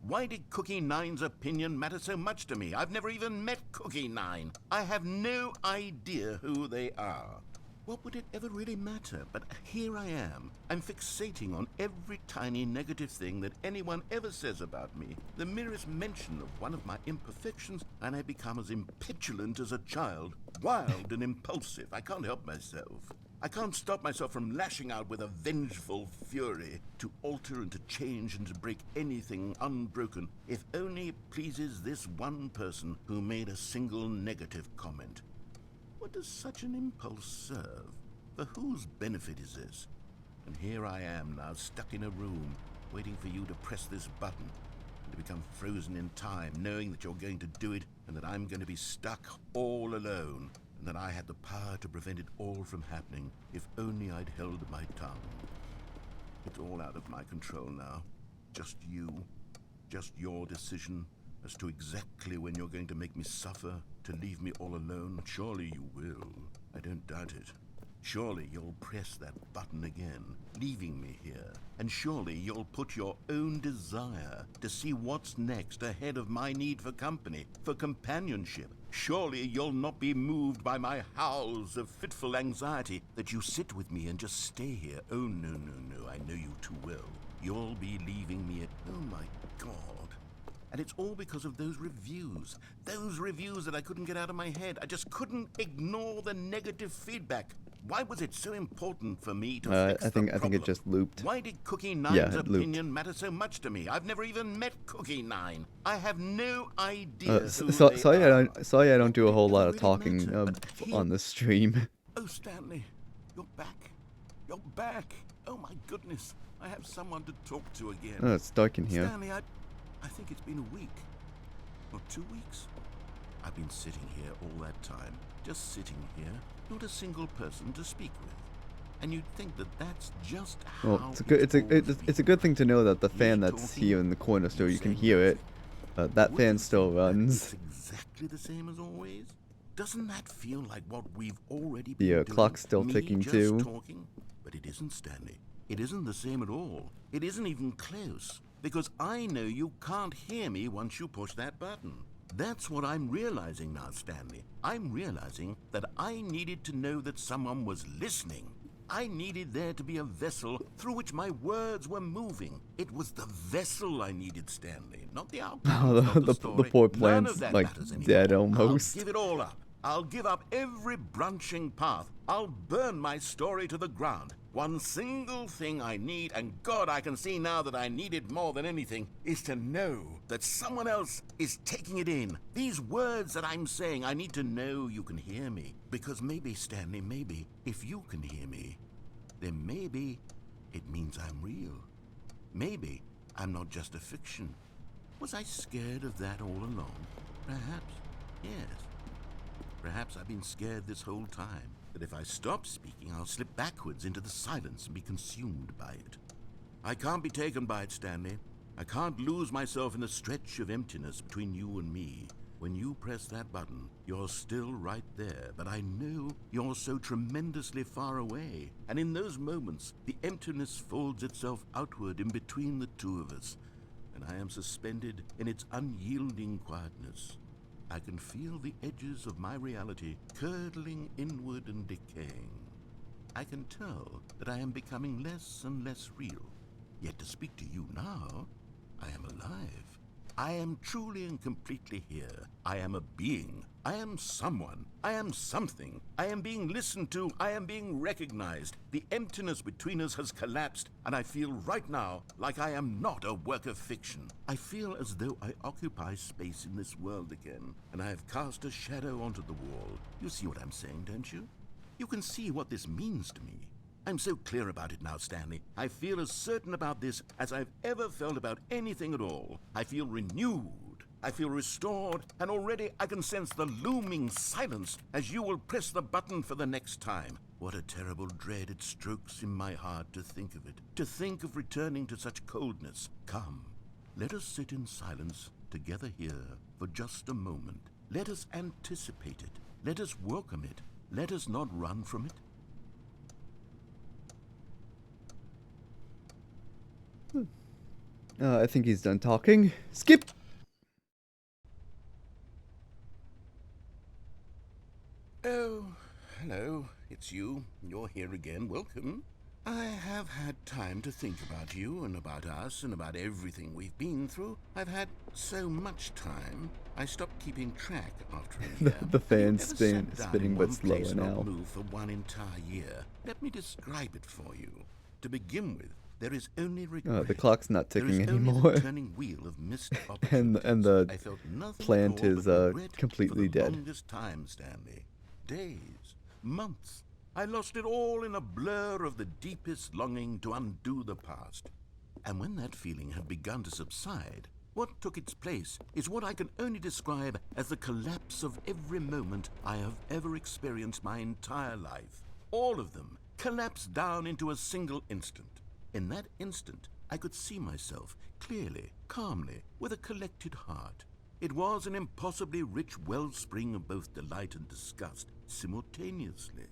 Why did Cookie Nine's opinion matter so much to me? I've never even met Cookie Nine. I have no idea who they are. What would it ever really matter? But here I am. I'm fixating on every tiny negative thing that anyone ever says about me. The merest mention of one of my imperfections, and I become as impetulant as a child. Wild and impulsive. I can't help myself. I can't stop myself from lashing out with a vengeful fury to alter and to change and to break anything unbroken, if only it pleases this one person who made a single negative comment. What does such an impulse serve? For whose benefit is this? And here I am now, stuck in a room, waiting for you to press this button, and to become frozen in time, knowing that you're going to do it, and that I'm going to be stuck all alone, and that I had the power to prevent it all from happening, if only I'd held my tongue. It's all out of my control now. Just you. Just your decision as to exactly when you're going to make me suffer, to leave me all alone. Surely you will. I don't doubt it. Surely you'll press that button again, leaving me here. And surely you'll put your own desire to see what's next ahead of my need for company, for companionship. Surely you'll not be moved by my howls of fitful anxiety, that you sit with me and just stay here. Oh, no, no, no, I know you too well. You'll be leaving me at... Oh, my God. And it's all because of those reviews. Those reviews that I couldn't get out of my head. I just couldn't ignore the negative feedback. Why was it so important for me to fix I think the it problem? just looped. Why did Cookie Nine's opinion matter so much to me? I've never even met Cookie Nine. I have no idea who they are. Sorry I don't do a whole lot of Really talking matter, on the stream. Oh, Stanley, you're back. You're back. Oh my goodness, I have someone to talk to again. Oh, it's dark in here. Stanley, I think it's been a week. Or 2 weeks. I've been sitting here all that time. Just sitting here. Not a single person to speak with. And you'd think that that's just how it's a good thing to know that the fan that's here in the corner, so you can hear it. That fan still runs. It's exactly the same as always. Doesn't that feel like what we've already been doing? The clock's still ticking too. Talking? But it isn't, Stanley. It isn't the same at all. It isn't even close. Because I know you can't hear me once you push that button. That's what I'm realizing now, Stanley. I'm realizing that I needed to know that someone was listening. I needed there to be a vessel through which my words were moving. It was the vessel I needed, Stanley, not the outcome. The poor plant's like dead almost. I'll give it all up. I'll give up every branching path. I'll burn my story to the ground. One single thing I need, and God, I can see now that I need it more than anything, is to know that someone else is taking it in. These words that I'm saying, I need to know you can hear me. Because maybe, Stanley, maybe, if you can hear me, then maybe it means I'm real. Maybe I'm not just a fiction. Was I scared of that all along? Perhaps, yes. Perhaps I've been scared this whole time, that if I stop speaking, I'll slip backwards into the silence and be consumed by it. I can't be taken by it, Stanley. I can't lose myself in the stretch of emptiness between you and me. When you press that button, you're still right there, but I know you're so tremendously far away. And in those moments, the emptiness folds itself outward in between the two of us, and I am suspended in its unyielding quietness. I can feel the edges of my reality curdling inward and decaying. I can tell that I am becoming less and less real. Yet to speak to you now, I am alive. I am truly and completely here. I am a being. I am someone. I am something. I am being listened to. I am being recognized. The emptiness between us has collapsed, and I feel right now like I am not a work of fiction. I feel as though I occupy space in this world again, and I have cast a shadow onto the wall. You see what I'm saying, don't you? You can see what this means to me. I'm so clear about it now, Stanley. I feel as certain about this as I've ever felt about anything at all. I feel renewed. I feel restored, and already I can sense the looming silence as you will press the button for the next time. What a terrible dread it strokes in my heart to think of it, to think of returning to such coldness. Come, let us sit in silence together here for just a moment. Let us anticipate it. Let us welcome it. Let us not run from it. I think he's done talking. Skip! Oh, hello. It's you. You're here again. Welcome. I have had time to think about you and about us and about everything we've been through. I've had so much time, I stopped keeping track after a year. The fan's spinning but slower now. Not move for one entire year. Let me describe it for you. To begin with, there is only regret. The clock's not ticking there is anymore. Only the turning wheel of missed and the I felt nothing plant at all is but regret completely for the dead. longest time, Stanley. Days, months. I lost it all in a blur of the deepest longing to undo the past. And when that feeling had begun to subside, what took its place is what I can only describe as the collapse of every moment I have ever experienced my entire life. All of them collapsed down into a single instant. In that instant, I could see myself clearly, calmly, with a collected heart. It was an impossibly rich wellspring of both delight and disgust simultaneously.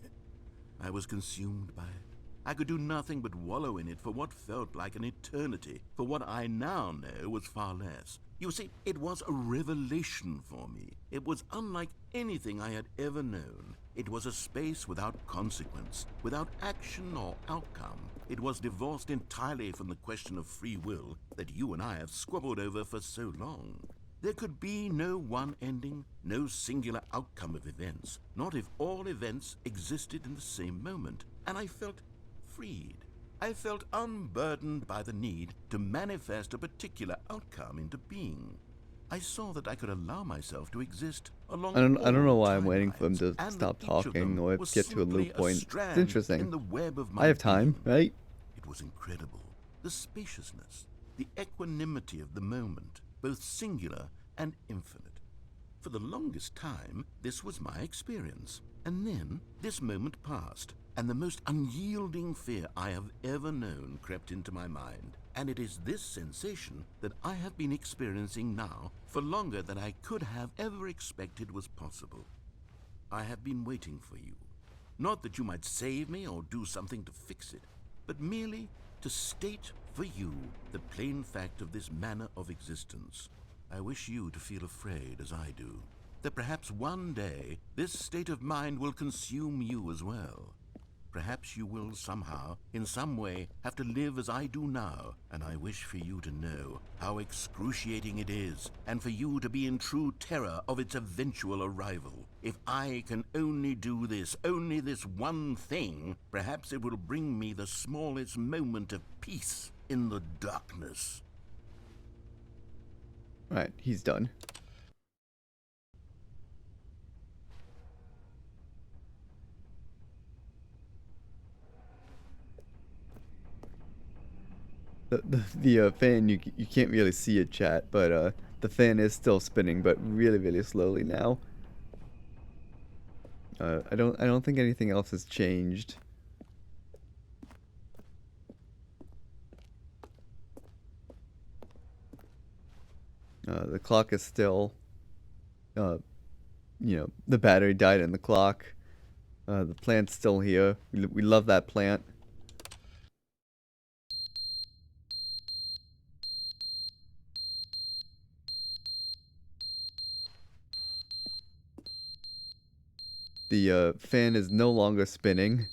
I was consumed by it. I could do nothing but wallow in it for what felt like an eternity, for what I now know was far less. You see, it was a revelation for me. It was unlike anything I had ever known. It was a space without consequence, without action or outcome. It was divorced entirely from the question of free will that you and I have squabbled over for so long. There could be no one ending, no singular outcome of events, not if all events existed in the same moment, and I felt freed. I felt unburdened by the need to manifest a particular outcome into being. I saw that I could allow myself to exist along I don't know why I'm all waiting for him to timelines, and stop that each of talking them or was get to a simply loop point. It's strand interesting. in the web of my I have time, being. right? It was incredible. The spaciousness, the equanimity of the moment, both singular and infinite. For the longest time, this was my experience. And then this moment passed, and the most unyielding fear I have ever known crept into my mind. And it is this sensation that I have been experiencing now for longer than I could have ever expected was possible. I have been waiting for you. Not that you might save me or do something to fix it, but merely to state for you the plain fact of this manner of existence. I wish you to feel afraid as I do, that perhaps one day this state of mind will consume you as well. Perhaps you will somehow, in some way, have to live as I do now, and I wish for you to know how excruciating it is, and for you to be in true terror of its eventual arrival. If I can only do this, only this one thing, perhaps it will bring me the smallest moment of peace in the darkness. Right, he's done. The fan, you can't really see it, chat, but the fan is still spinning, but really slowly now. I don't think anything else has changed. The clock is still, you know, the battery died in the clock. The plant's still here. We love that plant. The fan is no longer spinning.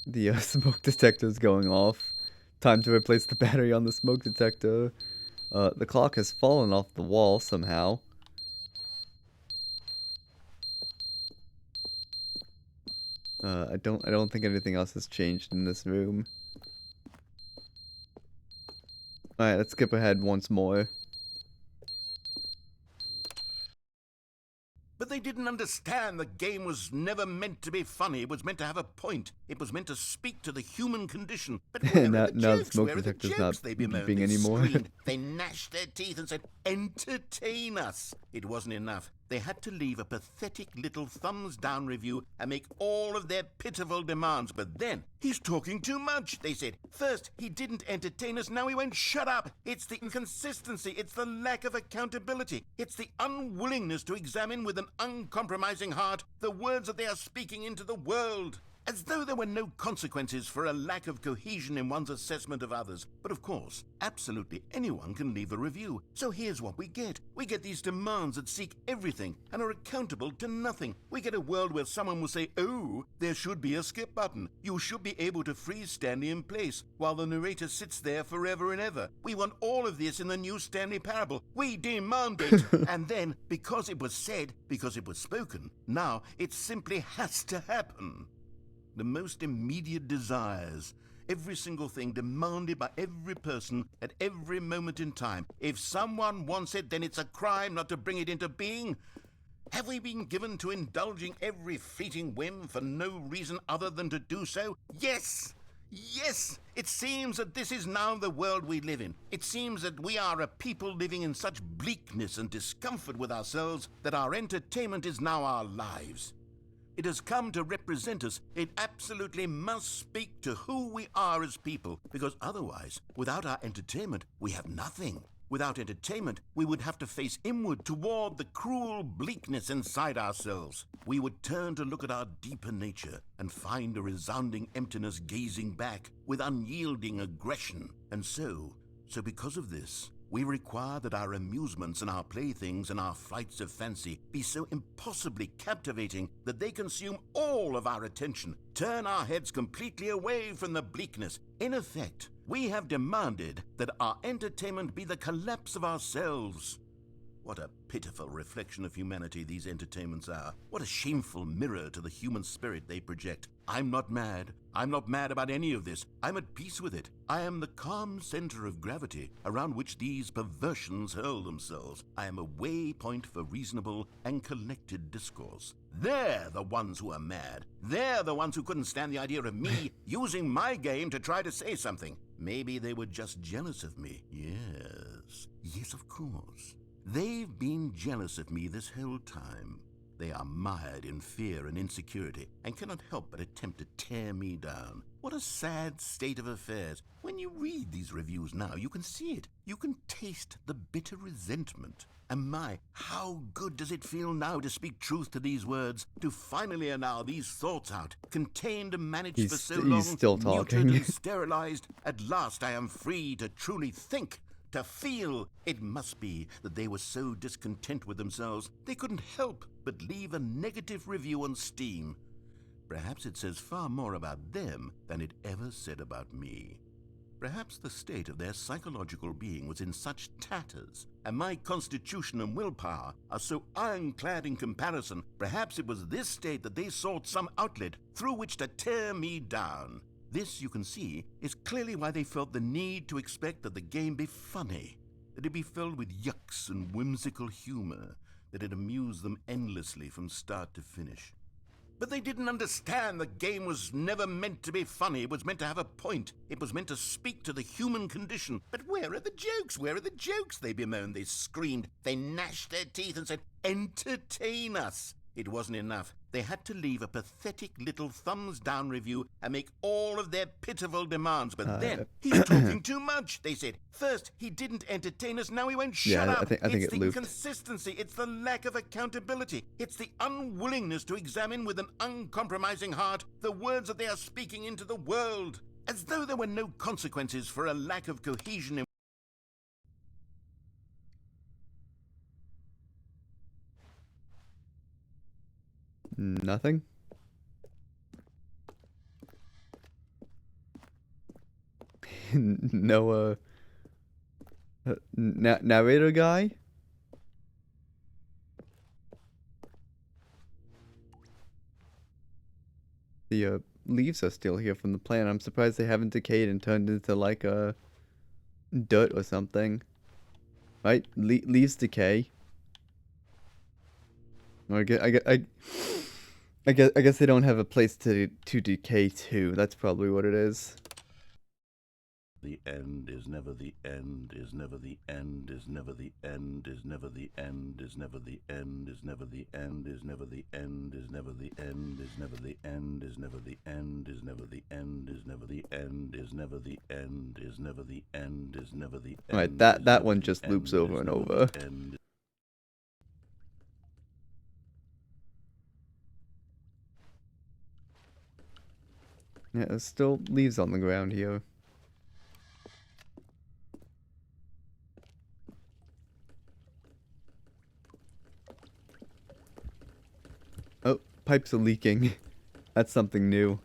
The smoke detector is going off. Time to replace the battery on the smoke detector. The clock has fallen off the wall somehow. I don't think anything else has changed in this room. Alright, let's skip ahead once more. But they didn't understand the game was never meant to be funny. It was meant to have a point. It was meant to speak to the human condition. But where now, are the now the jokes? smoke Where are the detector's jokes? not They bemoaned. beeping They anymore. screamed. They gnashed their teeth and said, "Entertain us." It wasn't enough. They had to leave a pathetic little thumbs-down review and make all of their pitiful demands. But then, "He's talking too much," they said. "First, he didn't entertain us, now he won't shut up." It's the inconsistency, it's the lack of accountability, it's the unwillingness to examine with an uncompromising heart the words that they are speaking into the world. As though there were no consequences for a lack of cohesion in one's assessment of others. But of course, absolutely anyone can leave a review. So here's what we get. We get these demands that seek everything and are accountable to nothing. We get a world where someone will say, "Oh, there should be a skip button. You should be able to freeze Stanley in place," while the narrator sits there forever and ever. We want all of this in the new Stanley Parable. We demand it. And then, because it was said, because it was spoken, now it simply has to happen. The most immediate desires, every single thing demanded by every person at every moment in time. If someone wants it, then it's a crime not to bring it into being. Have we been given to indulging every fleeting whim for no reason other than to do so? Yes! Yes! It seems that this is now the world we live in. It seems that we are a people living in such bleakness and discomfort with ourselves that our entertainment is now our lives. It has come to represent us. It absolutely must speak to who we are as people, because otherwise, without our entertainment, we have nothing. Without entertainment, we would have to face inward toward the cruel bleakness inside ourselves. We would turn to look at our deeper nature and find a resounding emptiness gazing back with unyielding aggression. And so because of this, we require that our amusements and our playthings and our flights of fancy be so impossibly captivating that they consume all of our attention, turn our heads completely away from the bleakness. In effect, we have demanded that our entertainment be the collapse of ourselves. What a pitiful reflection of humanity these entertainments are. What a shameful mirror to the human spirit they project. I'm not mad. I'm not mad about any of this. I'm at peace with it. I am the calm center of gravity around which these perversions hurl themselves. I am a waypoint for reasonable and collected discourse. They're the ones who are mad. They're the ones who couldn't stand the idea of me using my game to try to say something. Maybe they were just jealous of me. Yes. Yes, of course. They've been jealous of me this whole time. They are mired in fear and insecurity and cannot help but attempt to tear me down. What a sad state of affairs. When you read these reviews now, you can see it. You can taste the bitter resentment. And my, how good does it feel now to speak truth to these words, to finally allow these thoughts out, contained and managed for so long, he's still talking. neutered and sterilized. At last I am free to truly think, to feel. It must be that they were so discontent with themselves they couldn't help but leave a negative review on Steam. Perhaps it says far more about them than it ever said about me. Perhaps the state of their psychological being was in such tatters, and my constitution and willpower are so ironclad in comparison. Perhaps it was this state that they sought some outlet through which to tear me down. This, you can see, is clearly why they felt the need to expect that the game be funny, that it be filled with yucks and whimsical humor, that it amuse them endlessly from start to finish. But they didn't understand the game was never meant to be funny. It was meant to have a point. It was meant to speak to the human condition. But where are the jokes? Where are the jokes? They bemoaned, they screamed, they gnashed their teeth and said, entertain us. It wasn't enough. They had to leave a pathetic little thumbs-down review and make all of their pitiful demands. But then, he's talking too much, they said. First, he didn't entertain us, now he won't shut up. I think it's it the looped. inconsistency, it's the lack of accountability. It's the unwillingness to examine with an uncompromising heart the words that they are speaking into the world. As though there were no consequences for a lack of cohesion in Nothing? No, narrator guy? The leaves are still here from the plant. I'm surprised they haven't decayed and turned into like dirt or something. Right? Leaves decay. I guess they don't have a place to decay to. That's probably what it is. The end is never the end, is never the end, is never the end, is never the end, is never the end, is never the end, is never the end, is never the end, is never the end, is never the end, is never the end, is never the end, is never the end, is never the end, is never the end. Alright, that one just loops over and over. Yeah, there's still leaves on the ground here. Oh, pipes are leaking. That's something new.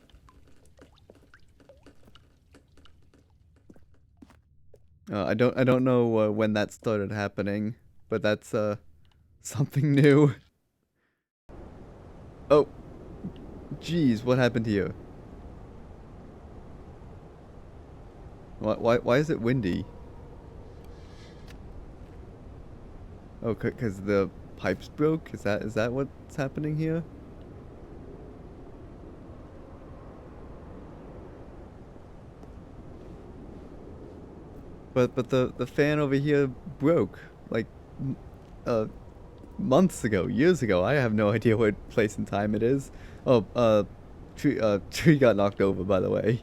I don't know when that started happening, but that's something new. Oh, jeez, what happened here? Why is it windy? Oh, cause the pipes broke? Is that what's happening here? But the fan over here broke like months ago, years ago. I have no idea what place and time it is. Oh, tree got knocked over, by the way.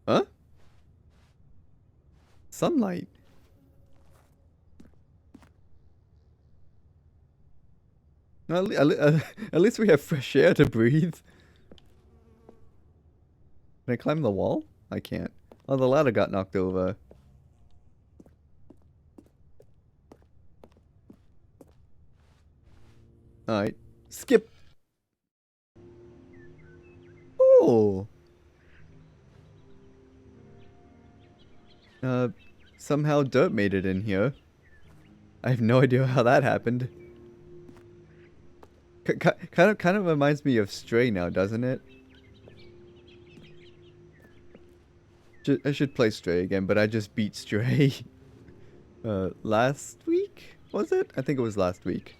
Huh? Sunlight. At least we have fresh air to breathe. Can I climb the wall? I can't. Oh, the ladder got knocked over. Alright. Skip. Oh. Somehow dirt made it in here. I have no idea how that happened. Kind of reminds me of Stray now, doesn't it? I should play Stray again, but I just beat Stray. Last week? Was it? I think it was last week.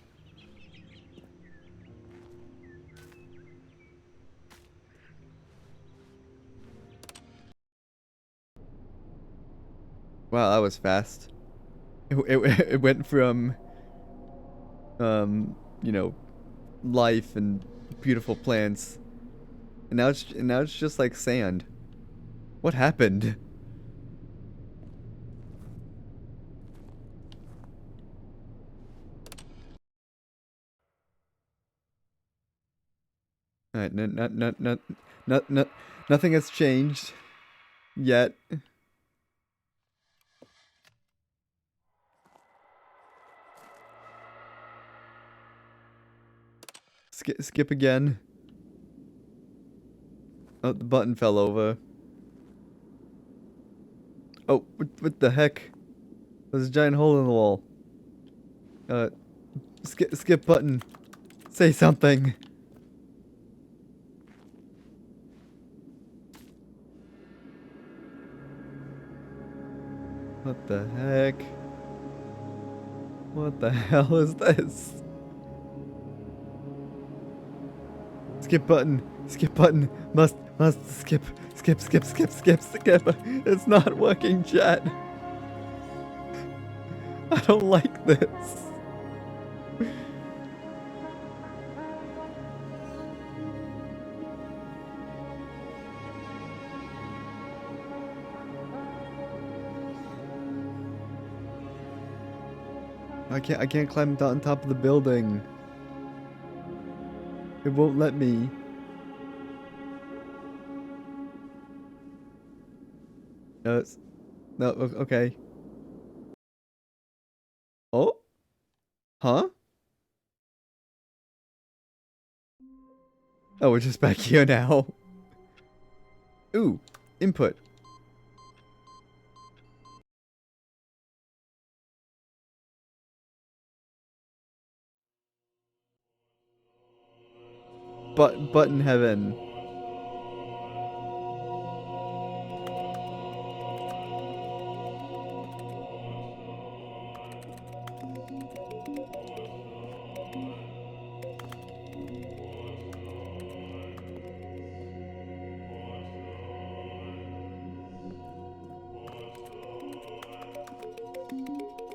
Wow, that was fast. It went from, you know, life and beautiful plants, and now it's just like sand. What happened? Alright, nothing has changed yet. Skip again. Oh, the button fell over. Oh, what the heck? There's a giant hole in the wall. Skip button. Say something. What the heck? What the hell is this? Skip button. Skip button. Must skip. Skip. It's not working, chat. I don't like this. I can't climb on top of the building. It won't let me. No, okay. Oh? Huh? Oh, we're just back here now. Ooh, input. Button heaven.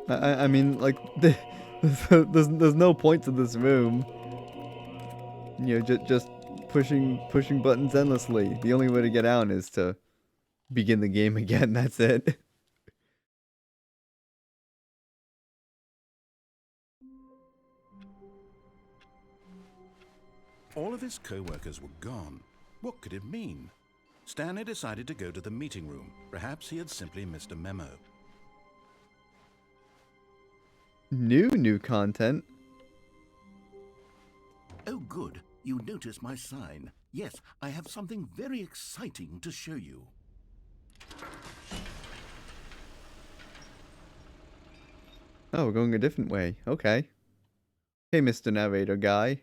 I mean, like, there's no point to this room. You know, just pushing buttons endlessly. The only way to get out is to begin the game again. That's it. All of his co-workers were gone. What could it mean? Stanley decided to go to the meeting room. Perhaps he had simply missed a memo. New content. Oh, good. You notice my sign. Yes, I have something very exciting to show you. Oh, we're going a different way. Okay. Hey, Mr. Narrator guy.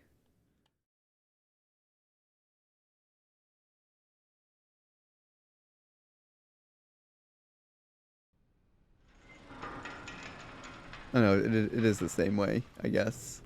Oh no, it is the same way, I guess.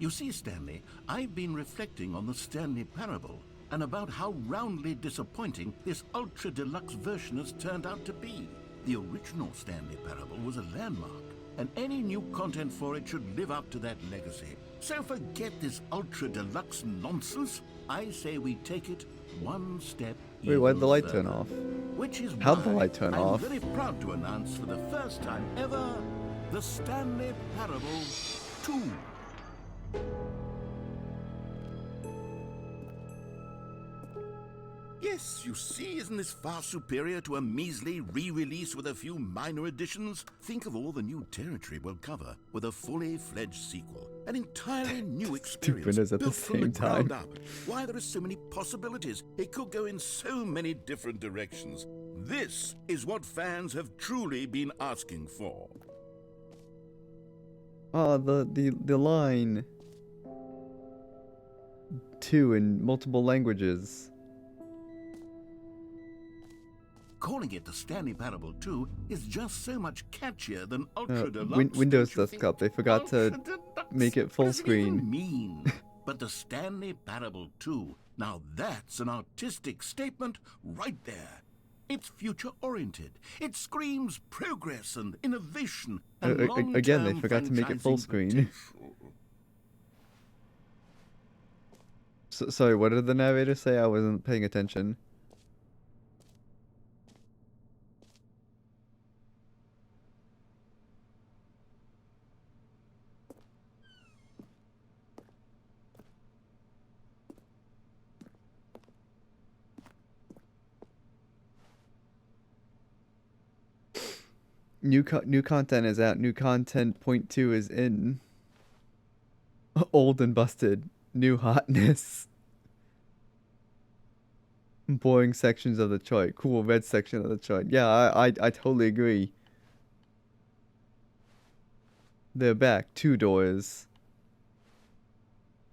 You see, Stanley, I've been reflecting on the Stanley Parable and about how roundly disappointing this Ultra Deluxe version has turned out to be. The original Stanley Parable was a landmark, and any new content for it should live up to that legacy. So forget this Ultra Deluxe nonsense. I say we take it one step Wait, why'd the light further. turn off? Which is How'd the why light turn off? I'm very proud to announce for the first time ever, the Stanley Parable 2. Yes, you see, isn't this far superior to a measly re-release with a few minor additions? Think of all the new territory we'll cover with a fully fledged sequel. An entirely new experience, Stupidness at the built from the same time. ground up. Why, there are so many possibilities. It could go in so many different directions. This is what fans have truly been asking for. Oh, the line 2 in multiple languages. Calling it the Stanley Parable 2 is just so much catchier than Ultra Deluxe. Windows don't you think? desktop. They forgot to Ultra Deluxe? make it full What does it screen. even mean? But the Stanley Parable 2, now that's an artistic statement right there. It's future-oriented. It screams progress and innovation and Again, they long-term forgot to make it full franchising screen. potential. Sorry, what did the narrator say? I wasn't paying attention. New content is out. New content .2 is in. Old and busted. New hotness. Boring sections of the chart. Cool red section of the chart. Yeah, I totally agree. They're back. 2 doors.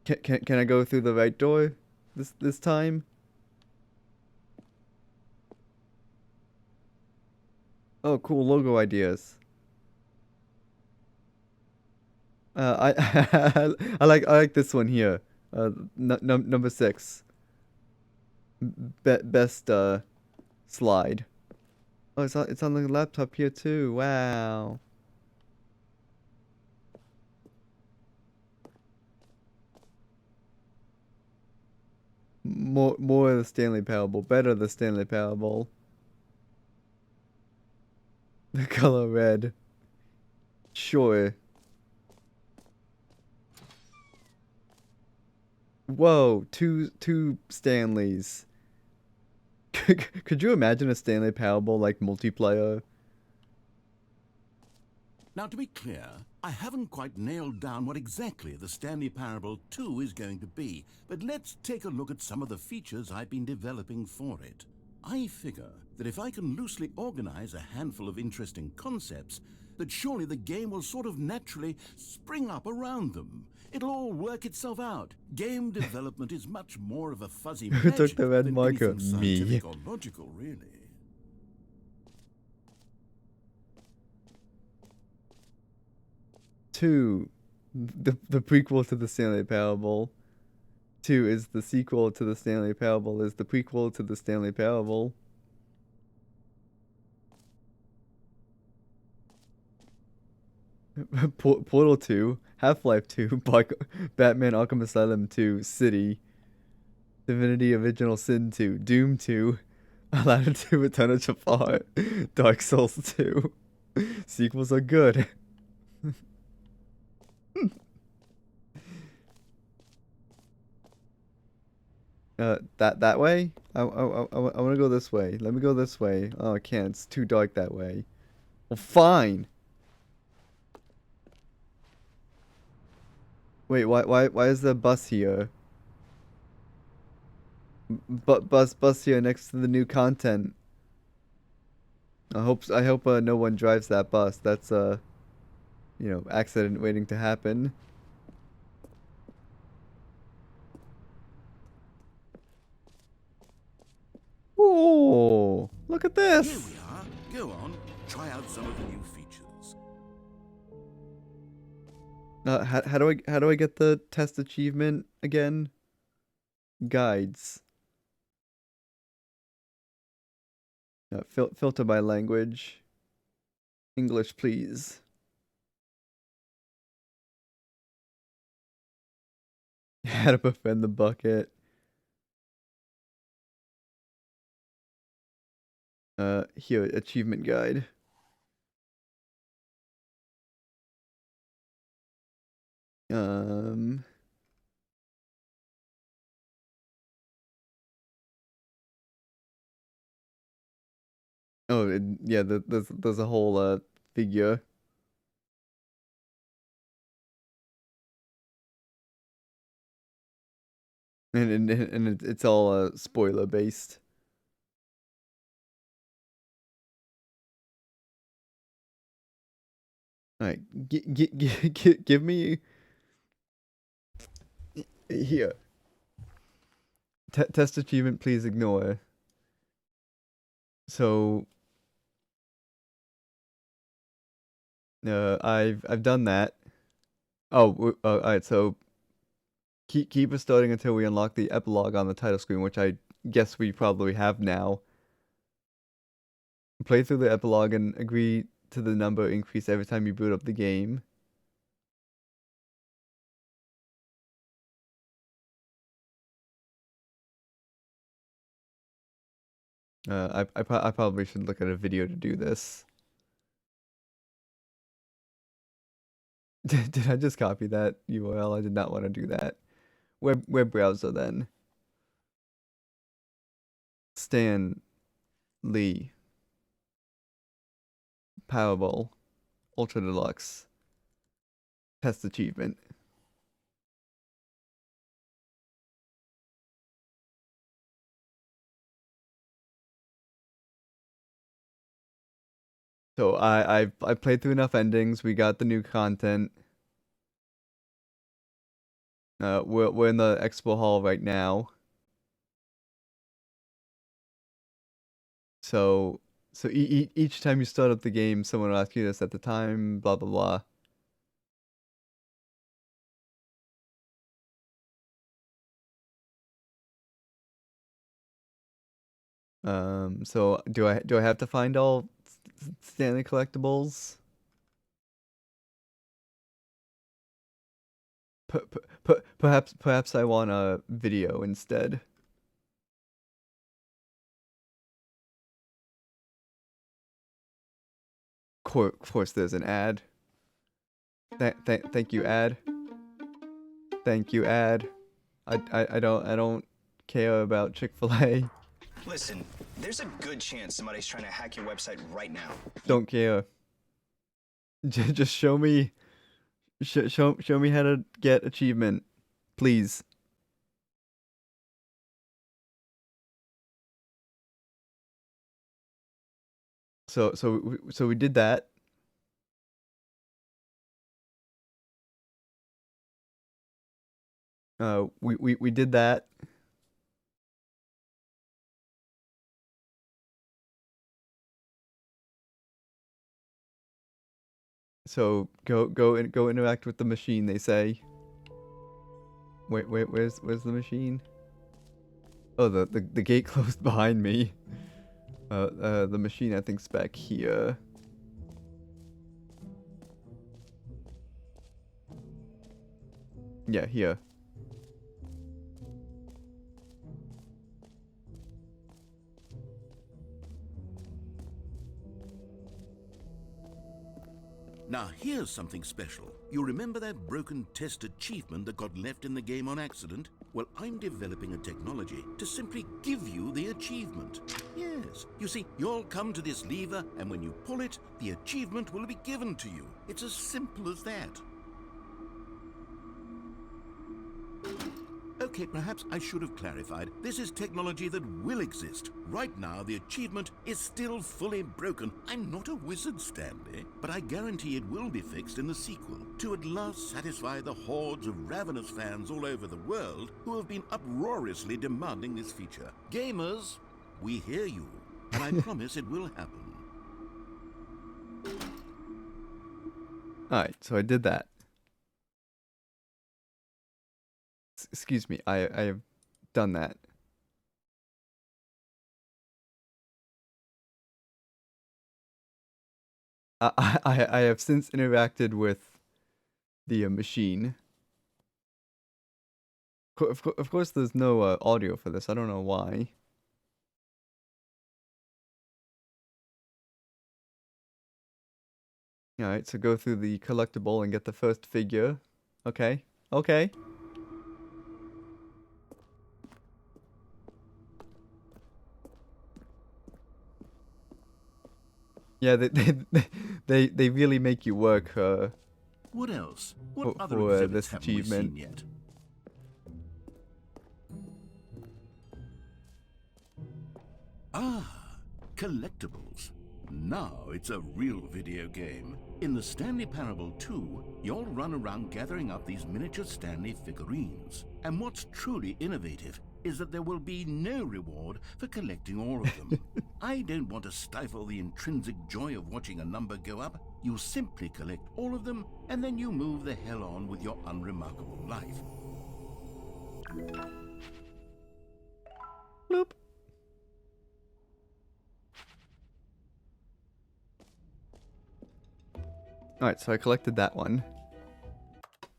Can I go through the right door this time? Oh, cool logo ideas. I like this one here. Number 6. Best slide. Oh, it's on the laptop here too. Wow. More of the Stanley Parable. Better the Stanley Parable. The color red. Sure. Whoa, two Stanleys. Could you imagine a Stanley Parable like multiplayer? Now, to be clear, I haven't quite nailed down what exactly the Stanley Parable 2 is going to be, but let's take a look at some of the features I've been developing for it. I figure that if I can loosely organize a handful of interesting concepts, that surely the game will sort of naturally spring up around them. It'll all work itself out. Game development is much more of a fuzzy Who took magic the red than marker? anything scientific or logical, really. 2, the prequel to the Stanley Parable. 2 is the sequel to the Stanley Parable. Is the prequel to the Stanley Parable. Portal 2, Half-Life 2, Batman Arkham Asylum 2, City, Divinity Original Sin 2, Doom 2, Aladdin 2, Return of Jafar, Dark Souls 2. Sequels are good. That way? I want to go this way. Let me go this way. Oh, I can't. It's too dark that way. Well, fine. Wait, why is the bus here? Bus here next to the new content. I hope no one drives that bus. That's accident waiting to happen. Oh, look at this. Here we are. Go on, try out some of the new features. How do I get the test achievement again? Guides. Filter by language. English, please. How to befriend the bucket. Here, achievement guide. Oh, yeah, there's a whole figure. And it's all spoiler based. All right, give me here. Test achievement, please ignore. So, I've done that. Oh, all right. So keep restarting until we unlock the epilogue on the title screen, which I guess we probably have now. Play through the epilogue and agree to the number increase every time you boot up the game. I probably should look at a video to do this. Did I just copy that URL? I did not want to do that. Web browser then. Stanley Parable Ultra Deluxe test achievement. So I played through enough endings. We got the new content. We're in the expo hall right now. So each time you start up the game, someone will ask you this at the time. Blah blah blah. So do I have to find all Stanley collectibles? Perhaps I want a video instead. Of course, there's an ad. Thank you, ad. Thank you, ad. I don't care about Chick-fil-A. Listen, there's a good chance somebody's trying to hack your website right now. Don't care. Just show me show me how to get achievement, please. So we did that. We did that. So go interact with the machine, they say. Wait, where's the machine? Oh, the gate closed behind me. The machine I think's back here. Yeah, here. Now here's something special. You remember that broken test achievement that got left in the game on accident? Well, I'm developing a technology to simply give you the achievement. Yes, you see, you'll come to this lever, and when you pull it, the achievement will be given to you. It's as simple as that. Okay, perhaps I should have clarified. This is technology that will exist. Right now, the achievement is still fully broken. I'm not a wizard, Stanley, but I guarantee it will be fixed in the sequel to at last satisfy the hordes of ravenous fans all over the world who have been uproariously demanding this feature. Gamers, we hear you, and I promise it will happen. Alright, so I did that. Excuse me, I have done that. I have since interacted with the machine. Of course, there's no audio for this. I don't know why. Alright, so go through the collectible and get the first figure. Okay. Okay. Yeah, they really make you work What else? What other for exhibits this haven't we achievement. seen yet? Ah, collectibles. Now it's a real video game. In the Stanley Parable 2, you'll run around gathering up these miniature Stanley figurines. And what's truly innovative is that there will be no reward for collecting all of them. I don't want to stifle the intrinsic joy of watching a number go up. You simply collect all of them, and then you move the hell on with your unremarkable life. Bloop. Alright, so I collected that one.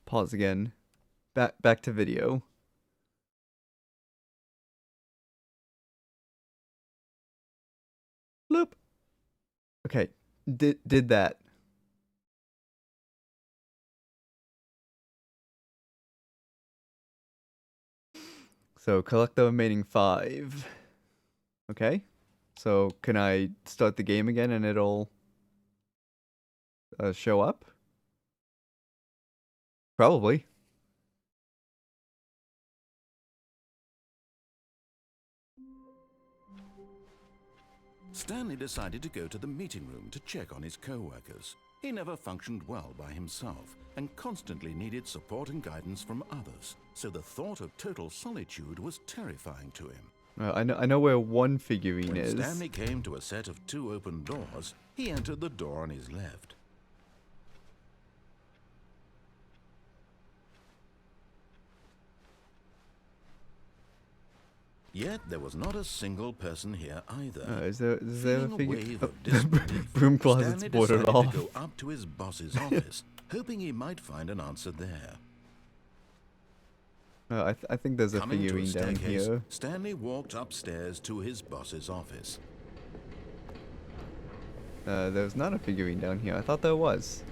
Pause again. Back to video. Bloop. Okay, did that. So collect the remaining 5. Okay. So can I start the game again and it'll show up? Probably. Stanley decided to go to the meeting room to check on his co-workers. He never functioned well by himself and constantly needed support and guidance from others, so the thought of total solitude was terrifying to him. I know where one figurine When is. Stanley came to a set of 2 open doors, he entered the door on his left. Yet there was not a single person here either. Is there a Feeling figure? wave Oh, of disbelief, broom closet's Stanley boarded decided off. to go up to his boss's office, hoping he might find an answer there. I think there's a Coming to a figurine down staircase, here. Stanley walked upstairs to his boss's office. There's not a figurine down here. I thought there was.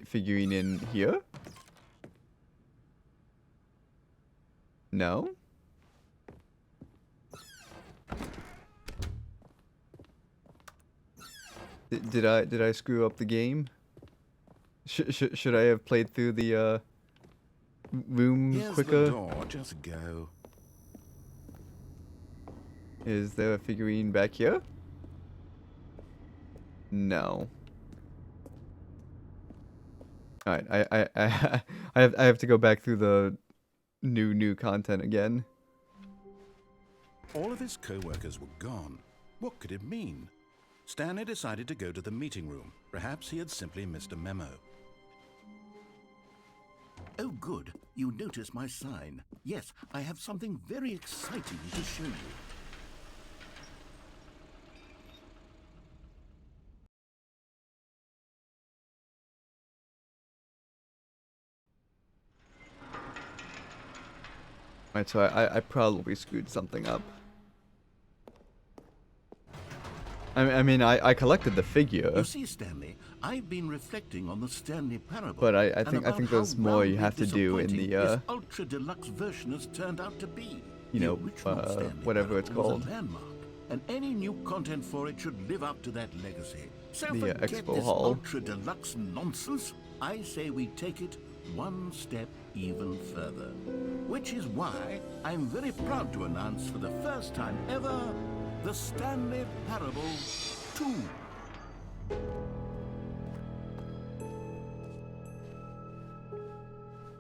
Figurine in here? No? Did I screw up the game? Should I have played through the room Here's quicker? the door, just go. Is there a figurine back here? No. Alright, I have to go back through the new content again. All of his co-workers were gone. What could it mean? Stanley decided to go to the meeting room. Perhaps he had simply missed a memo. Oh, good. You noticed my sign. Yes, I have something very exciting to show you. Alright, so I probably screwed something up. I mean, I collected the figure, You see, Stanley, I've been reflecting on the Stanley Parable. but I and think about there's how more you roundly have to do in disappointing the this Ultra Deluxe version has turned out to be. you The know, original Stanley whatever it's Parable was called. a landmark, and any new content for it should live up to that legacy. So The, forget expo this hall. Ultra Deluxe nonsense. I say we take it one step even further. Which is why I'm very proud to announce for the first time ever, the Stanley Parable 2.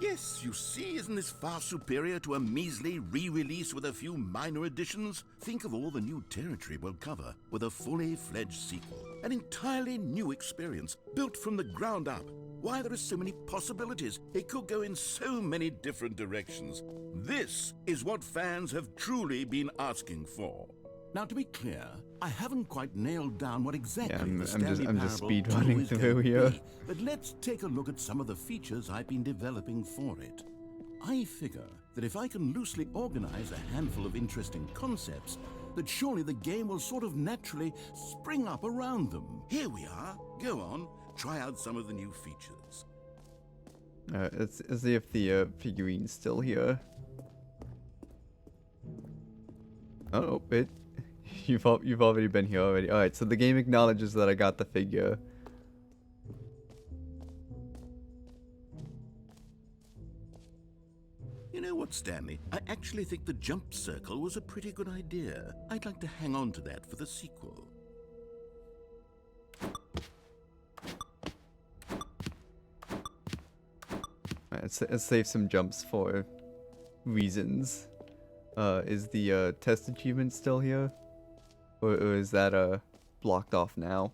Yes, you see, isn't this far superior to a measly re-release with a few minor additions? Think of all the new territory we'll cover with a fully fledged sequel. An entirely new experience, built from the ground up. Why, there are so many possibilities. It could go in so many different directions. This is what fans have truly been asking for. Now, to be clear, I haven't quite nailed down what exactly I'm the just- Stanley I'm just Parable 2 speedrunning is through going to here. be, but let's take a look at some of the features I've been developing for it. I figure that if I can loosely organize a handful of interesting concepts, that surely the game will sort of naturally spring up around them. Here we are. Go on, try out some of the new features. Let's see if the figurine's still here. Oh, it. You've already been here already. All right, so the game acknowledges that I got the figure. You know what, Stanley? I actually think the jump circle was a pretty good idea. I'd like to hang on to that for the sequel. Alright, let's save some jumps for reasons. Is the test achievement still here? Or is that blocked off now?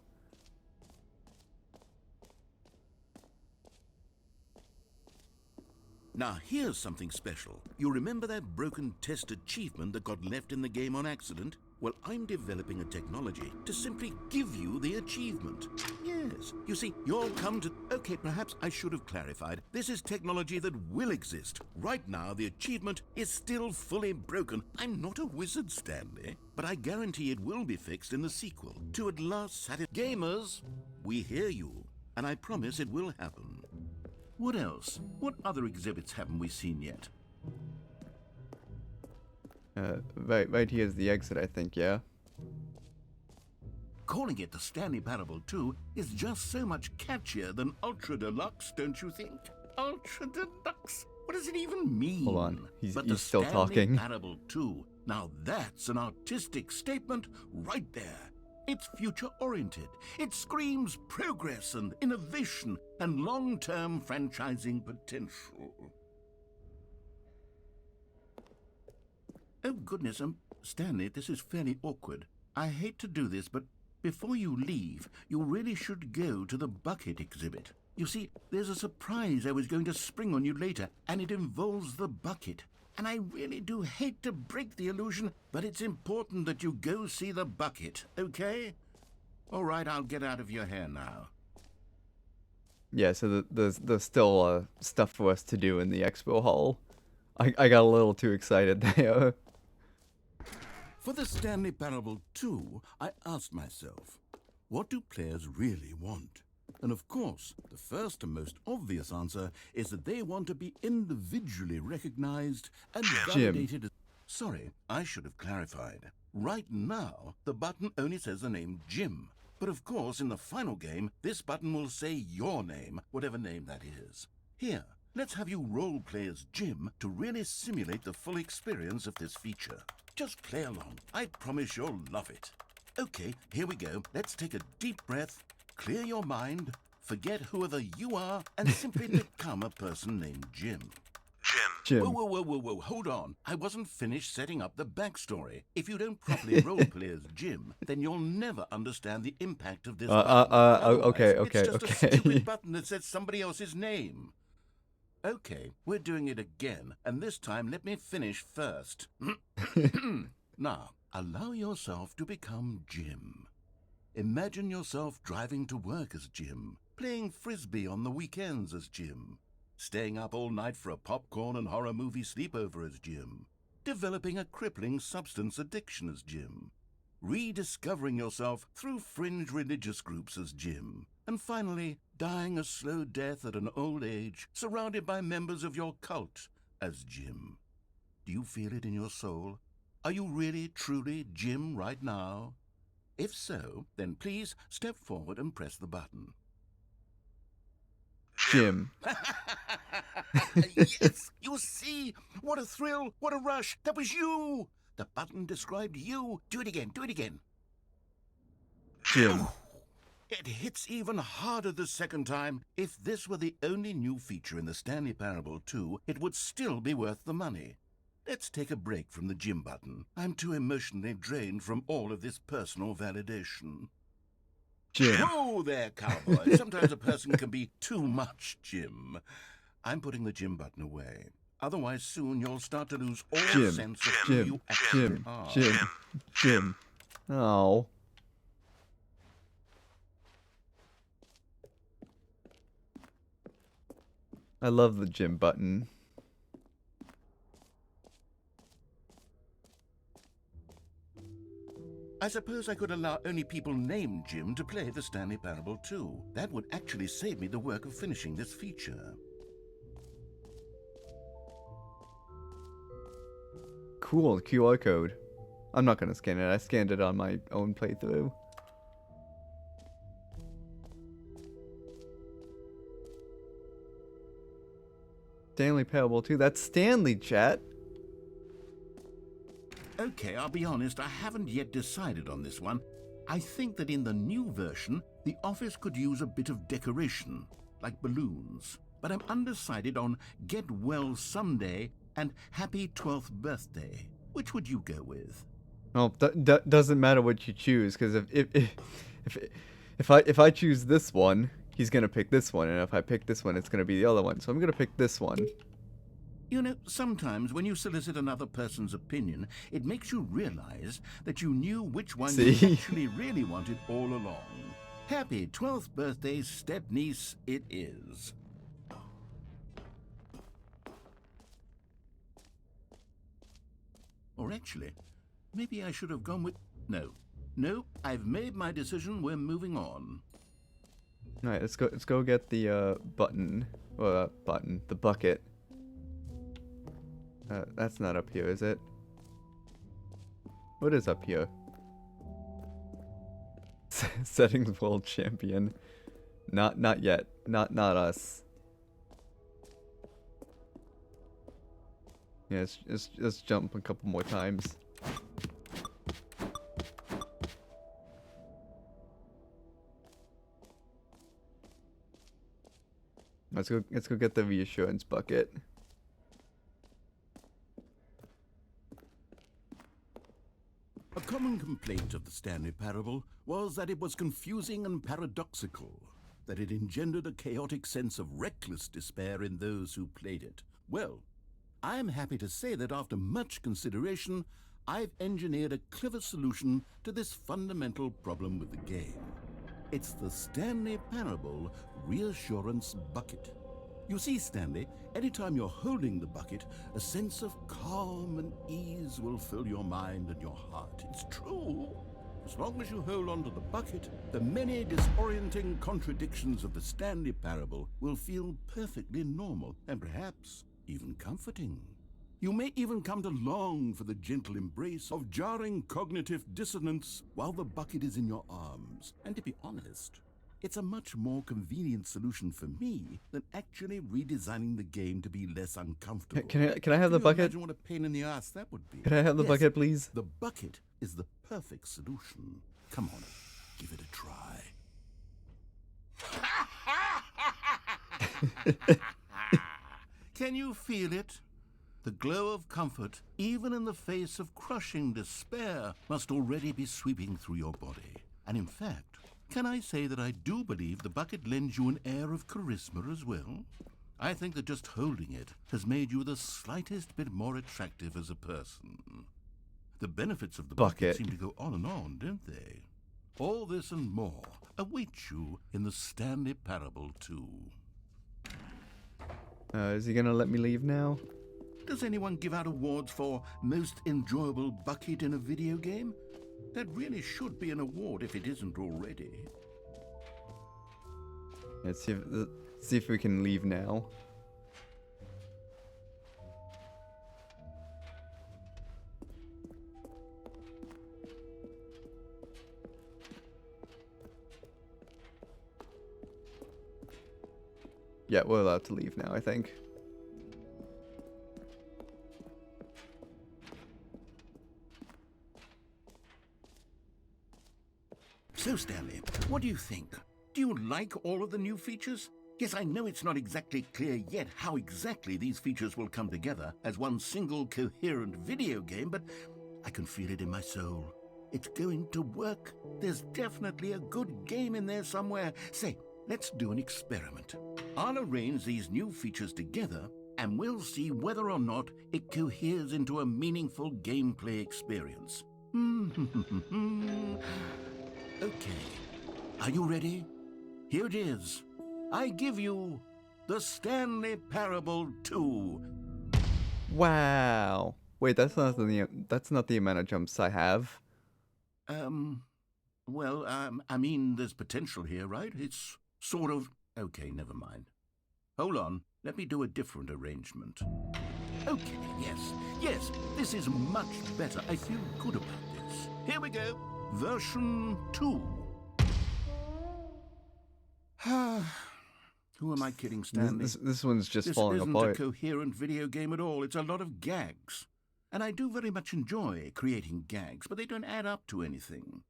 Now, here's something special. You remember that broken test achievement that got left in the game on accident? Well, I'm developing a technology to simply give you the achievement. Yes, you see, you'll come to... Okay, perhaps I should have clarified. This is technology that will exist. Right now, the achievement is still fully broken. I'm not a wizard, Stanley, but I guarantee it will be fixed in the sequel to at last satisfy... Gamers, we hear you, and I promise it will happen. What else? What other exhibits haven't we seen yet? Right here's the exit, I think, yeah? Calling it the Stanley Parable 2 is just so much catchier than Ultra Deluxe, don't you think? Ultra Deluxe? What does it even mean? Hold on, he's the still Stanley talking. Parable 2, now that's an artistic statement right there. It's future-oriented. It screams progress and innovation and long-term franchising potential. Oh, goodness, Stanley, this is fairly awkward. I hate to do this, but before you leave, you really should go to the bucket exhibit. You see, there's a surprise I was going to spring on you later, and it involves the bucket. And I really do hate to break the illusion, but it's important that you go see the bucket, okay? All right, I'll get out of your hair now. Yeah, so there's still stuff for us to do in the expo hall. I got a little too excited there. For the Stanley Parable 2, I asked myself, what do players really want? And of course, the first and most obvious answer is that they want to be individually recognized and validated. Sorry, I should have clarified. Right now, the button only says the name Jim. But of course, in the final game, this button will say your name, whatever name that is. Here, let's have you role-play as Jim to really simulate the full experience of this feature. Just play along. I promise you'll love it. Okay, here we go. Let's take a deep breath, clear your mind, forget whoever you are, and simply become a person named Jim. Jim. Whoa, hold on. I wasn't finished setting up the backstory. If you don't properly roleplay as Jim, then you'll never understand the impact of this button. Okay. It's just a stupid button that says somebody else's name. Okay, we're doing it again, and this time let me finish first. Now, allow yourself to become Jim. Imagine yourself driving to work as Jim, playing frisbee on the weekends as Jim, staying up all night for a popcorn and horror movie sleepover as Jim, developing a crippling substance addiction as Jim, rediscovering yourself through fringe religious groups as Jim, and finally dying a slow death at an old age, surrounded by members of your cult as Jim. Do you feel it in your soul? Are you really, truly Jim right now? If so, then please step forward and press the button. Jim. Yes, you see? What a thrill, what a rush. That was you. The button described you. Do it again, do it again. Jim. It hits even harder the second time. If this were the only new feature in the Stanley Parable 2, it would still be worth the money. Let's take a break from the Jim button. I'm too emotionally drained from all of this personal validation. Jim. Whoa there, cowboy. Sometimes a person can be too much, Jim. I'm putting the Jim button away. Otherwise, soon you'll start to lose all Jim. sense of who you actually are. Jim. Oh. I love the Jim button. I suppose I could allow only people named Jim to play the Stanley Parable 2. That would actually save me the work of finishing this feature. cool, QR code. I'm not gonna scan it. I scanned it on my own playthrough. Stanley Parable 2. That's Stanley, chat. Okay, I'll be honest, I haven't yet decided on this one. I think that in the new version, the office could use a bit of decoration, like balloons. But I'm undecided on Get Well Someday and Happy 12th Birthday. Which would you go with? Well, doesn't matter what you choose, because if I choose this one, he's gonna pick this one, and if I pick this one, it's gonna be the other one. So I'm gonna pick this one. You know, sometimes when you solicit another person's opinion, it makes you realize that you knew which one you actually really wanted all along. Happy 12th birthday, step-niece, it is. Or actually, maybe I should have gone with... No, I've made my decision, we're moving on. Alright, let's go get the the bucket. That's not up here, is it? What is up here? Settings world champion. Not yet. Not us. Yeah, let's jump a couple more times. Let's go get the reassurance bucket. A common complaint of the Stanley Parable was that it was confusing and paradoxical, that it engendered a chaotic sense of reckless despair in those who played it. Well, I'm happy to say that after much consideration, I've engineered a clever solution to this fundamental problem with the game. It's the Stanley Parable Reassurance Bucket. You see, Stanley, anytime you're holding the bucket, a sense of calm and ease will fill your mind and your heart. It's true. As long as you hold on to the bucket, the many disorienting contradictions of the Stanley Parable will feel perfectly normal and perhaps even comforting. You may even come to long for the gentle embrace of jarring cognitive dissonance while the bucket is in your arms. And to be honest, it's a much more convenient solution for me than actually redesigning the game to be less uncomfortable. Can I have the bucket? Imagine what a pain in the ass that would be. Can I have the bucket, please? The bucket is the perfect solution. Come on, give it a try. Can you feel it? The glow of comfort, even in the face of crushing despair, must already be sweeping through your body. And in fact, can I say that I do believe the bucket lends you an air of charisma as well? I think that just holding it has made you the slightest bit more attractive as a person. The benefits of the bucket seem to go on and on, don't they? All this and more await you in the Stanley Parable 2. Is he gonna let me leave now? Does anyone give out awards for most enjoyable bucket in a video game? That really should be an award if it isn't already. Let's see if we can leave now. Yeah, we're allowed to leave now, I think. So, Stanley, what do you think? Do you like all of the new features? Yes, I know it's not exactly clear yet how exactly these features will come together as one single coherent video game, but I can feel it in my soul. It's going to work. There's definitely a good game in there somewhere. Say, let's do an experiment. I'll arrange these new features together, and we'll see whether or not it coheres into a meaningful gameplay experience. Okay, are you ready? Here it is. I give you the Stanley Parable 2. Wow. Wait, that's not the amount of jumps I have. Well, I mean, there's potential here, right? It's sort of... Okay, never mind. Hold on. Let me do a different arrangement. Okay, yes, this is much better. I feel good about this. Here we go. Version 2. Who am I kidding, Stanley? This one's just This falling isn't apart. a coherent video game at all. It's a lot of gags. And I do very much enjoy creating gags, but they don't add up to anything.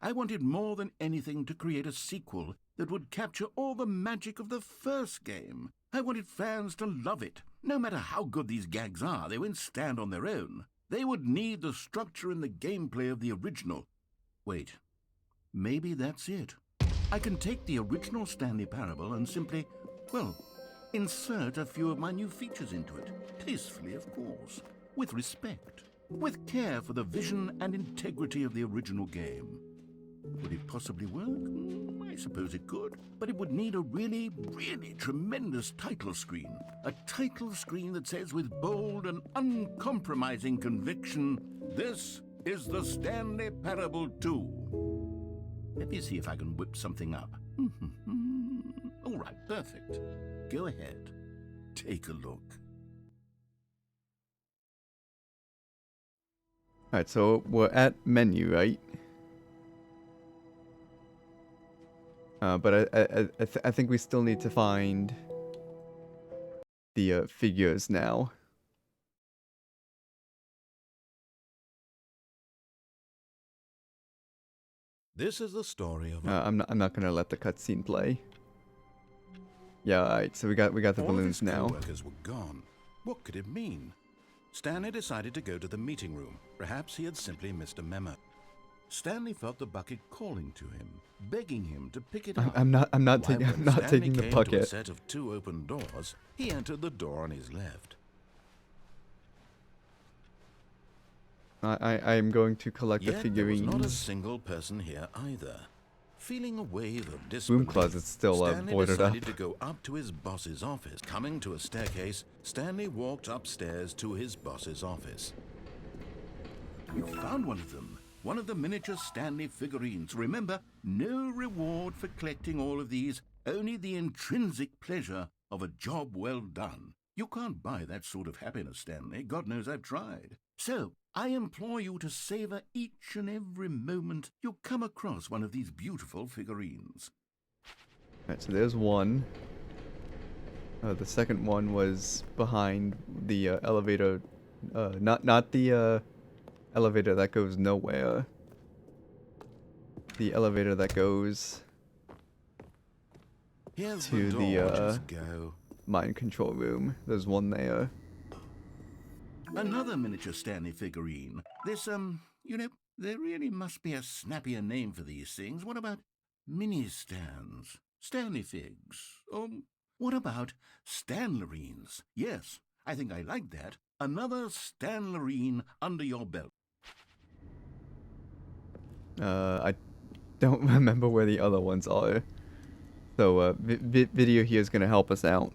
I wanted more than anything to create a sequel that would capture all the magic of the first game. I wanted fans to love it. No matter how good these gags are, they won't stand on their own. They would need the structure and the gameplay of the original. Wait, maybe that's it. I can take the original Stanley Parable and simply, well, insert a few of my new features into it. Tastefully, of course. With respect. With care for the vision and integrity of the original game. Would it possibly work? I suppose it could. But it would need a really, really tremendous title screen. A title screen that says with bold and uncompromising conviction, "This is the Stanley Parable 2. Let me see if I can whip something up. All right, perfect. Go ahead. Take a look. Alright, so we're at menu, right? But I think we still need to find the figures now. This is the story of I'm not gonna let the cutscene play. Yeah, alright, so we got the all balloons of his now. co-workers were gone. What could it mean? Stanley decided to go to the meeting room. Perhaps he had simply missed a memo. Stanley felt the bucket calling to him, begging him to pick it up. I'm not Why, taking when I'm not Stanley taking the came to a bucket. set of 2 open doors, he entered the door on his left. I am going to collect the Yet there was not a figurines. single person here either. Feeling a wave of disbelief, Room closet's still Stanley boarded up. decided to go up to his boss's office. Coming to a staircase, Stanley walked upstairs to his boss's office. You found one of them. One of the miniature Stanley figurines. Remember, no reward for collecting all of these, only the intrinsic pleasure of a job well done. You can't buy that sort of happiness, Stanley. God knows I've tried. So, I implore you to savor each and every moment you come across one of these beautiful figurines. Alright, so there's one. The second one was behind the elevator. Not the elevator that goes nowhere. The elevator that goes Here's to the the door, just go. mind control room. There's one there. Another miniature Stanley figurine. This, you know, there really must be a snappier name for these things. What about mini-stands? Stanley figs? Or what about Stanlerines? Yes, I think I like that. Another Stanlerine under your belt. I don't remember where the other ones are. So, video here is gonna help us out.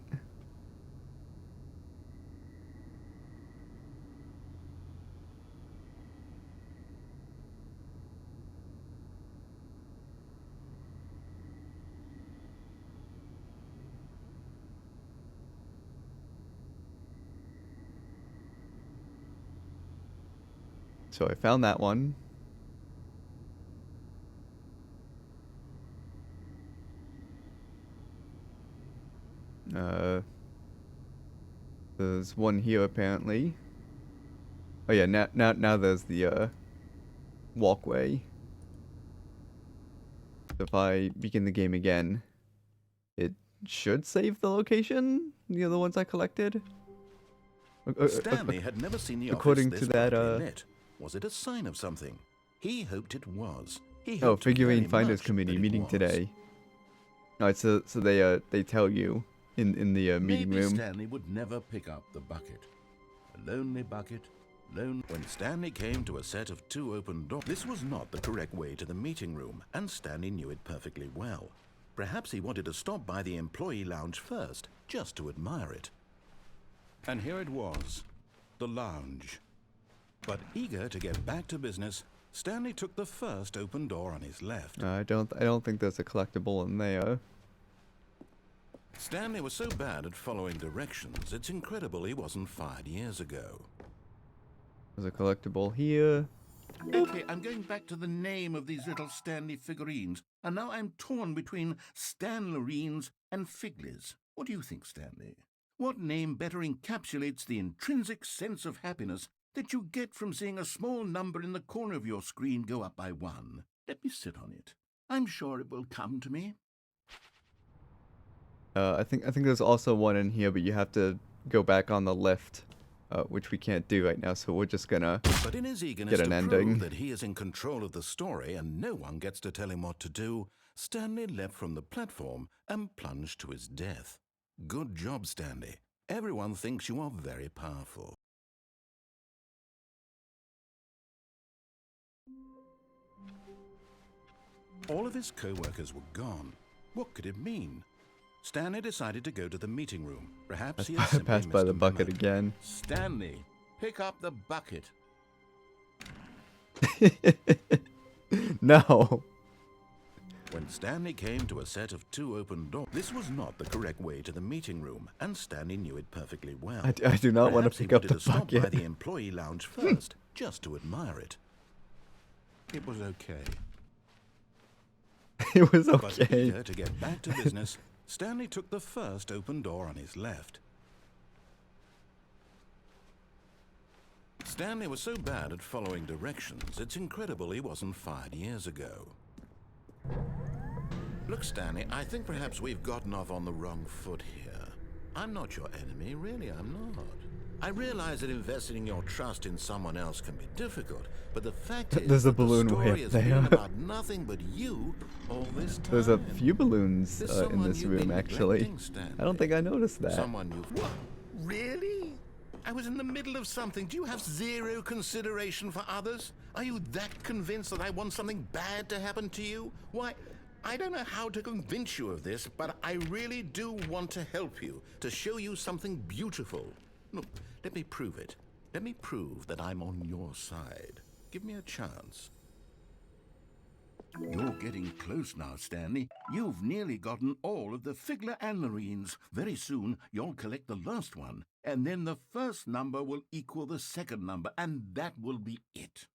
So I found that one. There's one here apparently. Oh yeah, now there's the walkway. So if I begin the game again, it should save the location. The other ones I collected. Stanley had never seen the according office to this that, brightly lit. Was it a sign of something? He hoped it was. He Oh, hoped figurine very finders much committee that it meeting was. today. Alright, so they tell you in the meeting Maybe room. Stanley would never pick up the bucket. A lonely bucket. When Stanley came to a set of 2 open doors, this was not the correct way to the meeting room, and Stanley knew it perfectly well. Perhaps he wanted to stop by the employee lounge first, just to admire it. And here it was, the lounge. But eager to get back to business, Stanley took the first open door on his left. I don't think there's a collectible in there. Stanley was so bad at following directions, it's incredible he wasn't fired years ago. There's a collectible here. Okay, I'm going back to the name of these little Stanley figurines, and now I'm torn between Stanlerines and Figlies. What do you think, Stanley? What name better encapsulates the intrinsic sense of happiness that you get from seeing a small number in the corner of your screen go up by 1? Let me sit on it. I'm sure it will come to me. I think there's also one in here, but you have to go back on the lift, which we can't do right now. So we're just gonna But in his eagerness get an to ending. prove that he is in control of the story and no one gets to tell him what to do, Stanley leapt from the platform and plunged to his death. Good job, Stanley. Everyone thinks you are very powerful. All of his co-workers were gone. What could it mean? Stanley decided to go to the meeting room. Perhaps he had simply Passed by missed the a bucket memo. again. Stanley, pick up the bucket. No. When Stanley came to a set of 2 open doors, this was not the correct way to the meeting room, and Stanley knew it perfectly well. I do not want to Perhaps he pick up wanted the to stop by bucket. the employee lounge first, just to admire it. It was okay. It was But okay. eager to get back to business, Stanley took the first open door on his left. Stanley was so bad at following directions, it's incredible he wasn't fired years ago. Look, Stanley, I think perhaps we've gotten off on the wrong foot here. I'm not your enemy, really, I'm not. I realize that investing your trust in someone else can be difficult, but the fact is There's a that the balloon story way has up been there. about nothing but you all this time. There's a few balloons There's in someone this you've room, been actually. neglecting, Stanley. I don't think I noticed that. Someone you've... What? Really? I was in the middle of something. Do you have zero consideration for others? Are you that convinced that I want something bad to happen to you? Why, I don't know how to convince you of this, but I really do want to help you, to show you something beautiful. Look, let me prove it. Let me prove that I'm on your side. Give me a chance. You're getting close now, Stanley. You've nearly gotten all of the Figler Anlerines. Very soon, you'll collect the last one, and then the first number will equal the second number, and that will be it.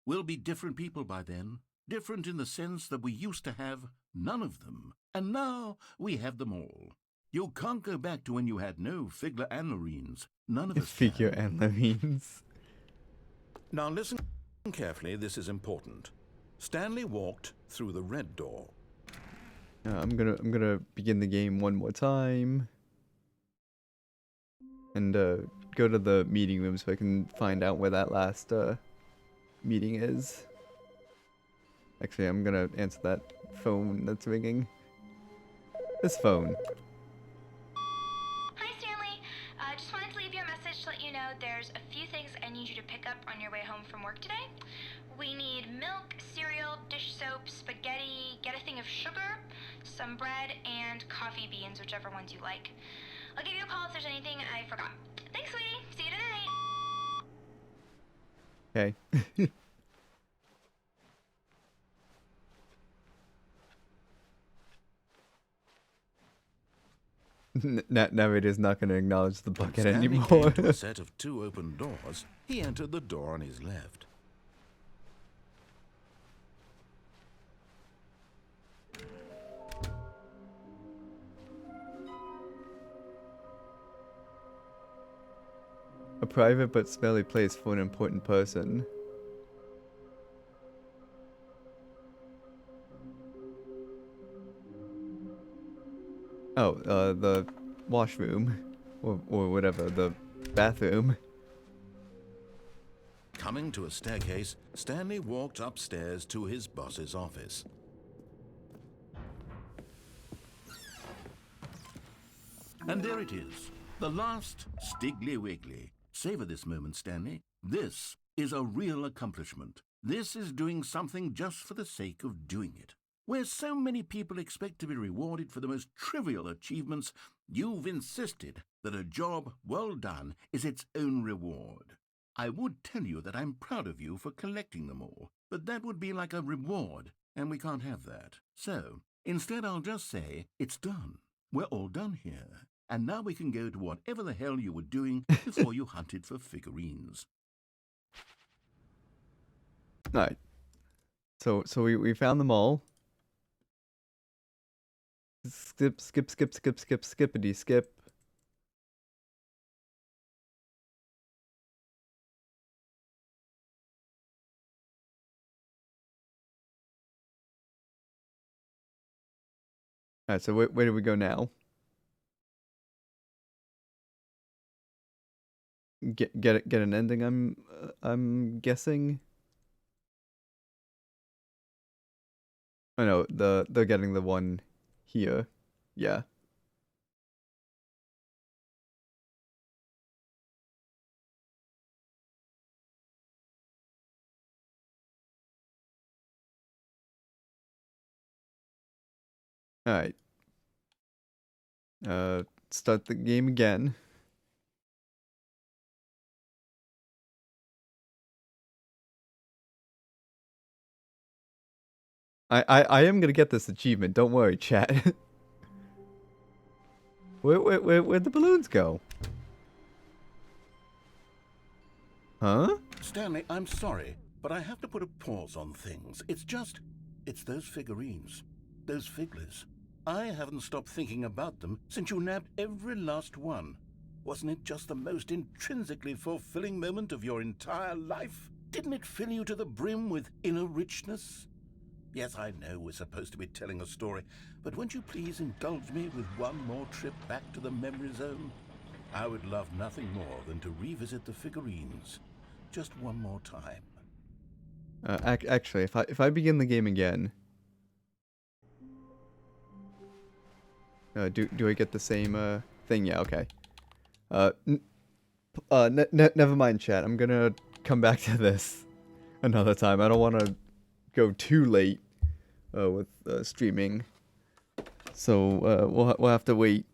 We'll be different people by then. Different in the sense that we used to have none of them, and now we have them all. You can't go back to when you had no Figler Anlerines. None of us Figure can. and Levines. Now listen carefully, this is important. Stanley walked through the red door. I'm gonna begin the game one more time. And go to the meeting room so I can find out where that last meeting is. Actually, I'm gonna answer that phone that's ringing. This phone. Hi, Stanley. Just wanted to leave you a message to let you know there's a few things I need you to pick up on your way home from work today. We need milk, cereal, dish soap, spaghetti, get a thing of sugar, some bread, and coffee beans, whichever ones you like. I'll give you a call if there's anything I forgot. Thanks, sweetie. See you tonight. Okay. Narrator's not gonna acknowledge the When bucket Stanley anymore. came to a set of 2 open doors, he entered the door on his left. A private but smelly place for an important person. Oh, the washroom. Or whatever, the bathroom. Coming to a staircase, Stanley walked upstairs to his boss's office. And there it is, the last Stiggly Wiggly. Savor this moment, Stanley. This is a real accomplishment. This is doing something just for the sake of doing it. Where so many people expect to be rewarded for the most trivial achievements, you've insisted that a job well done is its own reward. I would tell you that I'm proud of you for collecting them all, but that would be like a reward, and we can't have that. So, instead I'll just say, it's done. We're all done here, and now we can go to whatever the hell you were doing before you hunted for figurines. All right. So we found them all. Skip, skip, skip, skip, skip, skippity skip. All right. So where do we go now? Get an ending. I'm guessing. I know they're getting the one here. Yeah. All right. Start the game again. I am gonna get this achievement. Don't worry, chat. Where'd the balloons go? Huh? Stanley, I'm sorry, but I have to put a pause on things. It's those figurines, those figglers. I haven't stopped thinking about them since you nabbed every last one. Wasn't it just the most intrinsically fulfilling moment of your entire life? Didn't it fill you to the brim with inner richness? Yes, I know we're supposed to be telling a story, but won't you please indulge me with one more trip back to the memory zone? I would love nothing more than to revisit the figurines. Just one more time. Actually, if I begin the game again, do I get the same thing? Yeah, okay. Never mind, chat. I'm gonna come back to this another time. I don't want to go too late with streaming, so we'll have to wait.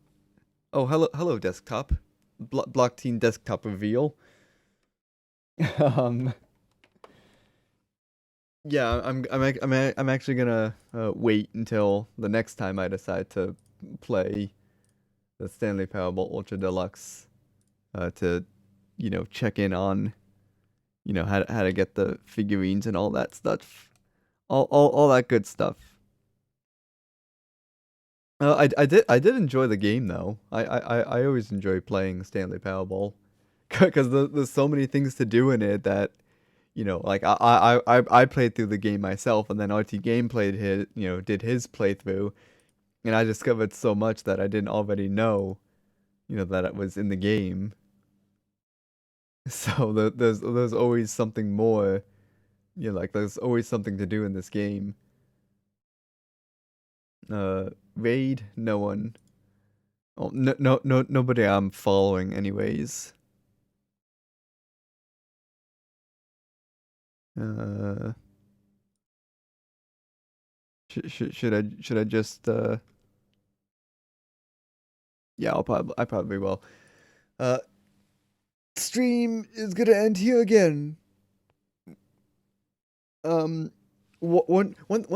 Oh, hello desktop, Block Team desktop reveal. Yeah, I'm actually gonna wait until the next time I decide to play the Stanley Parable Ultra Deluxe to check in on how to get the figurines and all that stuff, all that good stuff. I did enjoy the game though. I always enjoy playing Stanley Parable because there's so many things to do in it that like I played through the game myself, and then RT Game played his did his playthrough, and I discovered so much that I didn't already know that it was in the game. So there's always something more, like there's always something to do in this game. Raid, no one. Oh, nobody I'm following anyways. Should I just yeah, I probably will. Stream is gonna end here again. One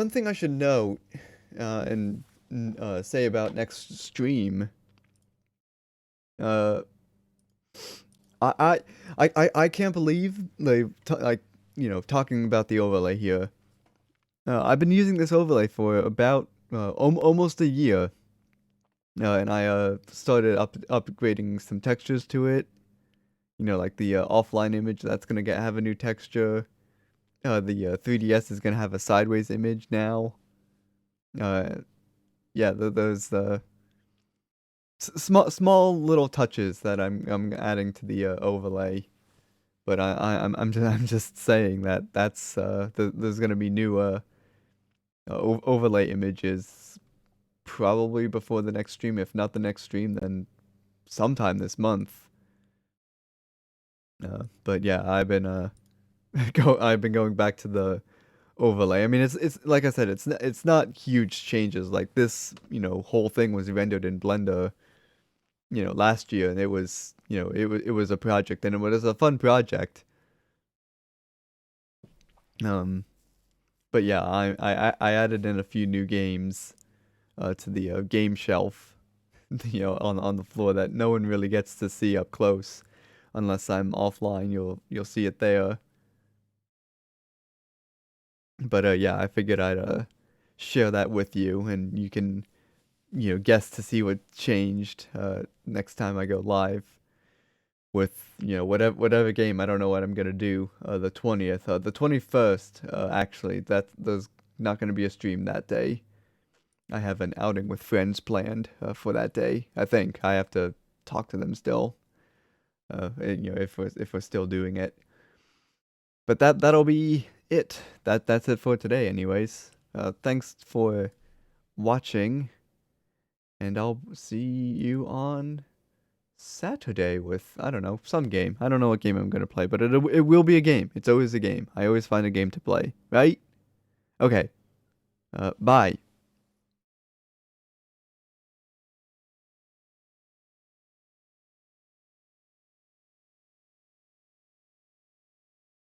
thing I should note and say about next stream. I can't believe they talking about the overlay here. I've been using this overlay for about almost a year, and I started upgrading some textures to it. Like the offline image that's gonna have a new texture. The 3DS is gonna have a sideways image now. Yeah, those small little touches that I'm adding to the overlay. But I'm just saying that that's there's gonna be new overlay images probably before the next stream. If not the next stream, then sometime this month. But yeah, I've been I've been going back to the overlay. I mean, it's like I said, it's not huge changes. Like this, whole thing was rendered in Blender, last year, and it was, it was a project, and it was a fun project. But yeah, I added in a few new games to the game shelf you know, on the floor that no one really gets to see up close, unless I'm offline. You'll see it there. But yeah, I figured I'd share that with you, and you can, you know, guess to see what changed next time I go live with, you know, whatever game. I don't know what I'm gonna do the 20th. The 21st, actually, there's not gonna be a stream that day. I have an outing with friends planned for that day. I think I have to talk to them still. You know, if we're still doing it. But that'll be it. That's it for today, anyways. Thanks for watching, and I'll see you on Saturday with, I don't know, some game. I don't know what game I'm gonna play, but it will be a game. It's always a game. I always find a game to play, right? Okay. Bye.